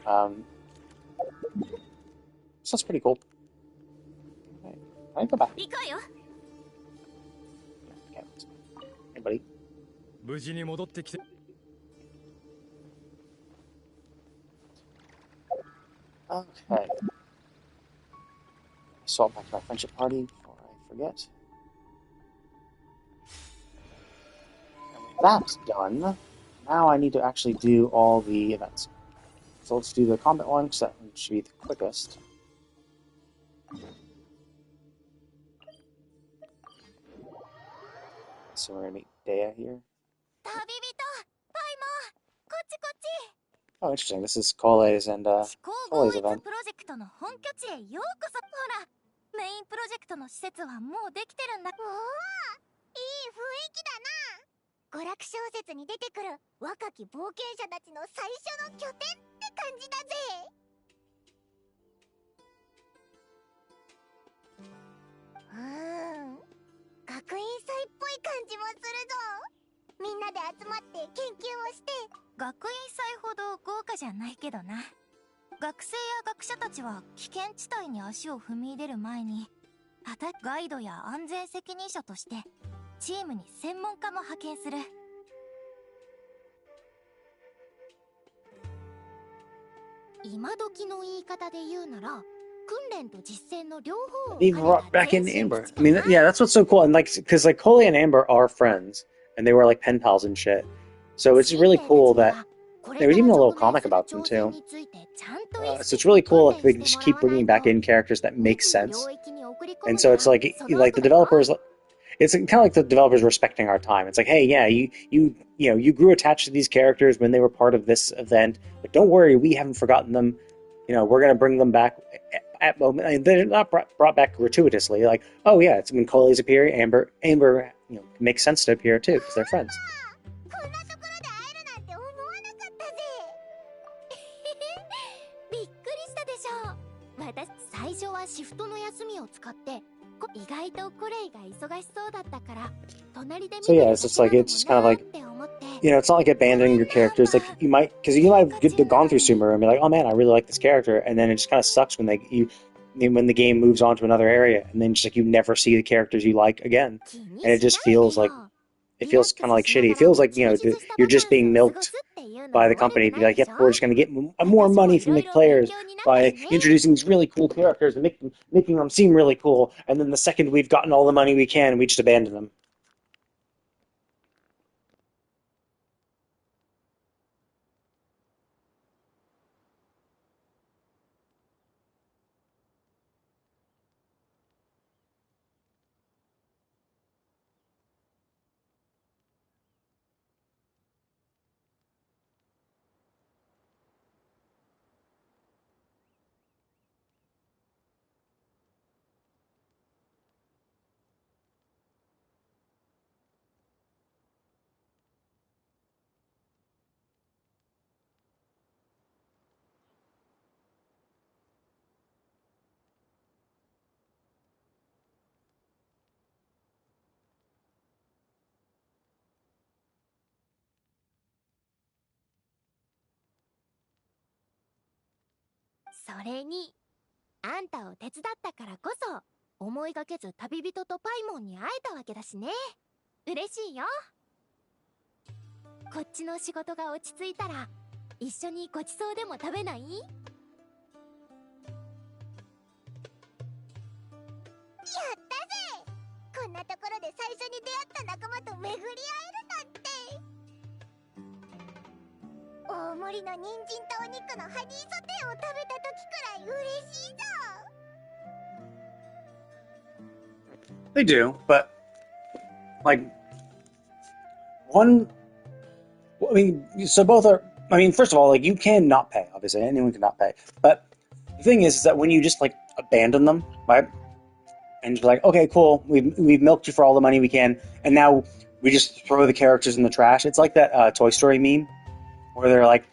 So that's pretty cool. Okay. Can I go back? Hey, buddy. Okay. Swap back to my friendship party before I forget. And with that done, now I need to actually do all the events. So let's do the combat one, because that one should be the quickest. So we're gonna meet Dea here. Oh, interesting. This is Cole's and Cole's event. メインプロジェクトの施設はもうできてるんだ。おお、いい雰囲気だな。娯楽小説に出てくる若き冒険者たちの最初の拠点って感じだぜ。学院祭っぽい感じもするぞ。みんなで集まって研究をして。学院祭ほど豪華じゃないけどな。学生や学者たちは危険地帯に足を踏み入れる前にガイドや安全責任者としてチームに専門家も派遣する。今時の言い方で言うなら訓練と実践の両方を They brought back in Amber. I mean, yeah, that's what's so cool. And like, because like Cole and Amber are friends, and they were like pen pals and shit. So it's really cool that there was even a little comic about them too. So it's really cool if they just keep bringing back in characters that make sense. And so it's like the developers, it's kind of like the developers respecting our time. It's like, hey, yeah, you grew attached to these characters when they were part of this event, but don't worry, we haven't forgotten them. You know, we're gonna bring them back at moment. I mean, they're not brought back gratuitously. Like, oh yeah, it's when Cole's appearing, Amber, makes sense to appear too because they're friends. 最初はシフトの休みを使って意外とコレイが忙しそうだったから隣で見て So yeah, it's just like it's kind of like it's not like abandoning your characters. Like you might have gone through Sumer and be like, oh man, I really like this character, and then it just kind of sucks when when the game moves on to another area, and then just like you never see the characters you like again, and it just feels like kind of like shitty. It feels like you're just being milked by the company to be like, yep, we're just going to get more money from the players by introducing these really cool characters and making them seem really cool, and then the second we've gotten all the money we can, we just abandon them.「それにあんたを手伝ったからこそ思いがけず旅人とパイモンに会えたわけだしね。嬉しいよ。こっちの仕事が落ち着いたら一緒にごちそうでも食べない？やったぜ！こんなところで最初に出会った仲間と巡り会えるなんて。大盛りの人参とお肉のハニーソテーを食べた時くらい嬉しいぞ。They do, but like one. I mean, so both are. I mean, first of all, like you can not pay. Obviously, anyone can not pay. But the thing is that when you just like abandon them, right, and you're like, okay, cool, we've milked you for all the money we can, and now we just throw the characters in the trash. It's like that Toy Story meme where they're like,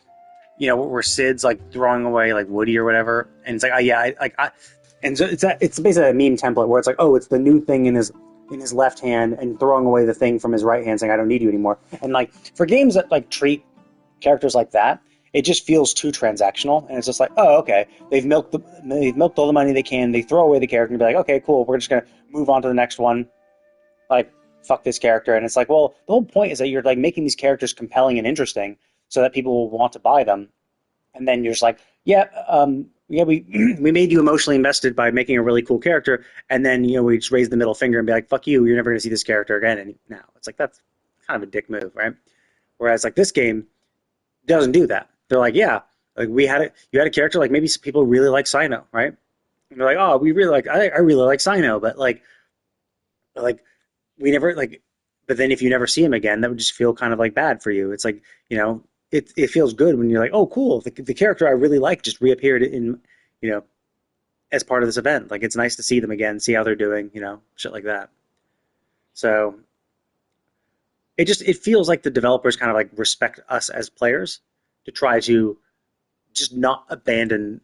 you know, where Sid's like throwing away like Woody or whatever, and it's like, oh yeah, and so it's basically a meme template where it's like, oh, it's the new thing in his left hand and throwing away the thing from his right hand, saying I don't need you anymore. And like for games that like treat characters like that, it just feels too transactional, and it's just like, oh, okay, they've milked all the money they can. They throw away the character and be like, okay, cool, we're just gonna move on to the next one. Like, fuck this character. And it's like, well, the whole point is that you're like making these characters compelling and interesting so that people will want to buy them. And then you're just like, yeah, we made you emotionally invested by making a really cool character, and then we just raise the middle finger and be like, fuck you, you're never gonna see this character again. And now it's like that's kind of a dick move, right? Whereas like this game doesn't do that. They're like, yeah, like you had a character, like maybe some people really like Cyno, right? And they're like, oh, we really like, I really like Cyno, but like we never like, but then if you never see him again, that would just feel kind of like bad for you. It's like, it feels good when you're like, oh, cool, the character I really like just reappeared in, as part of this event. Like, it's nice to see them again, see how they're doing, shit like that. So it feels like the developers kind of like respect us as players to try to just not abandon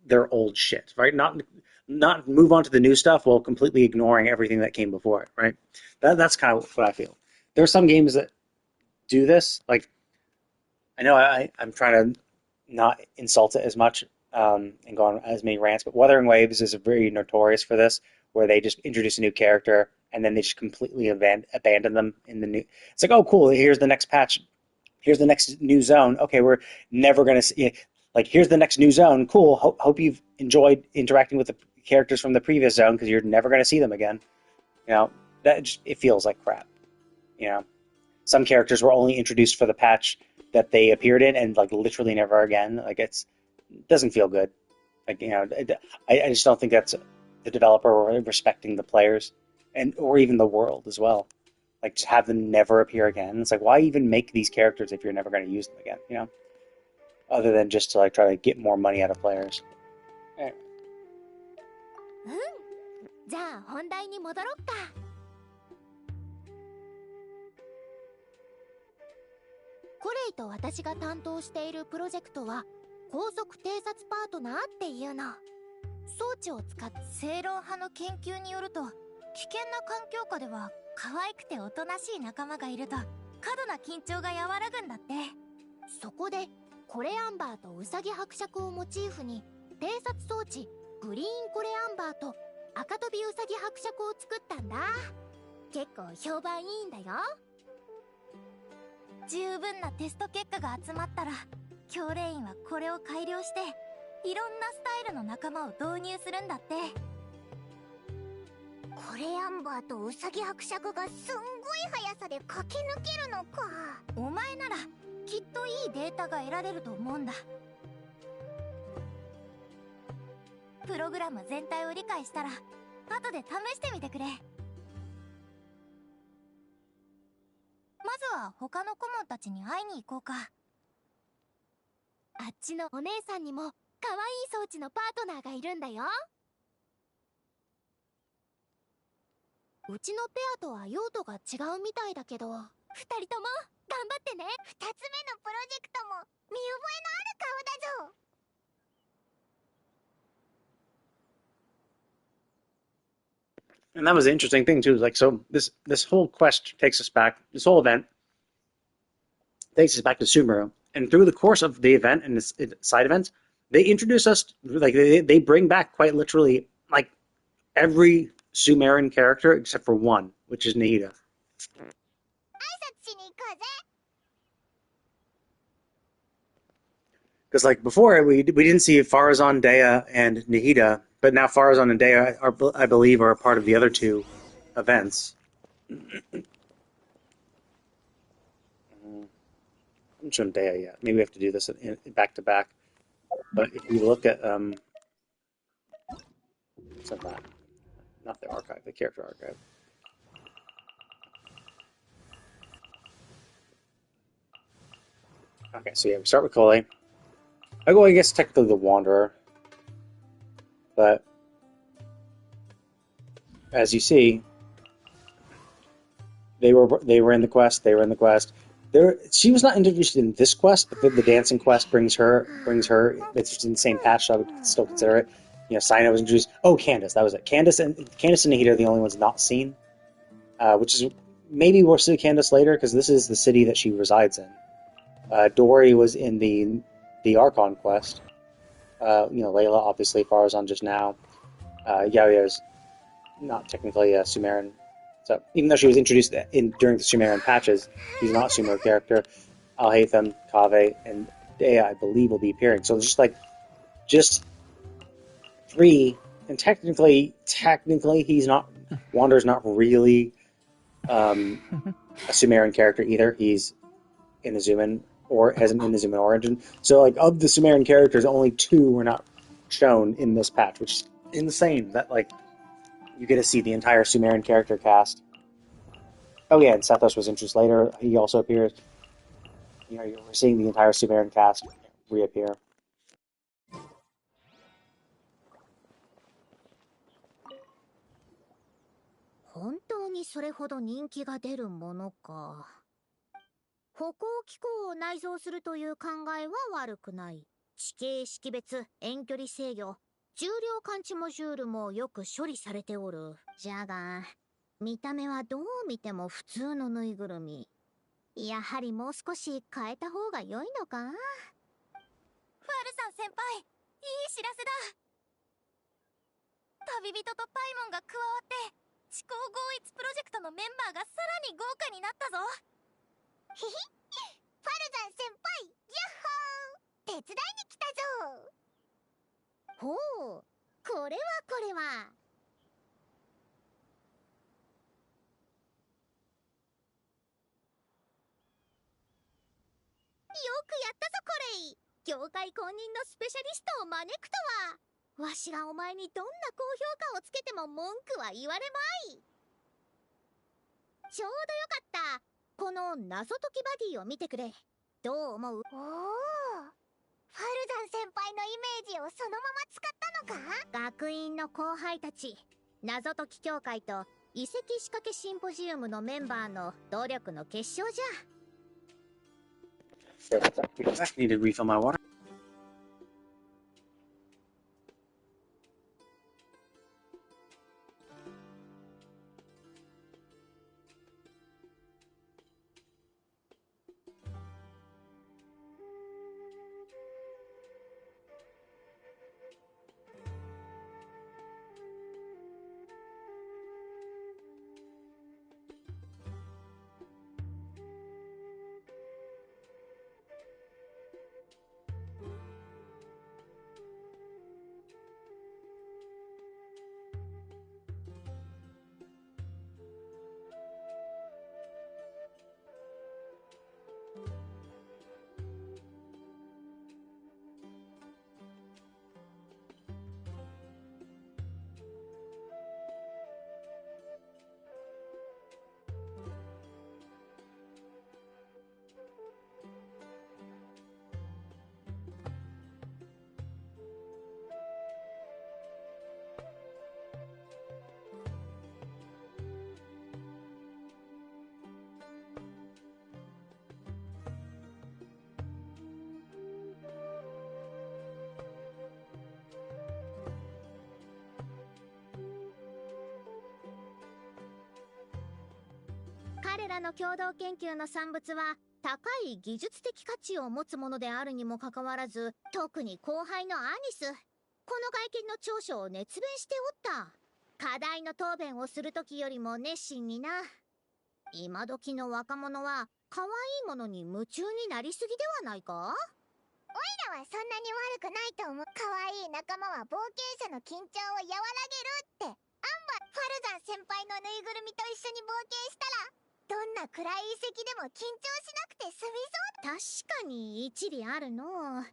their old shit, right? Not move on to the new stuff while completely ignoring everything that came before it, right? That's kind of what I feel. There are some games that do this. Like, I know I'm trying to not insult it as much and go on as many rants, but Wuthering Waves is very notorious for this, where they just introduce a new character and then they just completely abandon them in the new. It's like, oh, cool, here's the next patch. Here's the next new zone. Okay, we're never going to see. Like, here's the next new zone. Cool. Hope you've enjoyed interacting with the characters from the previous zone because you're never going to see them again. It feels like crap. Some characters were only introduced for the patch that they appeared in, and like literally never again. Like, it doesn't feel good. Like, I just don't think that's the developer respecting the players or even the world as well. Like, just have them never appear again. It's like, why even make these characters if you're never going to use them again? Other than just to like try to get more money out of players. Anyway. じゃあ本題に戻ろっか。コレイと私が担当しているプロジェクトは高速偵察パートナーっていうの。装置を使って正論派の研究によると、危険な環境下では可愛くておとなしい仲間がいると過度な緊張が和らぐんだって。そこでコレアンバーとウサギ伯爵をモチーフに偵察装置グリーンコレアンバーと赤飛びウサギ伯爵を作ったんだ。結構評判いいんだよ。十分なテスト結果が集まったら教練員はこれを改良していろんなスタイルの仲間を導入するんだって。コレアンバーとウサギ伯爵がすんごい速さで駆け抜けるのか。お前ならきっといいデータが得られると思うんだ。プログラム全体を理解したら後で試してみてくれ。まずは他の顧問たちに会いに行こうか。あっちのお姉さんにも可愛い装置のパートナーがいるんだよ。うちのペアとは用途が違うみたいだけど、二人とも頑張ってね。二つ目のプロジェクトも見覚えのある顔だぞ。And that was the interesting thing too. Like, so this whole quest takes us back. This whole event takes us back to Sumeru, and through the course of the event and its side events, they introduce us, like they bring back quite literally like every Sumerian character except for one, which is Nahida. Because like before, we didn't see Farazan, Dea, and Nahida, but now Farazan and Dea are, I believe, are a part of the other two events. I'm not showing Dea yet. Maybe we have to do this back to back. But if you look at what's that? Not the archive, the character archive. Okay, so yeah, we start with Cole. I guess technically the Wanderer, but as you see, they were in the quest. They were in the quest. She was not introduced in this quest, but the dancing quest brings her. It's in the same patch, so I would still consider it. You know, Cyno was introduced. Oh, Candace, that was it. Candace and Nahida are the only ones not seen, which is maybe we'll see Candace later because this is the city that she resides in. Dory was in the Archon quest. Layla obviously, Farazan just now. Yaoya is not technically a Sumerian. So even though she was introduced during the Sumerian patches, she's not a Sumer character. Alhaitham, Kaveh, and Dea, I believe, will be appearing. So just 3, and technically he's not. Wander's not really a Sumerian character either. He's Inazuman or has an Inazuman origin. So like of the Sumerian characters, only 2 were not shown in this patch, which is insane. That like. You get to see the entire Sumerian character cast. Oh yeah, and Sethos was introduced later. He also appears. You know, we're seeing the entire Sumerian cast reappear. 本当にそれほど人気が出るものか。歩行機構を内蔵するという考えは悪くない。地形識別、遠距離制御、重量感知モジュールもよく処理されておる。じゃが、見た目はどう見ても普通のぬいぐるみ。やはりもう少し変えた方が良いのか？ファルさん先輩、いい知らせだ。旅人とパイモンが加わって地高合一プロジェクトのメンバーがさらに豪華になったぞ。ひひ、ファルザン先輩、ヤッホー、手伝いに来たぞ。ほう、これはこれは。よくやったぞこれ。業界公認のスペシャリストを招くとは。わしがお前にどんな高評価をつけても文句は言われまい。ちょうどよかった。この謎解きバディを見てくれ。どう思う？おお、ファルザン先輩のイメージをそのまま使ったのか？学院の後輩たち、謎解き協会と遺跡仕掛けシンポジウムのメンバーの努力の結晶じゃ。I need to refill my water.彼らの共同研究の産物は高い技術的価値を持つものであるにもかかわらず、特に後輩のアニス、この外見の長所を熱弁しておった。課題の答弁をするときよりも熱心にな。今時の若者は可愛いものに夢中になりすぎではないか？オイラはそんなに悪くないと思う。可愛い仲間は冒険者の緊張を和らげるって。アンバ、ファルザン先輩のぬいぐるみと一緒に冒険したら、どんな暗い遺跡でも緊張しなくて済みそう。確かに一理あるの。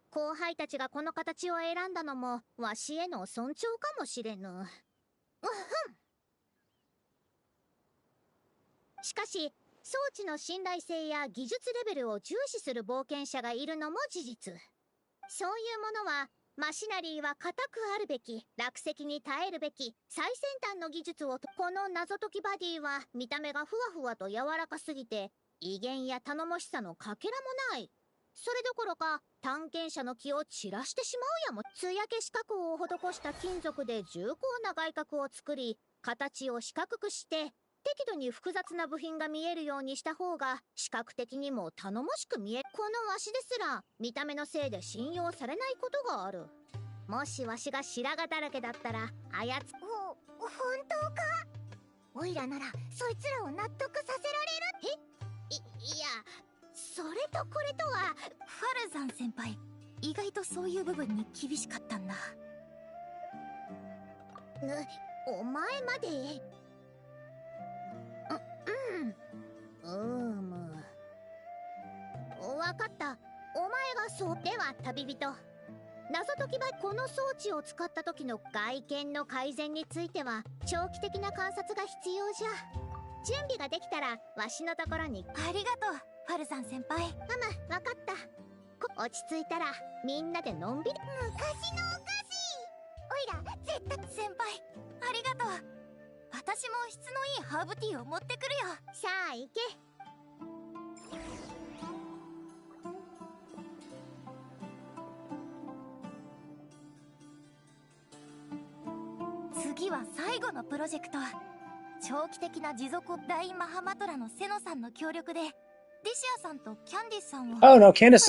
後輩たちがこの形を選んだのもわしへの尊重かもしれぬ。しかし装置の信頼性や技術レベルを重視する冒険者がいるのも事実。そういうものはマシナリーは固くあるべき、落石に耐えるべき最先端の技術を。この謎解きバディは見た目がふわふわと柔らかすぎて威厳や頼もしさのかけらもない。それどころか探検者の気を散らしてしまうやも。艶消し加工を施した金属で重厚な外角を作り、形を四角くして適度に複雑な部品が見えるようにした方が視覚的にも頼もしく見える。このわしですら見た目のせいで信用されないことがある。もしわしが白髪だらけだったらあやつ。本当か？オイラならそいつらを納得させられる。いや、それとこれとは。ファルザン先輩、意外とそういう部分に厳しかったんだ。お前まで。わかった。お前がそう。では旅人、謎解きこの装置を使った時の外見の改善については長期的な観察が必要じゃ。準備ができたらわしのところに。ありがとうファルザン先輩。わかった。落ち着いたらみんなでのんびり。昔のお菓子。オイラ絶対。先輩ありがとう。私も質のいいハーブティーを持ってくるよ。さあ行け。次は最後のプロジェクト。長期的な持続。大マハマトラのセノさんの協力でディシアさんとキャンディスさんを。Oh no, Candace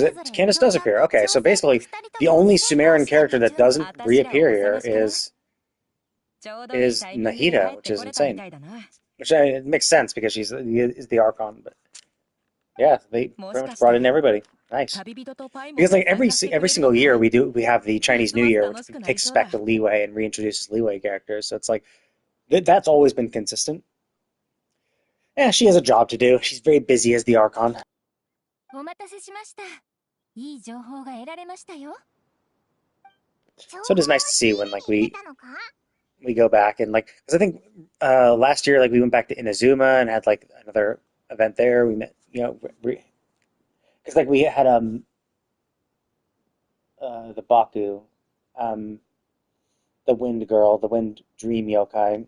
does appear. Okay, so basically the only Sumerian character that doesn't reappear here is Nahida, which is insane. Which it makes sense because she's the Archon, but yeah, they pretty much brought in everybody. Nice. Because like every single year we have the Chinese New Year, which takes us back to Liyue and reintroduces Liyue characters. So it's like that's always been consistent. Yeah, she has a job to do. She's very busy as the Archon. お待たせしました。いい情報が得られましたよ。So it is nice to see when like we go back and like, because I think last year like we went back to Inazuma and had like another event there. We met, because like we had the Baku, the Wind Girl, the Wind Dream Yokai,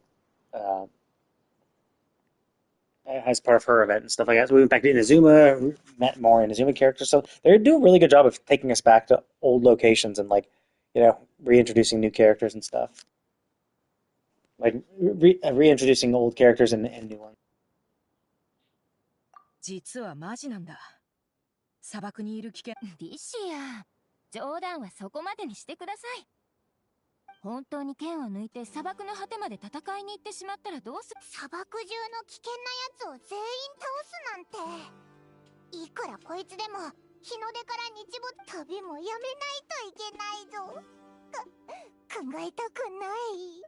as part of her event and stuff like that. So we went back to Inazuma, met more Inazuma characters. So they do a really good job of taking us back to old locations and like, reintroducing new characters and stuff. Like reintroducing old characters and new ones. 実はマジなんだ。砂漠にいる危険。リシア、冗談はそこまでにしてください。本当に剣を抜いて砂漠の果てまで戦いに行ってしまったらどうする。砂漠中の危険なやつを全員倒すなんて。いくらこいつでも日の出から日没。旅もやめないといけないぞ。考えたくない。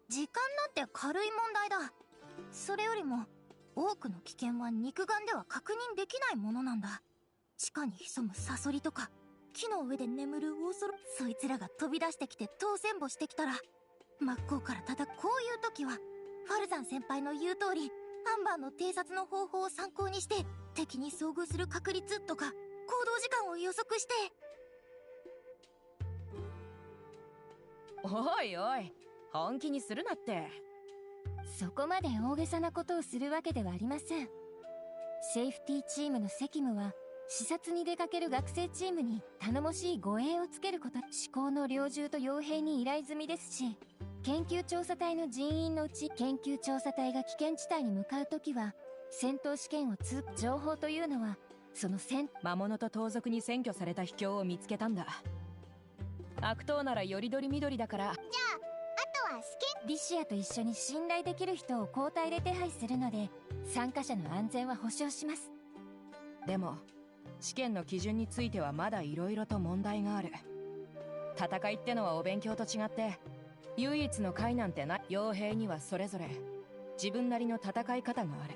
時間なんて軽い問題だ。それよりも多くの危険は肉眼では確認できないものなんだ。地下に潜むサソリとか木の上で眠るオオソロ。そいつらが飛び出してきて当選簿してきたら真っ向から叩く。こういう時はファルザン先輩の言う通りアンバーの偵察の方法を参考にして敵に遭遇する確率とか行動時間を予測して。おいおい、本気にするなって。そこまで大げさなことをするわけではありません。セーフティーチームの責務は視察に出かける学生チームに頼もしい護衛をつけること。思考の猟銃と傭兵に依頼済みですし、研究調査隊の人員のうち研究調査隊が危険地帯に向かうときは戦闘試験を情報というのはその魔物と盗賊に占拠された秘境を見つけたんだ。悪党ならよりどりみどりだから。じゃああとはディシアと一緒に信頼できる人を交代で手配するので参加者の安全は保証します。でも試験の基準についてはまだ色々と問題がある。戦いってのはお勉強と違って唯一の解なんてない。傭兵にはそれぞれ自分なりの戦い方がある。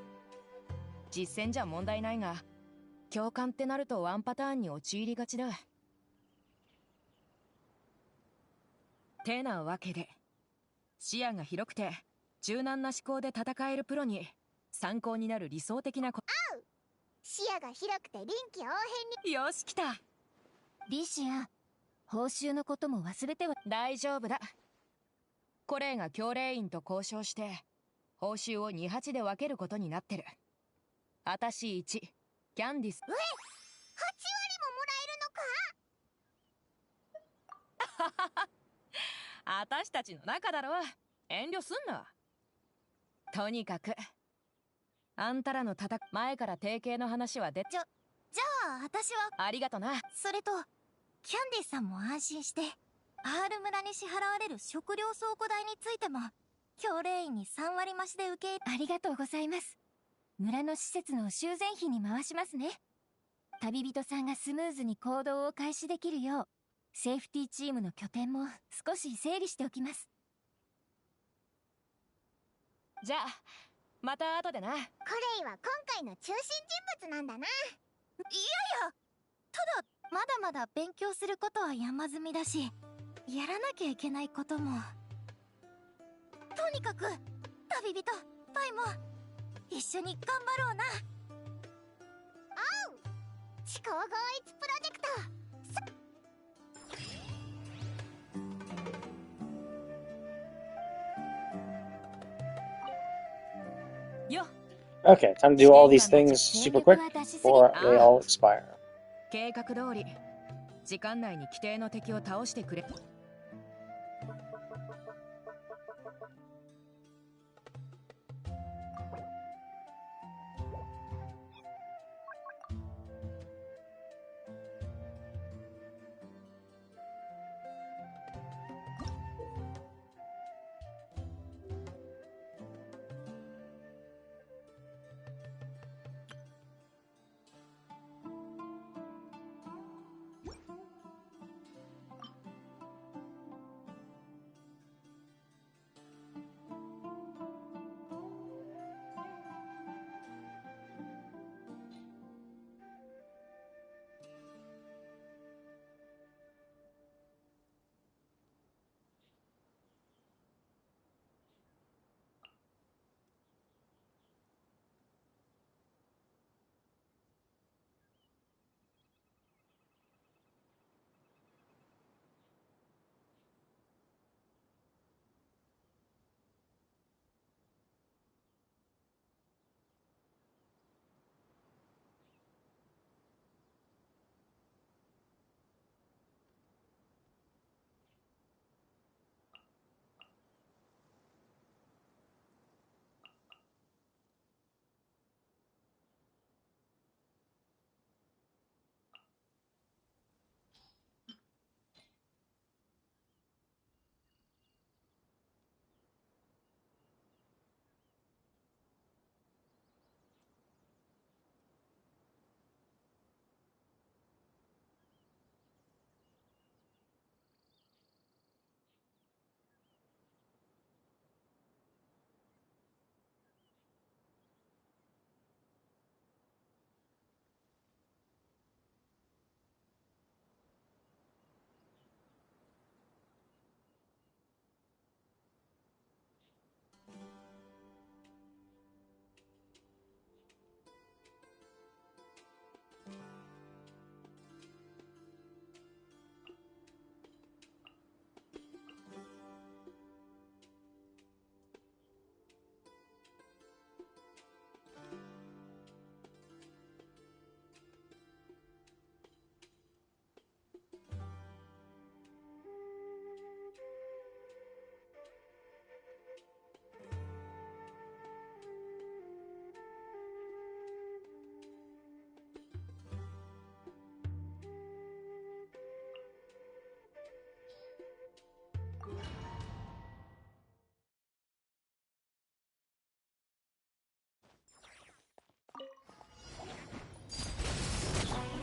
実戦じゃ問題ないが教官ってなるとワンパターンに陥りがちだ。てなわけで視野が広くて柔軟な思考で戦えるプロに参考になる理想的な視野が広くて臨機応変に。よし来た。リシア、報酬のことも忘れては。大丈夫だ。コレイが教令員と交渉して報酬を2-8で分けることになってる。あたし1、キャンディス。8割ももらえるのか？あたしたちの中だろ。遠慮すんな。とにかくあんたらの前から提携の話はじゃあ私はありがとな。それとキャンディさんも安心して R 村に支払われる食料倉庫代についても教令員に3割増しで受け入れ。ありがとうございます。村の施設の修繕費に回しますね。旅人さんがスムーズに行動を開始できるようセーフティーチームの拠点も少し整理しておきます。じゃあまた後でな。コレイは今回の中心人物なんだな。いやただまだまだ勉強することは山積みだし、やらなきゃいけないことも。とにかく旅人パイも一緒に頑張ろうな。おう、思考合一プロジェクト。Okay, time to do all these things super quick before they all expire. 計画通り時間内に規定の敵を倒してくれ。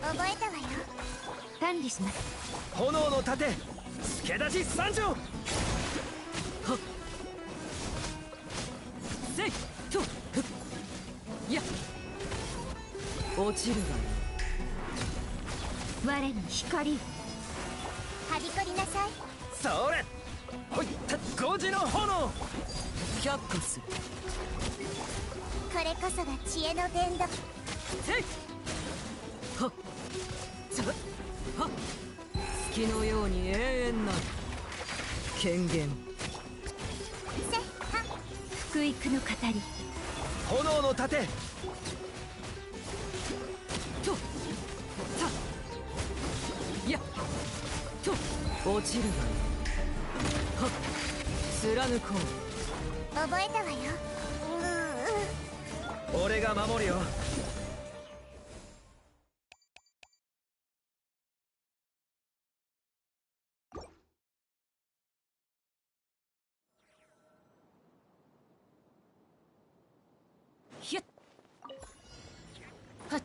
覚えたわよ。管理します。炎の盾助立ち参上。はっせいとふっや落ちるが我に光。はびこりなさい。それほいた5時の炎却下する。ここれこそが知恵の伝道。せいはっさはっ月のように永遠なる権限。せは福育の語り。炎の盾。とさやと落ちるがいい。はっ貫こう。覚えたわよ。俺が守るよ。ひゃっはっ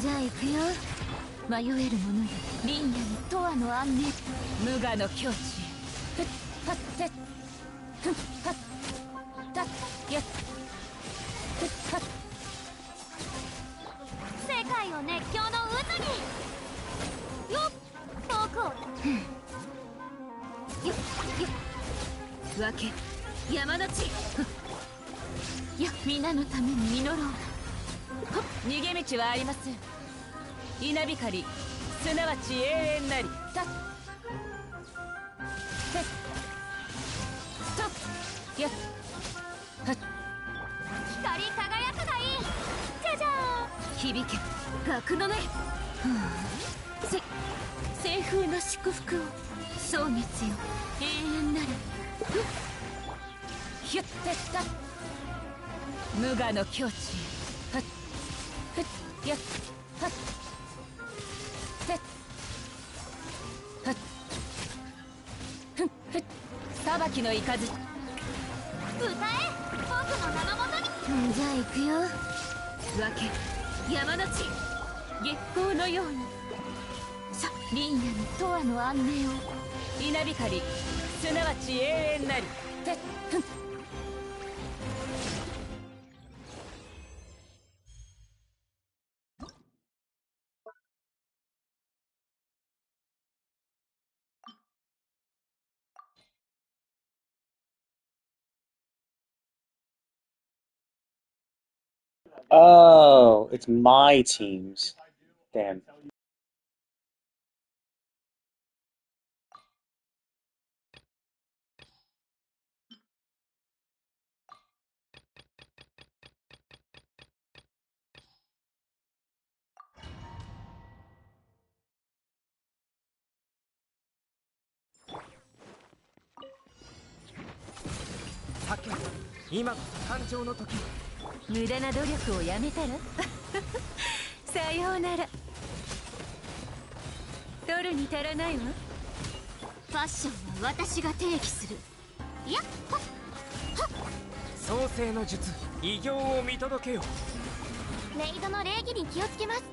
じゃあ行くよ。迷える者よ、リンヤに永遠の安寧。無我の境地。ふっはってふっはったやっふっはっ。世界を熱狂の渦に。よっ僕を。よっよっ分け山の地。よ皆のために祈ろう。逃げ道はありません。稲光すなわち永遠なり。たっせっとやっはっ。光り輝くがいい。じゃじゃーん。響け学の音。西風の祝福を。蒼月よ永遠なる。ひゅってった無我の境地。はっふっやっはっせっはっふっふっ裁きの雷。歌え僕の名のもとに。じゃあ行くよ。分け山の地。月光のように。さリンヤに永遠の安寧を。稲光すなわち永遠なり。てっふん。Oh, it's my teams. Damn. Sake, 今こそ誕生の時。無駄な努力をやめたら。さようなら。取るに足らないわ。ファッションは私が提起する。いやっはっはっ。創世の術偉業を見届けよ。メイドの礼儀に気をつけます。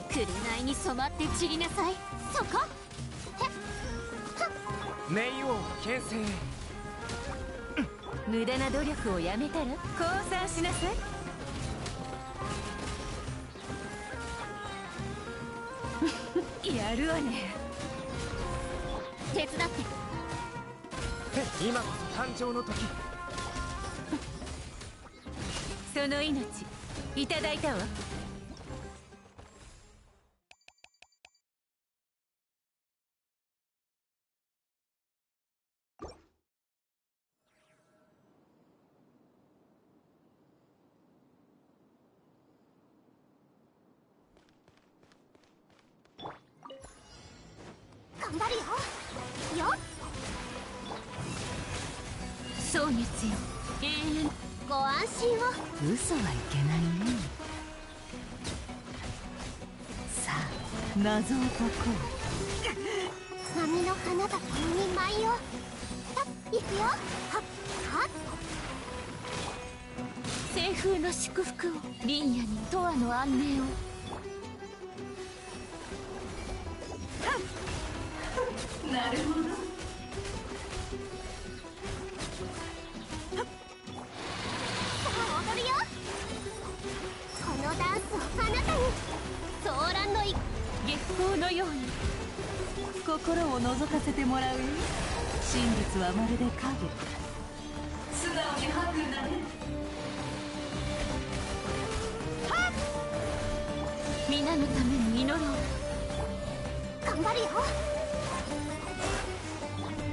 紅に染まって散りなさい。そこ。冥王牽制。無駄な努力をやめたら降参しなさい。やるわね。手伝って。今こそ誕生の時。その命いただいたわ。頑張るよ。よっ。蒼月よ永遠。ご安心を。嘘はいけないね。さあ謎を解こう。波の花が共に舞いを。いくよ。はっはっ。西風の祝福を。リンヤに永遠の安寧を。なるほど。さあ踊るよ。このダンスをあなたに。ソーランの月このように心を覗かせてもらうよ。真実はまるで影。素直に吐くんだね。はっ、皆のために祈ろう。頑張るよ。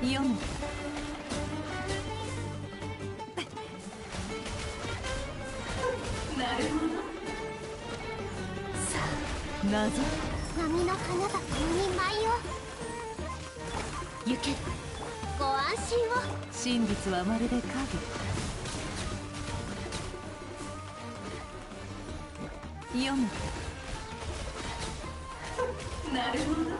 読む。なるほど。さあ、謎。波の花がここに舞いを。行け。ご安心を。真実はまるで影。読む。なるほど。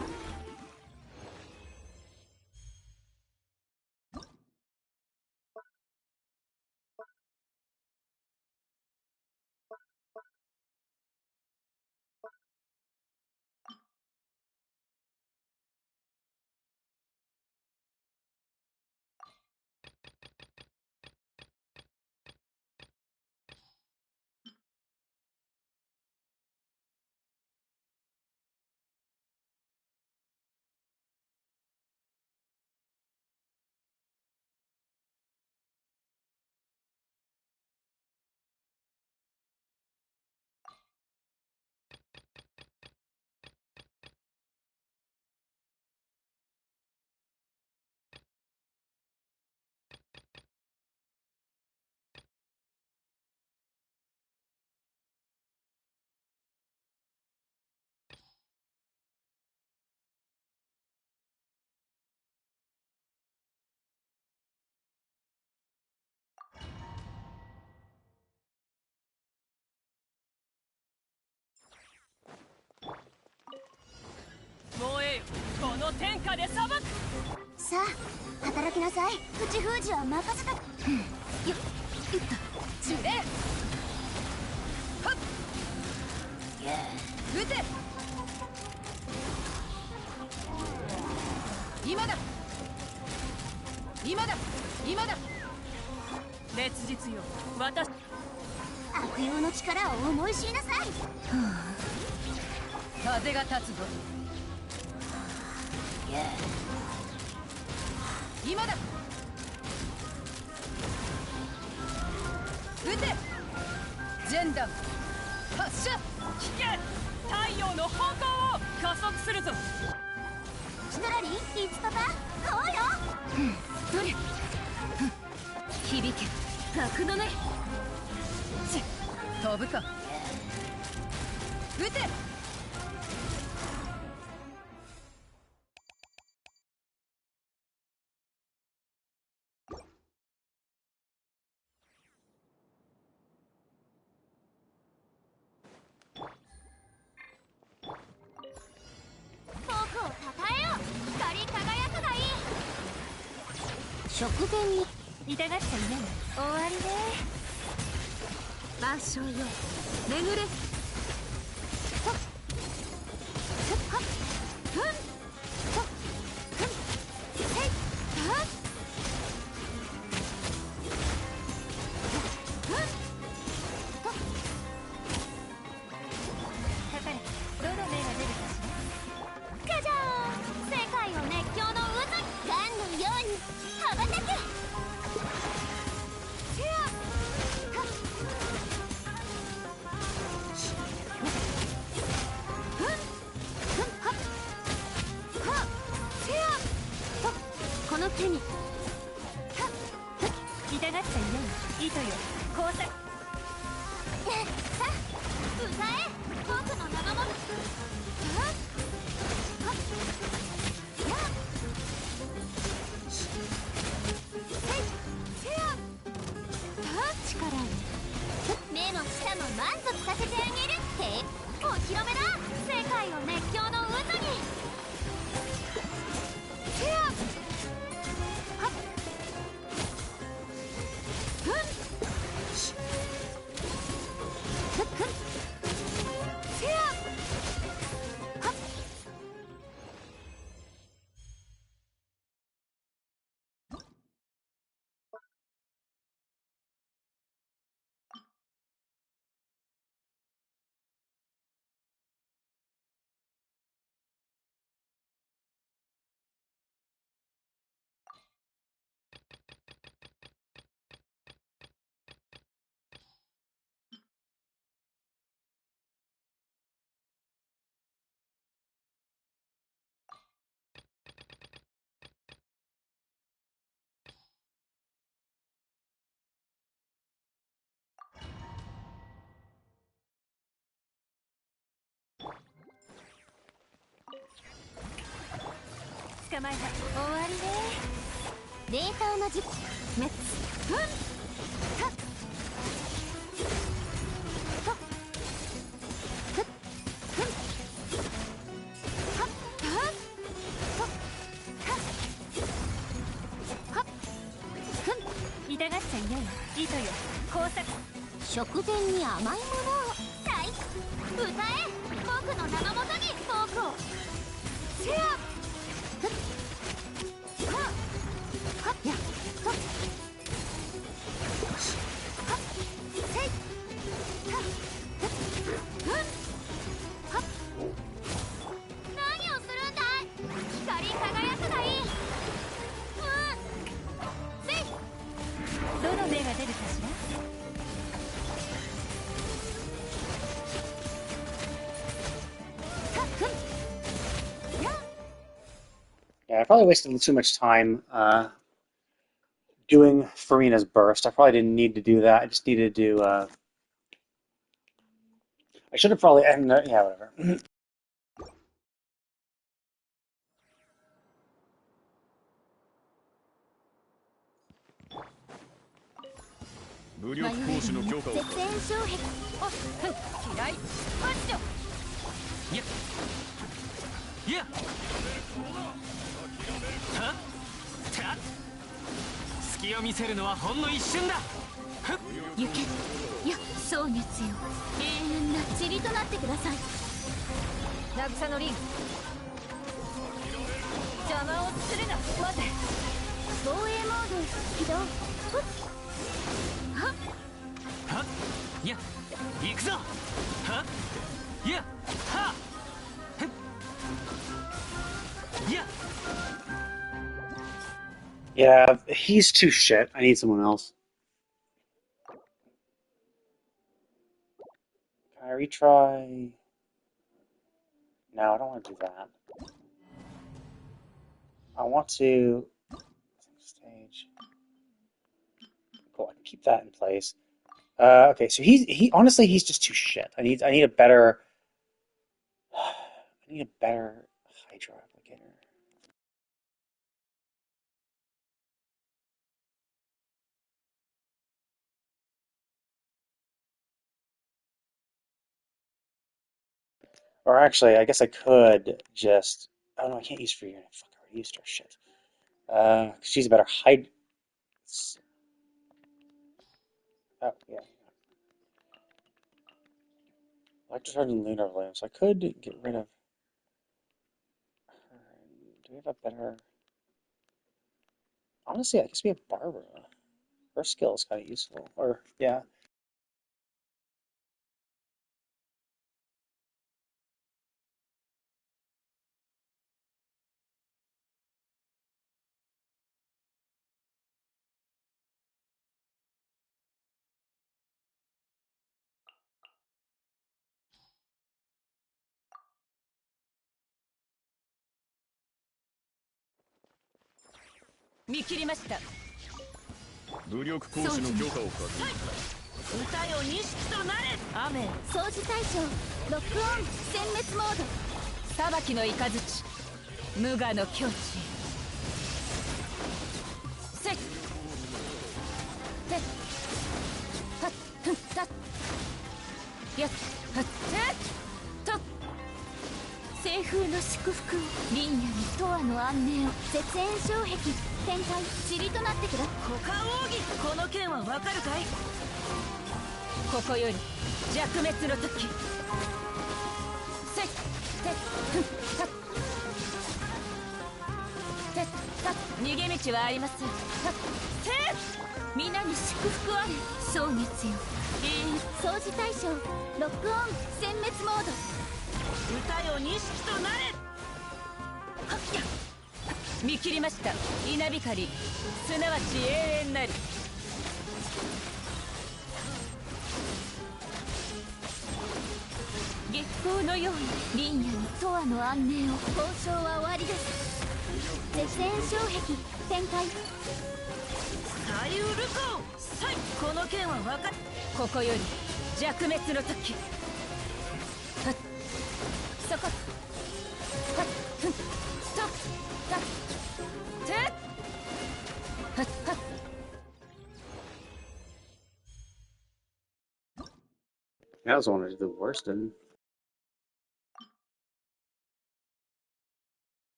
燃えよ、この天下で裁く。さあ働きなさい。口封じは任せた。よっとつれ。はっ、撃て。今だ今だ今だ。烈日よ、私。悪用の力を思い知りなさい。風が立つぞ。今だ。撃て。全弾発射。聞け、太陽の方向を加速するぞ。シドラリン、リツパパ、こうよ。どれ。響け、楽のね。飛ぶか。撃て。僕をたたえよ。光り輝くがいい。食前に痛がっちゃいない。終わりで。万象よ、巡れ。この手に。痛がっちゃいない。糸よ、工作。さあ歌え、僕の名も。力に目も舌も満足させてあげるってお披露目だ。世界を熱狂の渦に。捕まえた。終わりね。データの時滅。ふんはっはっふっふんはっはっはっはっふん。痛がっちゃいないよ。糸よ、工作。食前に甘いものを。はい、歌え僕の名のもとにフォークを。せやふっはっはっやっとっはっせいはっふっふんはっ。何をするんだい。光り輝くがいい。うんせい。どの目が出るかしら。Yeah, I probably wasted too much time doing Farina's burst. I probably didn't need to do that. I just needed to do. I should have probably. Yeah, whatever. 武力行使の許可を。絶縁障壁。あっ嫌い。パッチョ。いやいやはった隙を見せるのはほんの一瞬だ。行け。いや蒼月よ、永遠な塵となってください。渚のリン。邪魔をするな。待て。防衛モード起動。ふっはっはっいや行くぞ。はっいやはっいや Yeah, he's too shit. I need someone else. Can I retry? No, I don't want to do that. I want to stage. Cool, I can keep that in place. Okay, so he honestly he's just too shit. I need a better Hydra applicator. Or actually, I guess I could just. Oh no, I can't use free unit. Fuck, I already used her shit. She's a better hide. Oh yeah. Electrocharge and Lunar Flame. So I could get rid of her. Do we have a better? Honestly, I guess we have Barbara. Her skill is kind of useful. Or yeah.見切りました。武力行使の許可を確認。歌よ錦となれ。雨。掃除対象ロックオン殲滅モード。裁きの雷。無我の境地。せい。て。はっふんた。やっはって。と。西風の祝福を。林野に永遠の安寧を。絶縁障壁展開塵となってくだ。股間奥義。この剣はわかるかい。ここより弱滅の時。せい。て。ふんた。て。た。逃げ道はありません。はっ。せい。皆に祝福あれ。蒼月よ、掃除対象ロックオン殲滅モード。歌よ錦となれ。はっや。見切りました。稲光すなわち永遠なり。月光のように林野に永遠の安寧を。交渉は終わりです。絶縁障壁展開。サイウルコーサイ。この剣はわかる。ここより弱滅の時。はっそこ。はっふんとた That was one of the worst, didn't?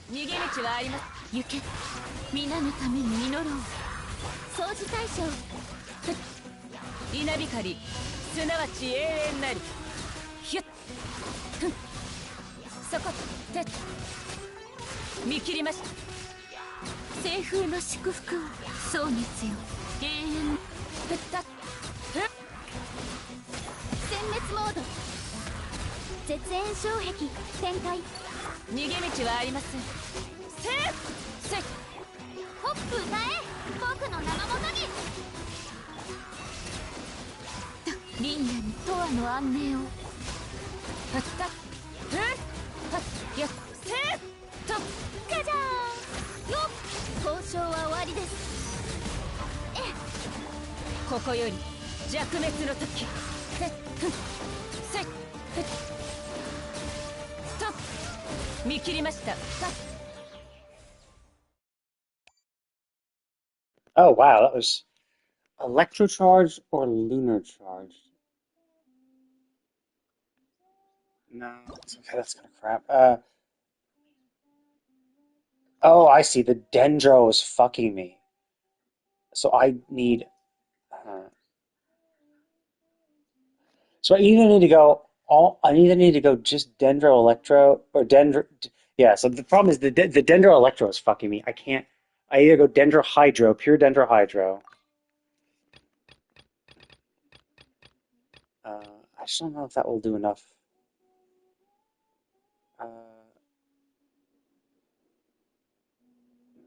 逃げ道はあります。行け、皆のために祈ろう。掃除対象稲光、すなわち永遠なり。ヒュッフン、そこて見切りました。西風の祝福を、そう熱よ、永遠。ふった殲滅モード、絶縁障壁展開。逃げ道はありません。セーフセーフ、ホップ歌え、僕の名のもとに。リンヤに永遠の安寧を。はったはっやっセーフとガジャーンよっ、交渉は終わりです。ここより弱滅の時。せっふんせっふっ見切りました。Oh wow, that was electro charge or lunar charge. No, it's okay. That's kind of crap. Oh, I see. The Dendro is fucking me. So I need. So I either need to go. I either need to go just Dendro Electro or Dendro. Yeah, so the problem is the Dendro Electro is fucking me. I can't. I either go Dendro Hydro, pure Dendro Hydro. I just don't know if that will do enough.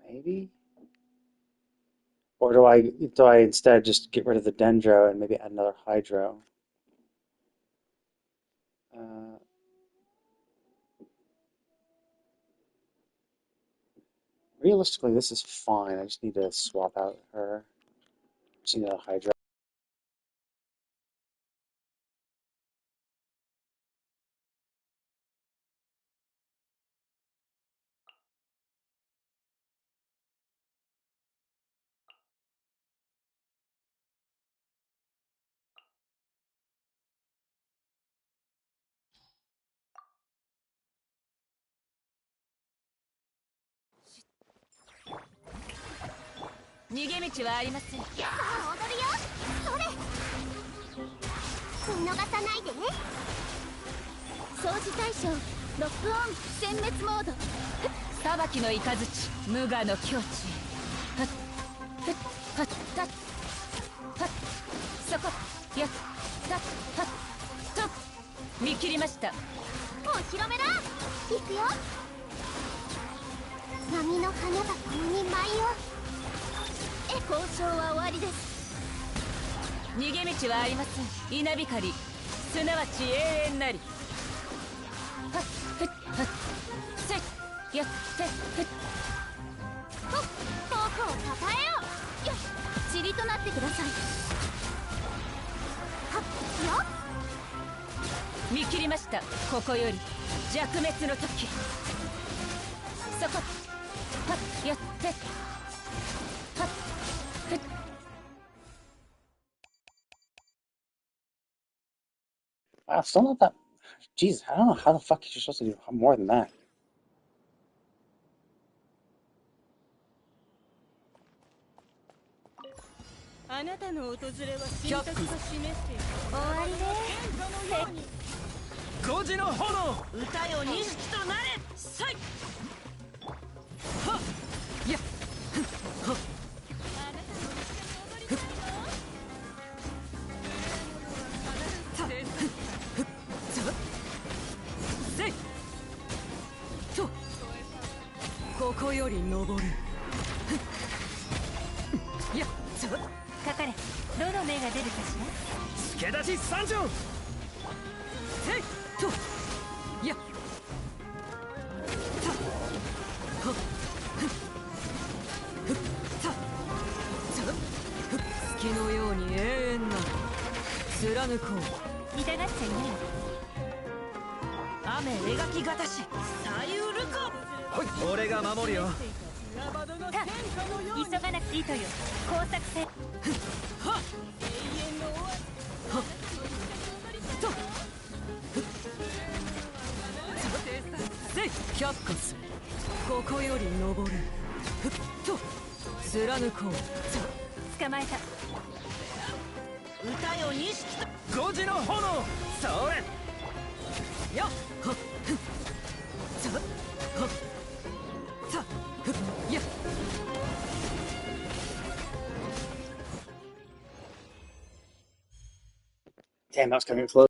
Maybe? Or do I instead just get rid of the Dendro and maybe add another Hydro? Realistically, this is fine. I just need to swap out her. Just need a Hydro.逃げ道はありません。さあ踊るよ、それ見逃さないでね。掃除対象ロックオン、殲滅モード。裁きの雷、無我の境地。はっふっはったっはっそこやったっはっと見切りました。お披露目だ。行くよ。波の花が共に舞いを。交渉は終わりです。逃げ道はありません。稲光、すなわち永遠なり。はっふっはっせっやってふっと僕をたたえよう。よっ、塵となってください。はっよっ、見切りました。ここより弱滅の時。そこはっやってはっWow, still not that. Jesus, I don't know how the fuck you're supposed to do more than that. ここより登る。いや、ちょっかかれ。どの目が出るかし助立ち参上。せいと。いや。た。は。ふ。た。ちょ。月のように永遠な貫こう。痛がっちゃいない。雨描きがたしさゆるか。ほい、俺が守るよ。た。急がなくていいとよ。工作せ。はっ。はっ。と。せい却下する。ここより登る。ふっと貫こう。捕まえた。歌よ錦と5時の炎。それ。よっ。はっ。ふっ。さ。はっ。さ。ふっ。やっ。Damn, that was coming close.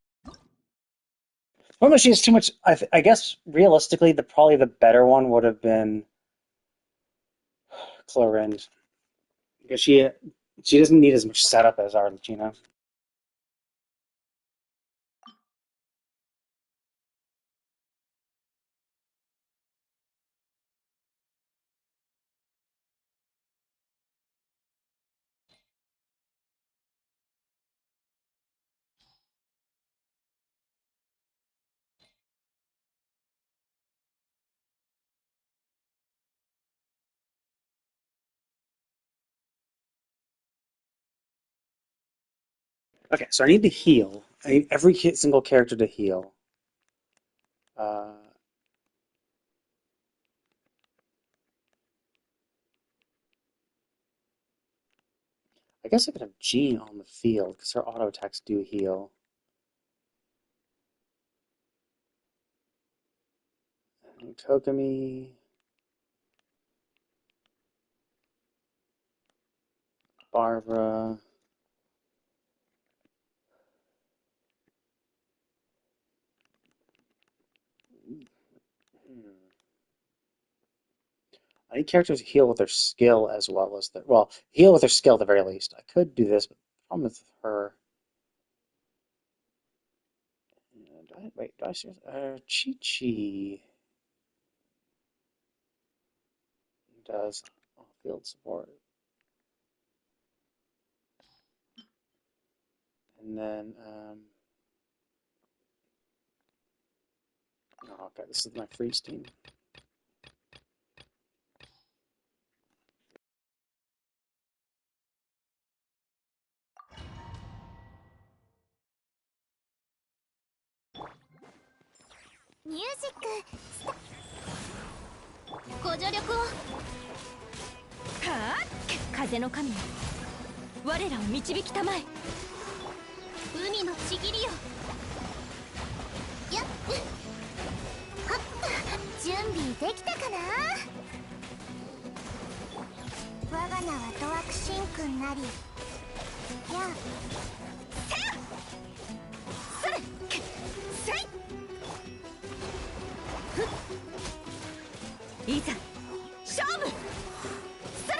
War Machine is too much. I guess realistically, probably the better one would have been Clorinde, because she doesn't need as much setup as Arlecchino. Okay, so I need to heal. I need every single character to heal. I guess I could have Jean on the field, because her auto attacks do heal. And Kokomi. Barbara. I need characters to heal with their skill as well as their... Well, heal with their skill at the very least. I could do this, but the problem with her... Wait, do I see... Chi-Chi does field support. And then... Oh, okay, this is my freeze team. Music. ご助力を。はあ、風の神よ、我らを導きたまえ。海のちぎりよ。やっ。はっ。準備できたかな。我が名はドワクシンくんなり。や。それ。せい。いざ勝負。それ。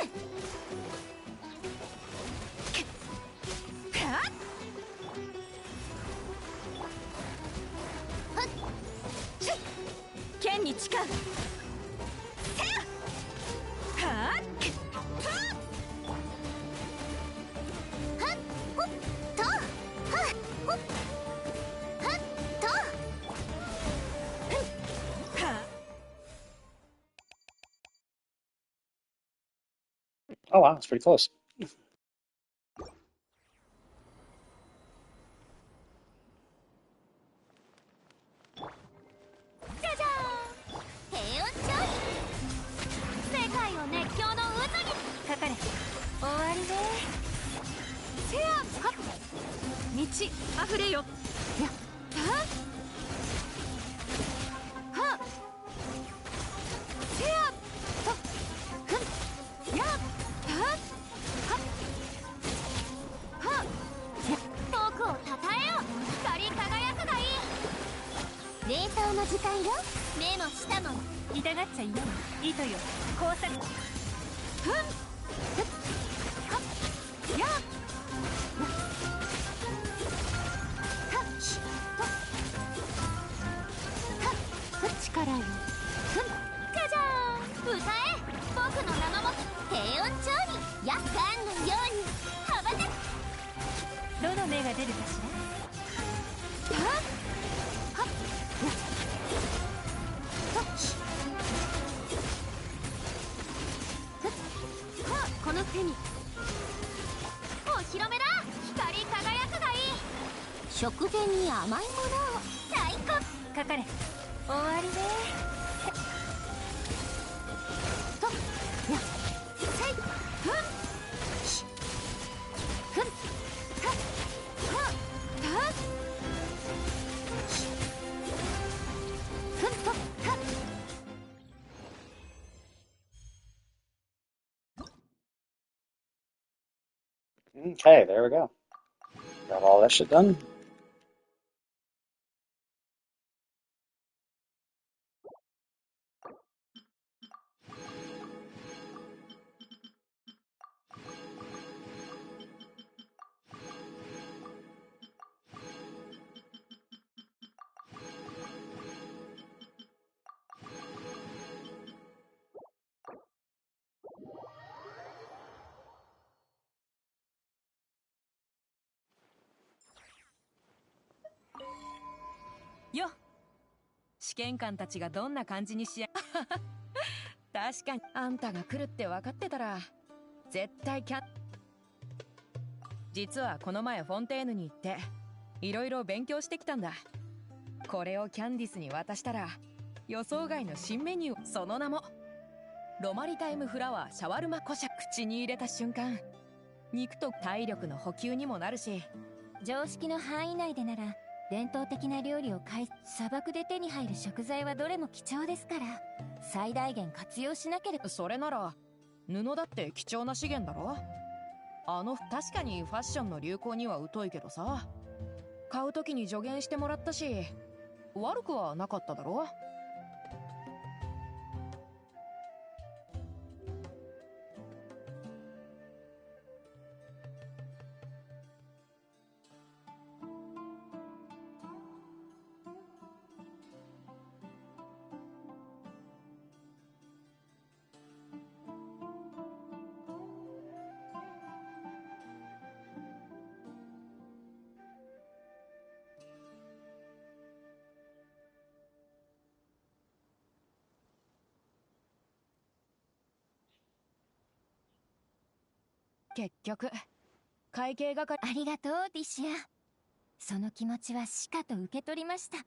はっ。はっ。剣に誓う。せや。はっ。はっ。ほっと。はっ。ほっ。はっと。Oh wow, that's pretty close. じゃじゃーん。平穏調理。世界を熱狂の渦に。かかれ。終わりね。せや。はっ。満ち溢れよ。やったはっ。せやとふんやったはっはっ。僕をたたえよ。光り輝くがいい。冷凍の時間よ。目も舌も痛がっちゃいない糸よ工作ふんふっはっやっ力よふんじゃじゃーん歌え僕の名のもと低音調に夜間のように羽ばたくどの目が出るかしらはっはっこの手にお披露目だ光り輝くがいい食前に甘いものを最高かかれ終わりねとやせいふんしふんはっはったしふんとはっOkay, there we go. Got all that shit done.よ試験官たちがどんな感じにしや確かにあんたが来るって分かってたら絶対実はこの前フォンテーヌに行っていろいろ勉強してきたんだ。これをキャンディスに渡したら予想外の新メニュー、その名もロマリタイムフラワーシャワルマコシャ。口に入れた瞬間肉と体力の補給にもなるし、常識の範囲内でなら伝統的な料理を砂漠で手に入る食材はどれも貴重ですから、最大限活用しなければ。それなら布だって貴重な資源だろ。確かにファッションの流行には疎いけどさ、買う時に助言してもらったし悪くはなかっただろ。結局会計係。ありがとうディシア。その気持ちはしかと受け取りました。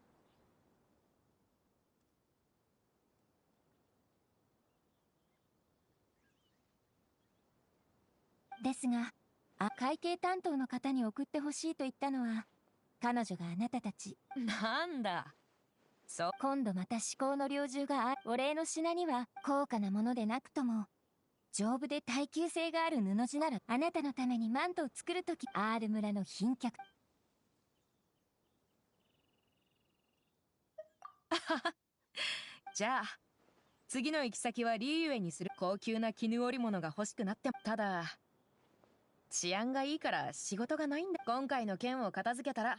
ですが、会計担当の方に送ってほしいと言ったのは彼女があなたたち。なんだ今度また至高の猟銃がお礼の品には高価なものでなくとも丈夫で耐久性がある布地なら、あなたのためにマントを作るとき、アール村の賓客。じゃあ次の行き先はリーユエにする。高級な絹織物が欲しくなっても、ただ治安がいいから仕事がないんだ。今回の件を片付けたら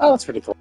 Oh, that's pretty cool.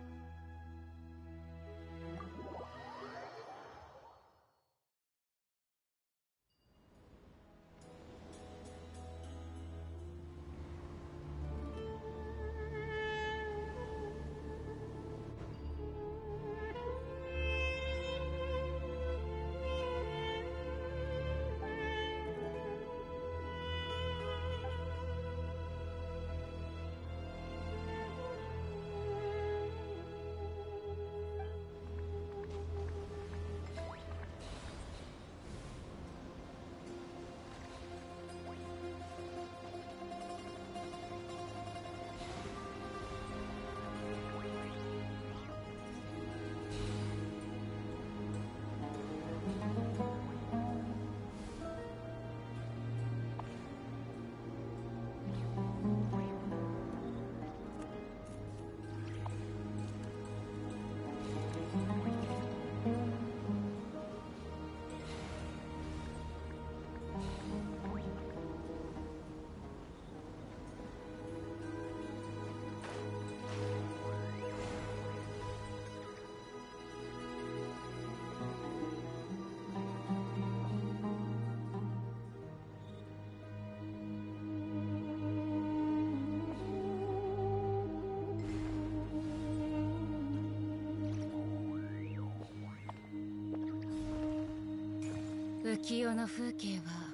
浮世の風景は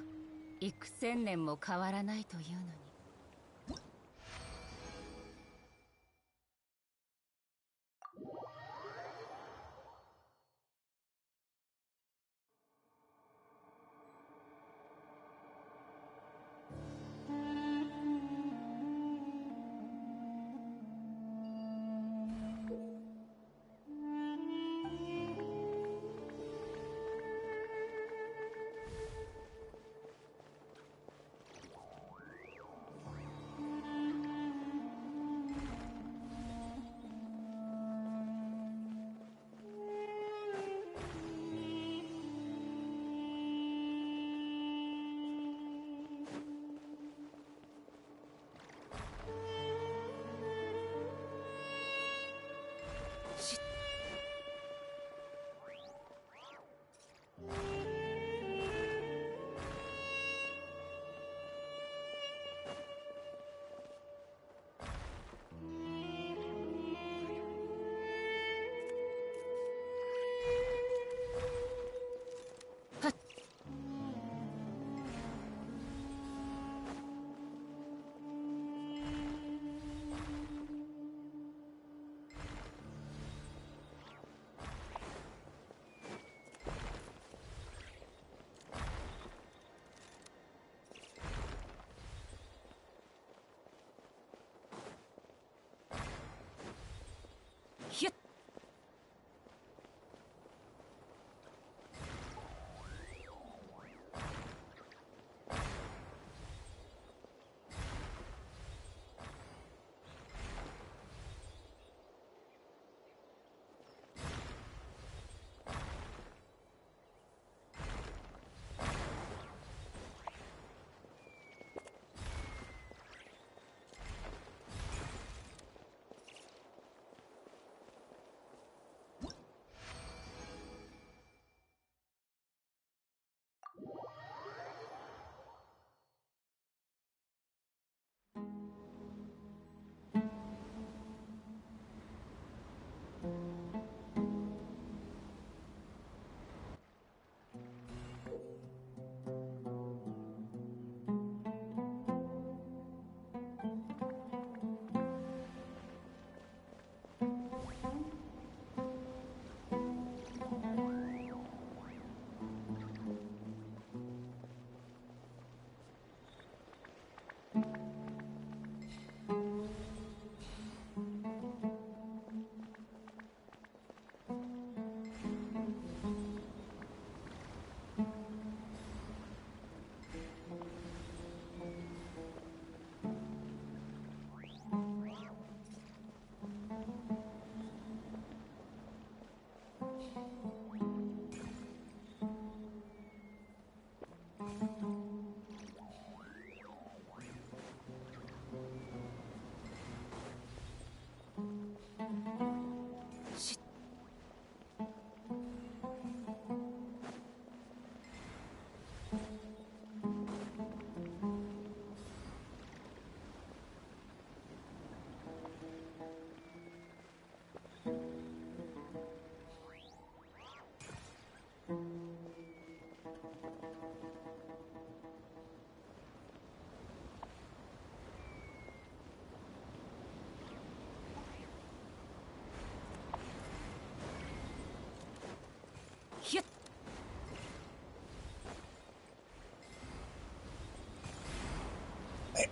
幾千年も変わらないというのに。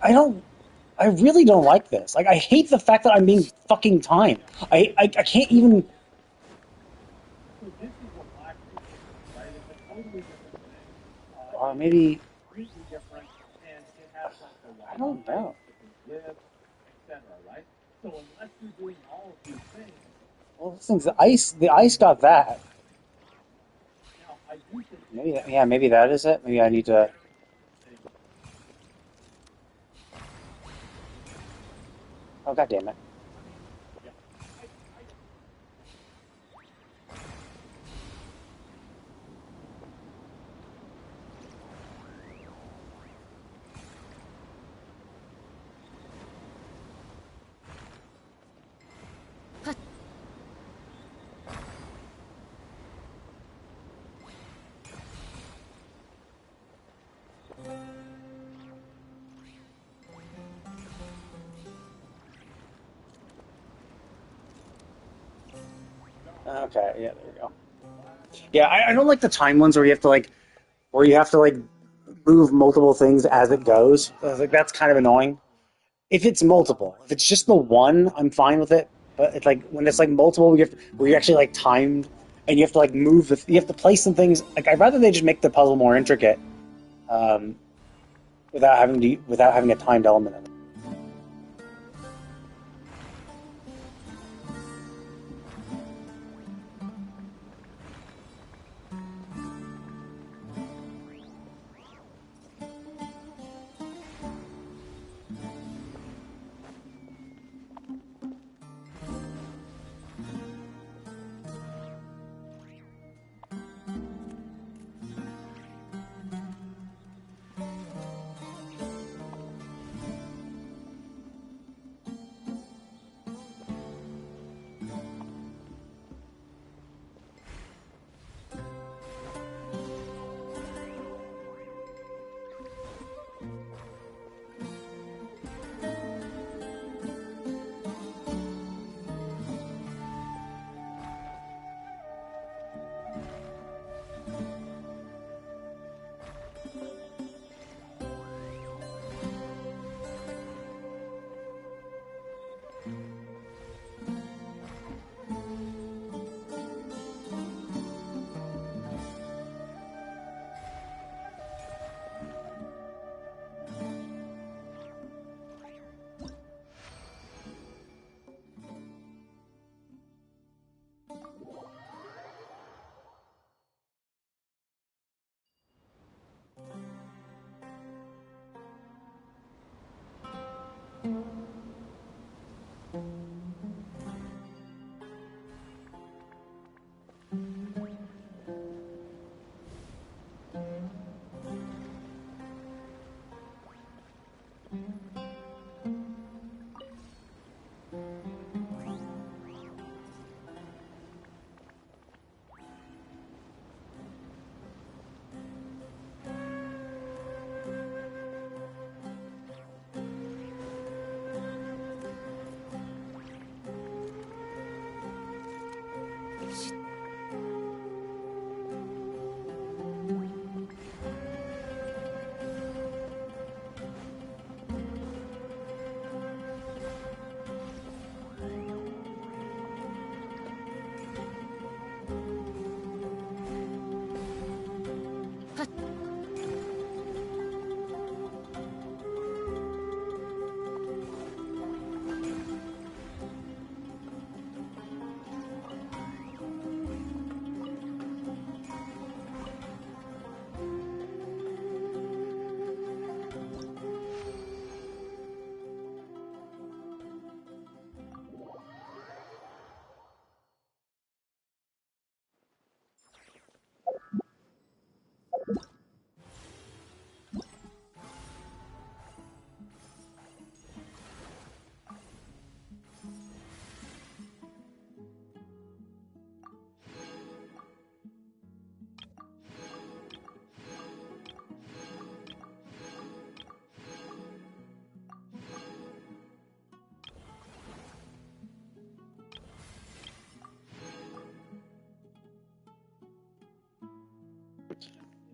I really don't like this. Like, I hate the fact that I'm being fucking timed. I can't even. Or maybe. I don't know. Well, this thing's the ice got that. Maybe yeah, maybe that is it. Maybe I need to. Oh, god damn it. Okay, yeah, there we go. Yeah, I don't like the time ones where you have to move multiple things as it goes. I was like, that's kind of annoying. If it's multiple, if it's just the one, I'm fine with it. But it's like when it's like multiple, where you're actually like timed, and you have to like you have to place some things. Like I'd rather they just make the puzzle more intricate, um, without having a timed element in it.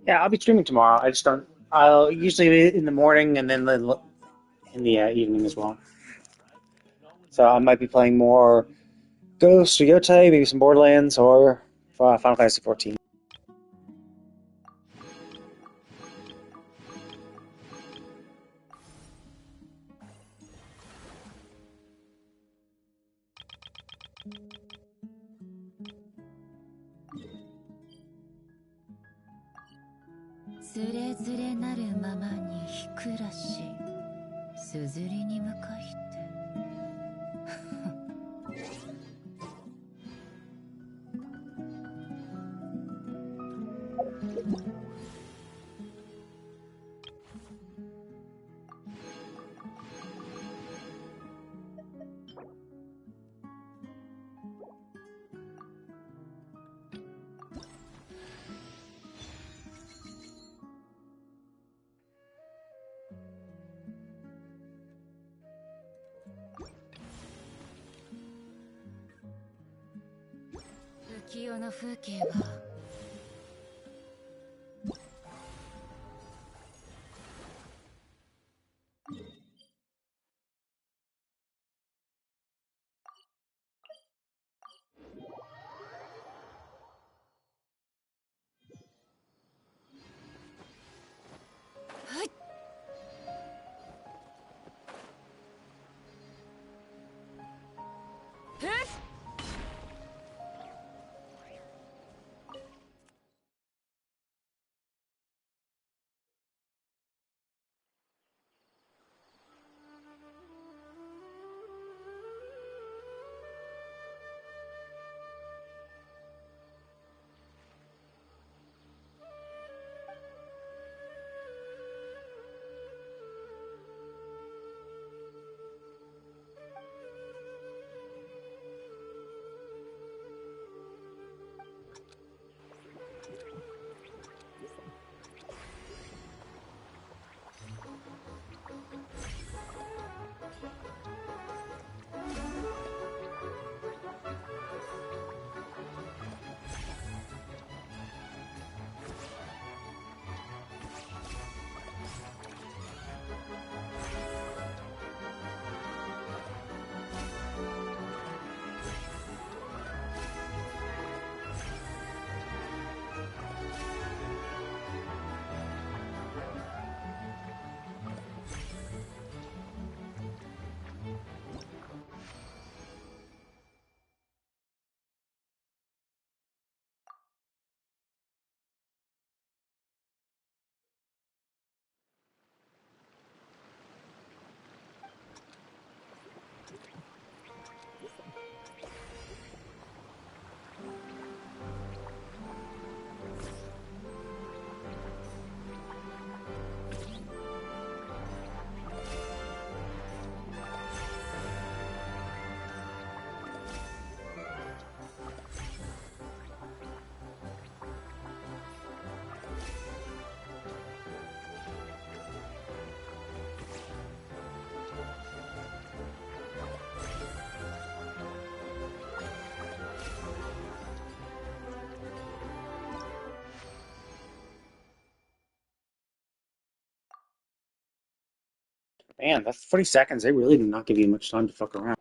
Yeah, I'll be streaming tomorrow. I just don't. I'll usually in the morning and then in the evening as well. So I might be playing more Ghost or Yotei, maybe some Borderlands, or Final Fantasy XIV. Man, that's 40 seconds. They really did not give you much time to fuck around.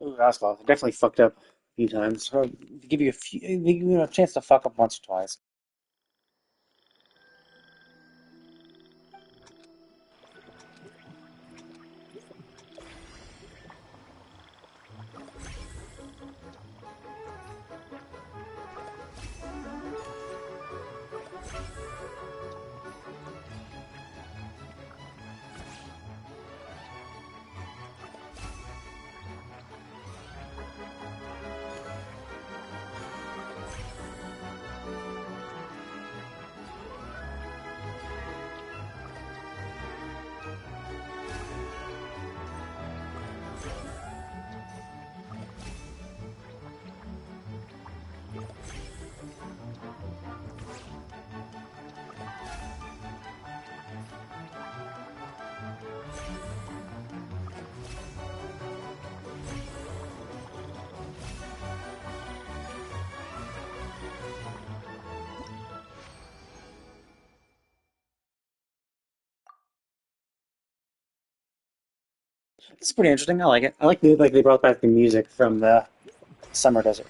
Ooh, that's close. Definitely fucked up a few times. So, give you a chance to fuck up once or twice. It's pretty interesting. I like it. I like they brought back the music from the Summer Desert.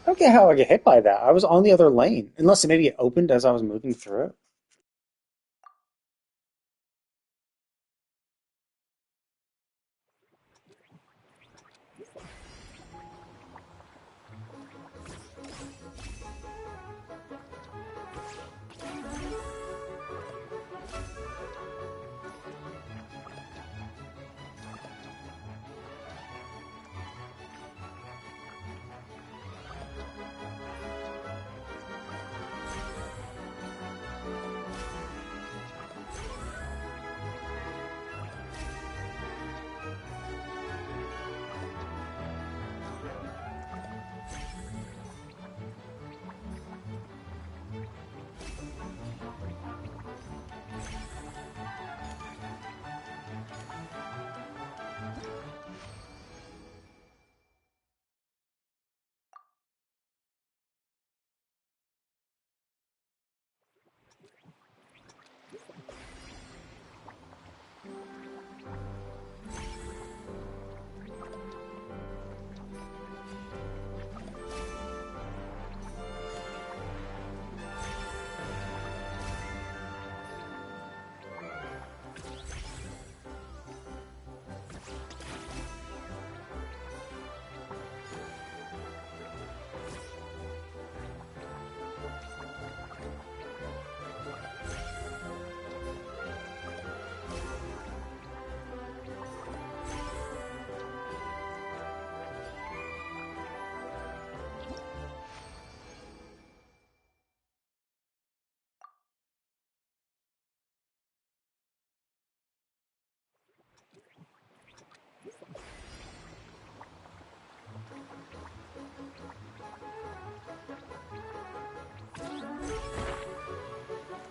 I don't get how I get hit by that. I was on the other lane. Unless maybe it opened as I was moving through it.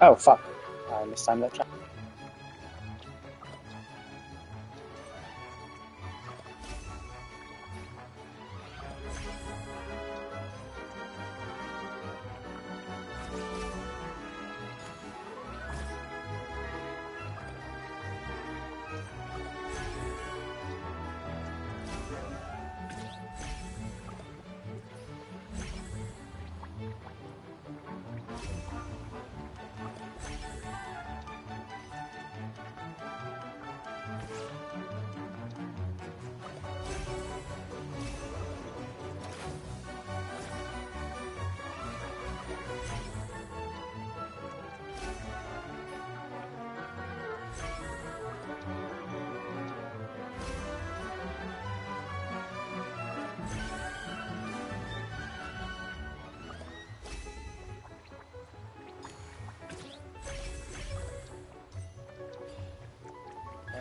Oh, fuck. I mistimed that jump.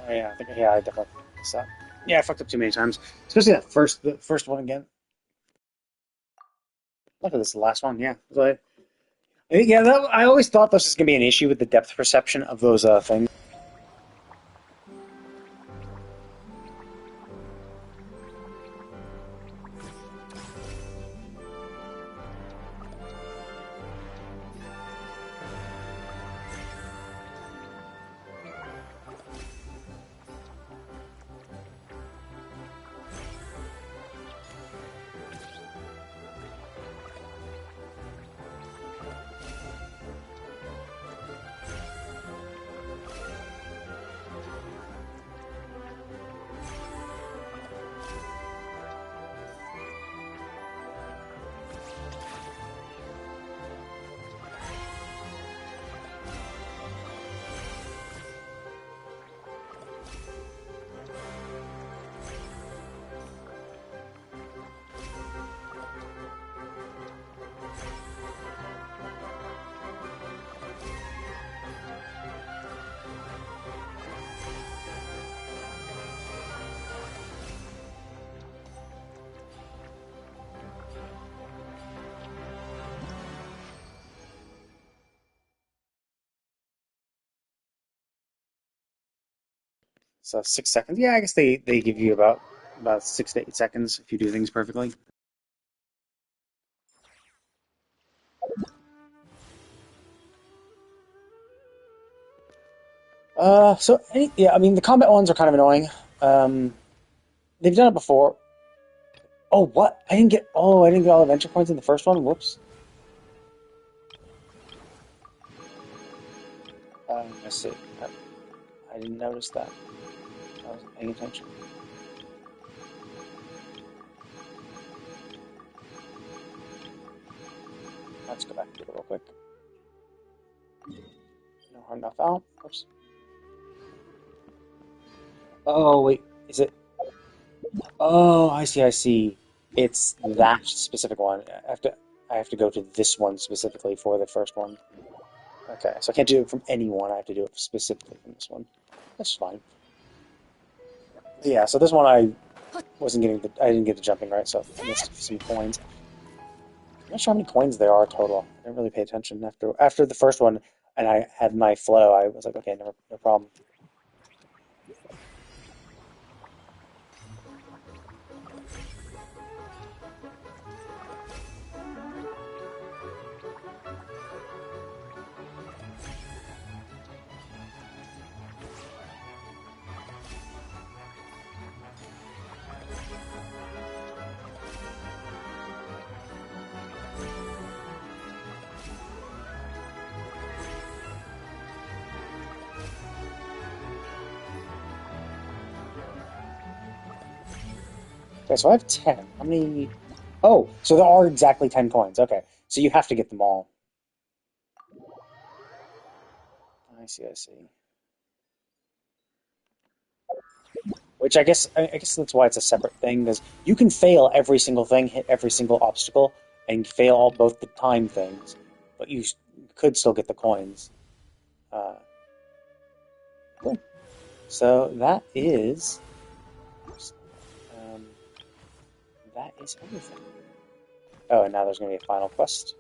Yeah, I think I definitely messed up. Yeah, I fucked up too many times, especially the first one again. Luckily, this is the last one. Yeah, so yeah. I always thought this was gonna be an issue with the depth perception of those things. So 6 seconds. Yeah, I guess they give you about 6 to 8 seconds if you do things perfectly. Yeah, I mean the combat ones are kind of annoying. They've done it before. Oh, what? I didn't get all adventure points in the first one. Whoops. Let's see. I didn't notice that. I wasn't paying attention. Let's go back to it real quick. No harm, no foul. Oops. Oh, wait. Is it? Oh, I see. It's that specific one. I have to go to this one specifically for the first one. Okay, so I can't do it from any one. I have to do it specifically from this one. That's fine. Yeah, so this one I didn't get the jumping right, so I missed some coins. I'm not sure how many coins there are total. I didn't really pay attention after the first one, and I had my flow. I was like, okay, no problem. Okay, so I have 10. How many? Oh, so there are exactly 10 coins. Okay, so you have to get them all. I see. Which I guess that's why it's a separate thing, because you can fail every single thing, hit every single obstacle, and fail both the time things, but you could still get the coins. Cool. So that is everything. Oh, and now there's going to be a final quest.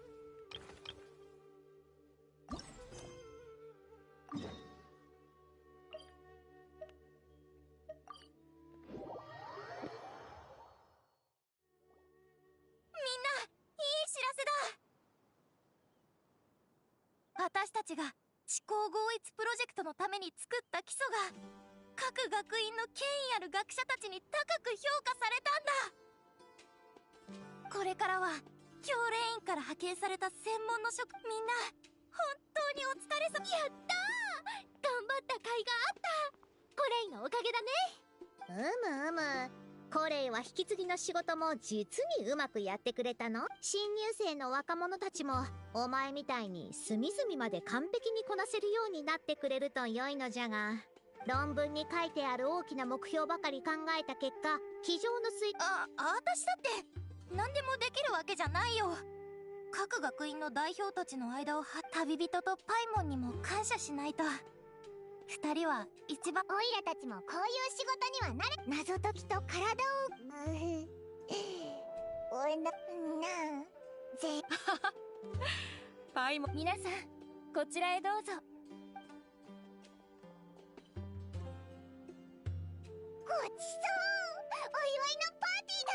コレイは引き継ぎの仕事も実にうまくやってくれたの。新入生の若者たちもお前みたいに隅々まで完璧にこなせるようになってくれると良いのじゃが、論文に書いてある大きな目標ばかり考えた結果、机上の水私だって何でもできるわけじゃないよ。各学院の代表たちの間を旅人とパイモンにも感謝しないと。二人は一番。オイラたちもこういう仕事にはなる。謎解きと体をパイも。皆さんこちらへどうぞ。ごちそう、お祝いのパーティーだ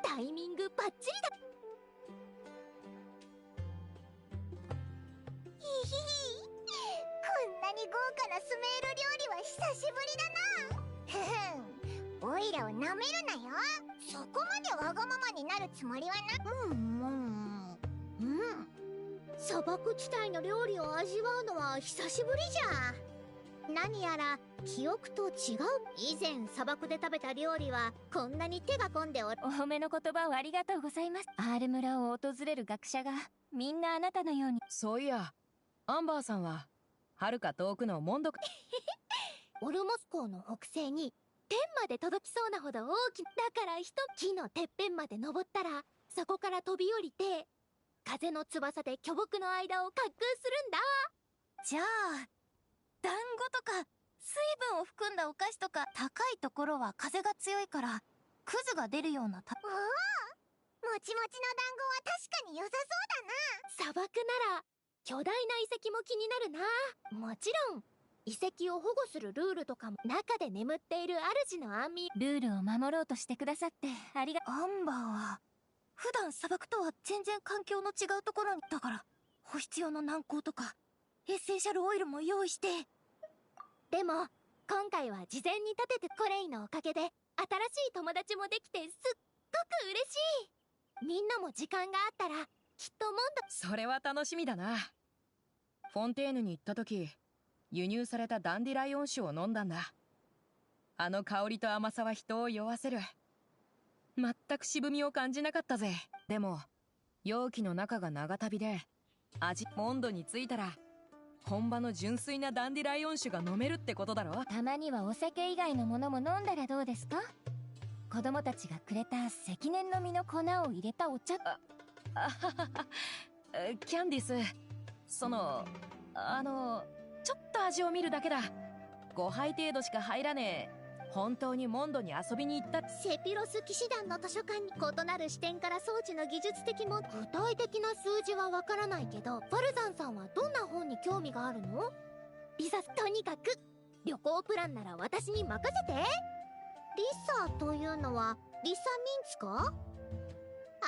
な。タイミングバッチリだ。ひひひ、こんなに豪華なスメール料理は久しぶりだな。ふふん、オイラをなめるなよ。そこまでわがままになるつもりはな。砂漠地帯の料理を味わうのは久しぶりじゃ。何やら記憶と違う。以前砂漠で食べた料理はこんなに手が込んでおる。お褒めの言葉をありがとうございます。R 村を訪れる学者がみんなあなたのように。そういや、アンバーさんは遥か遠くのモンドオルモス港の北西に天まで届きそうなほど大きな。だから木のてっぺんまで登ったらそこから飛び降りて風の翼で巨木の間を滑空するんだ。じゃあ団子とか水分を含んだお菓子とか、高いところは風が強いからクズが出るような。おお、もちもちの団子は確かに良さそうだな。砂漠なら巨大な遺跡も気になるな。もちろん遺跡を保護するルールとかも。中で眠っている主の安眠。ルールを守ろうとしてくださってありが。アンバーは普段砂漠とは全然環境の違うところに。だから保湿用の軟膏とかエッセンシャルオイルも用意して。でも今回は事前に立てて、コレイのおかげで新しい友達もできてすっごく嬉しい。みんなも時間があったらきっとモンド。それは楽しみだな。フォンテーヌに行った時、輸入されたダンディライオン酒を飲んだんだ。あの香りと甘さは人を酔わせる。全く渋みを感じなかったぜ。でも容器の中が長旅でモンドに着いたら本場の純粋なダンディライオン酒が飲めるってことだろ。たまにはお酒以外のものも飲んだらどうですか。子供たちがくれた積年の実の粉を入れたお茶。キャンディス、ちょっと味を見るだけだ。5杯程度しか入らねえ。本当にモンドに遊びに行った。セピロス騎士団の図書館に異なる視点から装置の技術的も。具体的な数字はわからないけど、ファルザンさんはどんな本に興味があるの？リサ、とにかく旅行プランなら私に任せて。リサというのはリサ・ミンツか？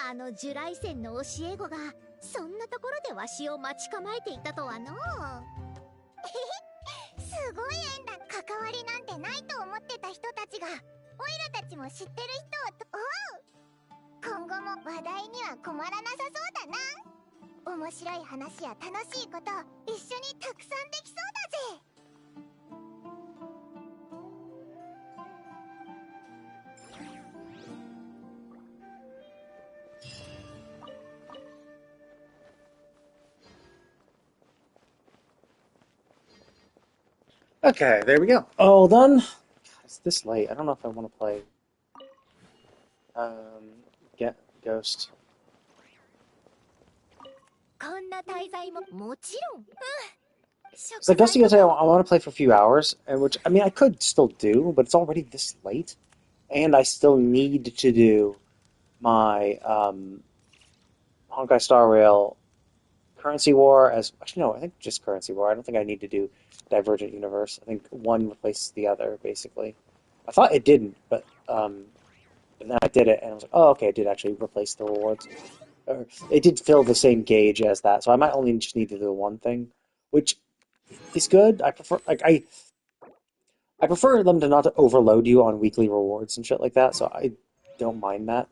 あのジュライセンの教え子がそんなところでわしを待ち構えていたとはのう。すごい縁だ。関わりなんてないと思ってた人たちが、オイラたちも知ってる人を。今後も話題には困らなさそうだな。面白い話や楽しいこと一緒にたくさんできそうだぜ。Okay, there we go. All done. God, it's this late. I don't know if I want to play Get Ghost. こんな滞在ももちろん。So Ghost of Yotei, I want to play for a few hours, and which I mean I could still do, but it's already this late, and I still need to do my Honkai Star Rail Currency War as actually no, I think just Currency War. I don't think I need to do Divergent Universe. I think one replaces the other, basically. I thought it didn't, but then I did it, and I was like, oh, okay, it did actually replace the rewards. Or it did fill the same gauge as that, so I might only just need to do one thing, which is good. I prefer I prefer them to not overload you on weekly rewards and shit like that, so I don't mind that.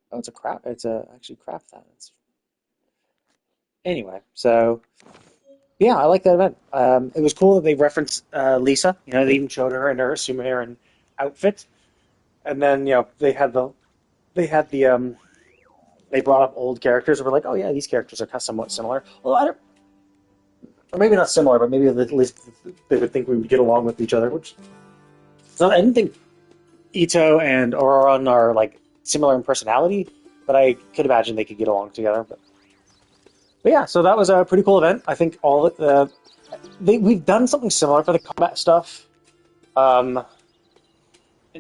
Oh, it's a craft. It's actually craft that. Anyway, so yeah, I like that event. It was cool that they referenced Lisa. You know, they even showed her in her Sumerian outfit, and then they brought up old characters and were like, oh yeah, these characters are somewhat similar. Well, or maybe not similar, but maybe at least they would think we would get along with each other. So I didn't think Ito and Auroran are like similar in personality, but I could imagine they could get along together. But yeah, so that was a pretty cool event. I think we've done something similar for the combat stuff.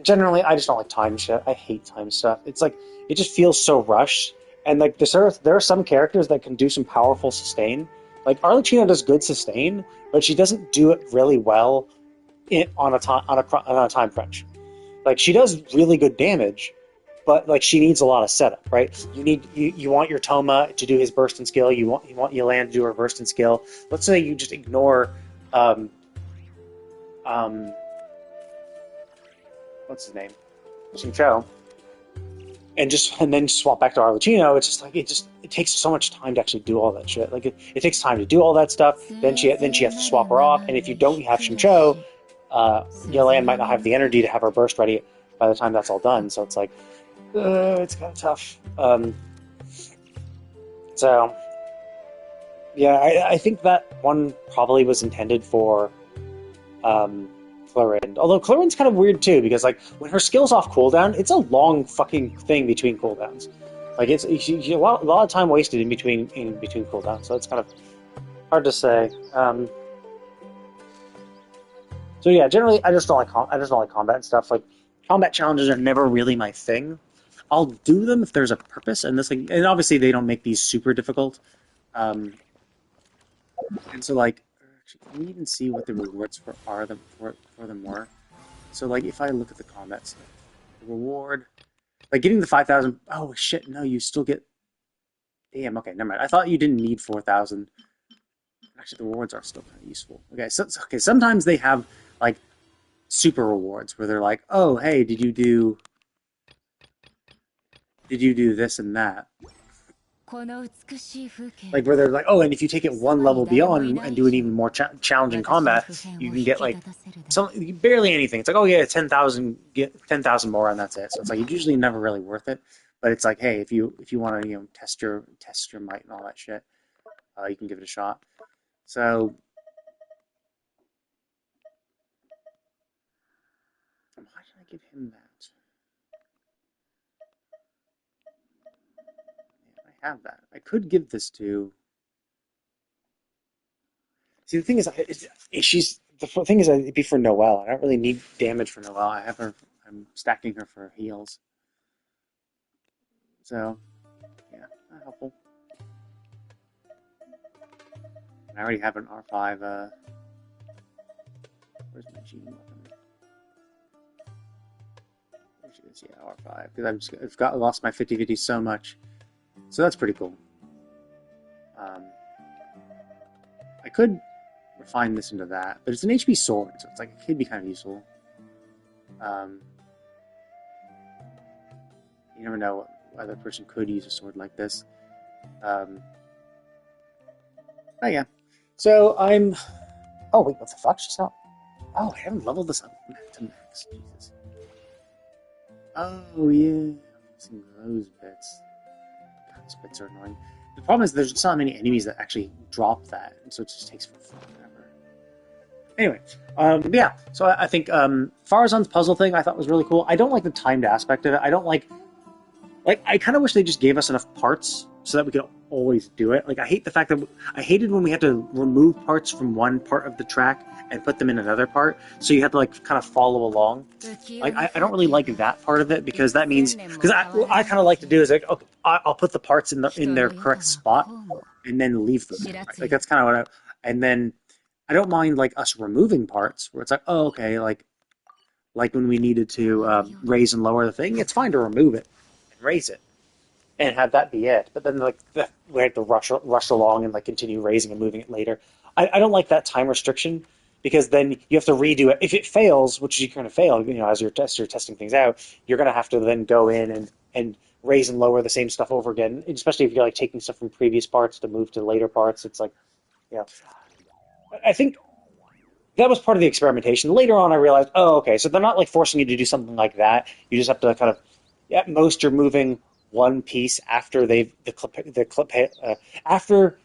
Generally, I just don't like time shit. I hate time stuff. It's like, it just feels so rushed. And like, there are some characters that can do some powerful sustain. Like, Arlecchino does good sustain, but she doesn't do it really well on a time crunch. Like, she does really good damage, but like, she needs a lot of setup, right? You want your Toma to do his burst and skill. You want Yelan to do her burst and skill. Let's say you just ignore what's his name? Xingqiu. And then swap back to Arlecchino. It's just like it takes so much time to actually do all that shit. Like it takes time to do all that stuff. Then she has to swap her off. And if you don't have Xingqiu, Yelan might not have the energy to have her burst ready by the time that's all done. So it's like it's kind of tough. So yeah, I think that one probably was intended for Clorind. Although Clorin's kind of weird too, because like when her skill's off cooldown, it's a long fucking thing between cooldowns. Like it's a lot of time wasted in between cooldowns, so it's kind of hard to say. So yeah, generally I just don't like combat and stuff. Like combat challenges are never really my thing. I'll do them if there's a purpose, and obviously they don't make these super difficult. And so like. Can we even see what the rewards for them were? So, like, if I look at the combat stuff, the reward, like getting the 5,000. Oh shit! No, you still get. Damn. Okay, never mind. I thought you didn't need 4,000. Actually, the rewards are still kind of useful. Okay, so sometimes they have like super rewards where they're like, oh, hey, did you do this and that? Like where they're like, oh, and if you take it one level beyond and do an even more challenging combat, you can get like barely anything. It's like, oh yeah, 10,000, get 10,000 more, and that's it. So it's like it's usually never really worth it. But it's like, hey, if you want to test your might and all that shit, you can give it a shot. So why did I give him that? Have that. I could give this to. See, the thing is, it'd be for Noelle. I don't really need damage for Noelle. I have her. I'm stacking her for heals. So, yeah, not helpful. I already have an R5. Where's my Gene weapon? There she is. Yeah, R5. Because I've lost my 50/50 so much. So that's pretty cool. I could refine this into that, but it's an HP sword, so it's like it could be kind of useful. You never know what other person could use a sword like this. Oh yeah. So I'm. Oh wait, what the fuck just now? Oh, I haven't leveled this up to max. Jesus. Oh yeah, some of those bits. Those bits are annoying. The problem is there's not many enemies that actually drop that, and so it just takes forever. Anyway, yeah. So I think Farazan's puzzle thing I thought was really cool. I don't like the timed aspect of it. I don't like I kind of wish they just gave us enough parts so that we could always do it. Like I hated when we had to remove parts from one part of the track and put them in another part, so you had to like kind of follow along. Like I don't really like that part of it, because that means I kind of like to do is like, okay, I'll put the parts in their correct spot and then leave them. Right? Like that's kind of what and then I don't mind like us removing parts where it's like, oh okay, like when we needed to raise and lower the thing, it's fine to remove it and raise it and have that be it. But then like we had to rush along and like continue raising and moving it later. I don't like that time restriction, because then you have to redo it. If it fails, which you're going to fail, as you're testing things out, you're going to have to then go in and raise and lower the same stuff over again, especially if you're like taking stuff from previous parts to move to later parts. It's like, I think that was part of the experimentation. Later on, I realized, oh, okay, so they're not like forcing you to do something like that. You just have to kind of, at most, you're moving one piece after after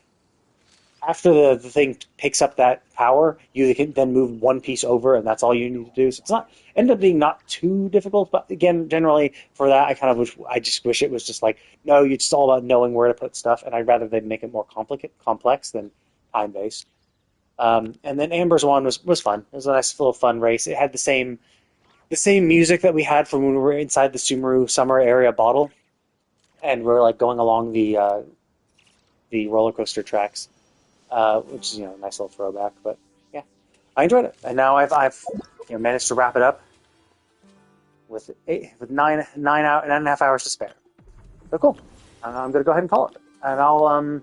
after the thing picks up that power, you can then move one piece over, and that's all you need to do. So it's not ended up being not too difficult, but again, generally for that, I just wish it was just like, no, it's just all about knowing where to put stuff, and I'd rather they make it more complex than time based. And then Amber's one was fun. It was a nice little fun race. It had the same music that we had from when we were inside the Sumeru Summer Area bottle, and we're like going along the roller coaster tracks. Which is a nice little throwback, but yeah, I enjoyed it, and now I've managed to wrap it up with 9.5 hours to spare. So cool. I'm gonna go ahead and call it, and I'll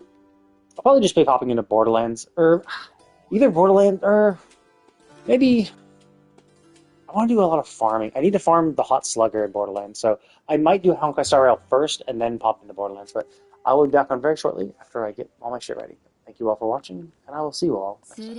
probably just be popping into Borderlands, or either Borderlands or maybe I want to do a lot of farming. I need to farm the Hot Slugger in Borderlands, so I might do Honkai Star Rail first and then pop into Borderlands, but I will be back on very shortly after I get all my shit ready. Thank you all for watching, and I will see you all next time.